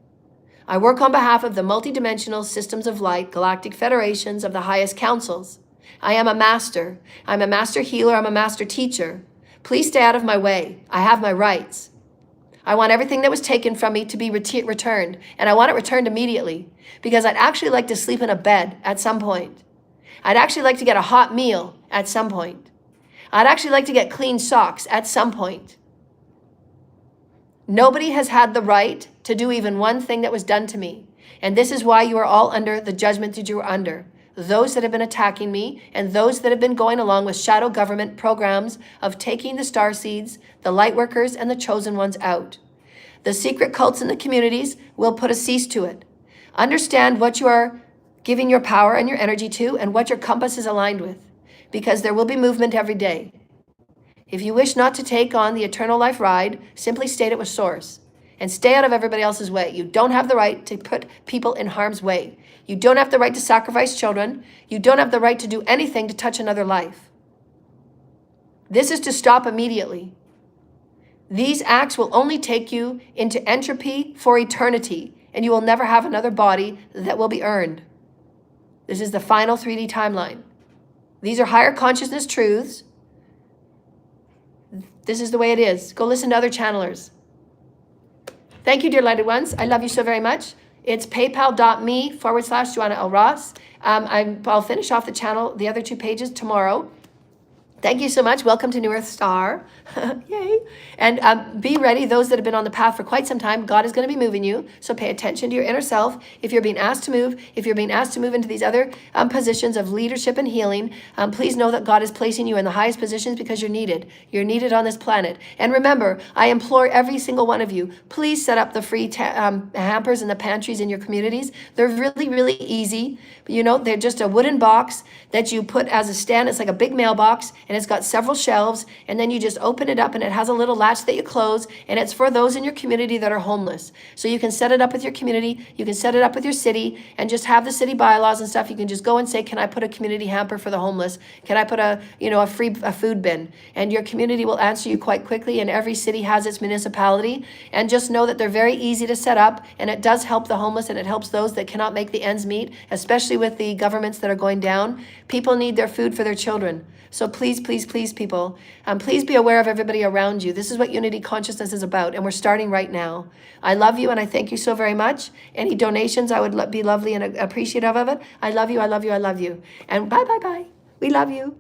I work on behalf of the multidimensional systems of light, galactic federations of the highest councils. I am a master. I'm a master healer. I'm a master teacher. Please stay out of my way. I have my rights. I want everything that was taken from me to be returned. And I want it returned immediately because I'd actually like to sleep in a bed at some point. I'd actually like to get a hot meal at some point. I'd actually like to get clean socks at some point. Nobody has had the right to do even one thing that was done to me. And this is why you are all under the judgment that you are under. Those that have been attacking me and those that have been going along with shadow government programs of taking the star seeds, the light workers, and the chosen ones out. The secret cults in the communities will put a cease to it. Understand what you are giving your power and your energy to and what your compass is aligned with, because there will be movement every day. If you wish not to take on the eternal life ride, simply state it with Source and stay out of everybody else's way. You don't have the right to put people in harm's way. You don't have the right to sacrifice children. You don't have the right to do anything to touch another life. This is to stop immediately. These acts will only take you into entropy for eternity, and you will never have another body that will be earned. This is the final 3D timeline. These are higher consciousness truths. This is the way it is. Go listen to other channelers. Thank you, dear lighted ones. I love you so very much. It's paypal.me/Joanna L. Ross. I'll finish off the channel, the other 2 pages tomorrow. Thank you so much. Welcome to New Earth Star. Yay. And be ready. Those that have been on the path for quite some time, God is going to be moving you. So pay attention to your inner self. If you're being asked to move, if you're being asked to move into these other positions of leadership and healing, please know that God is placing you in the highest positions because you're needed. You're needed on this planet. And remember, I implore every single one of you, please set up the free hampers and the pantries in your communities. They're really, really easy. You know, they're just a wooden box that you put as a stand. It's like a big mailbox, and it's got several shelves, and then you just open it up, and it has a little latch that you close, and it's for those in your community that are homeless. So you can set it up with your community, you can set it up with your city, and just have the city bylaws and stuff. You can just go and say, can I put a community hamper for the homeless? Can I put a food bin? And your community will answer you quite quickly, and every city has its municipality. And just know that they're very easy to set up, and it does help the homeless, and it helps those that cannot make the ends meet, especially with the governments that are going down. People need their food for their children. So please, please, please, people, please be aware of everybody around you. This is what Unity Consciousness is about, and we're starting right now. I love you, and I thank you so very much. Any donations, I would be lovely and appreciative of it. I love you, I love you, I love you. And bye, bye, bye. We love you.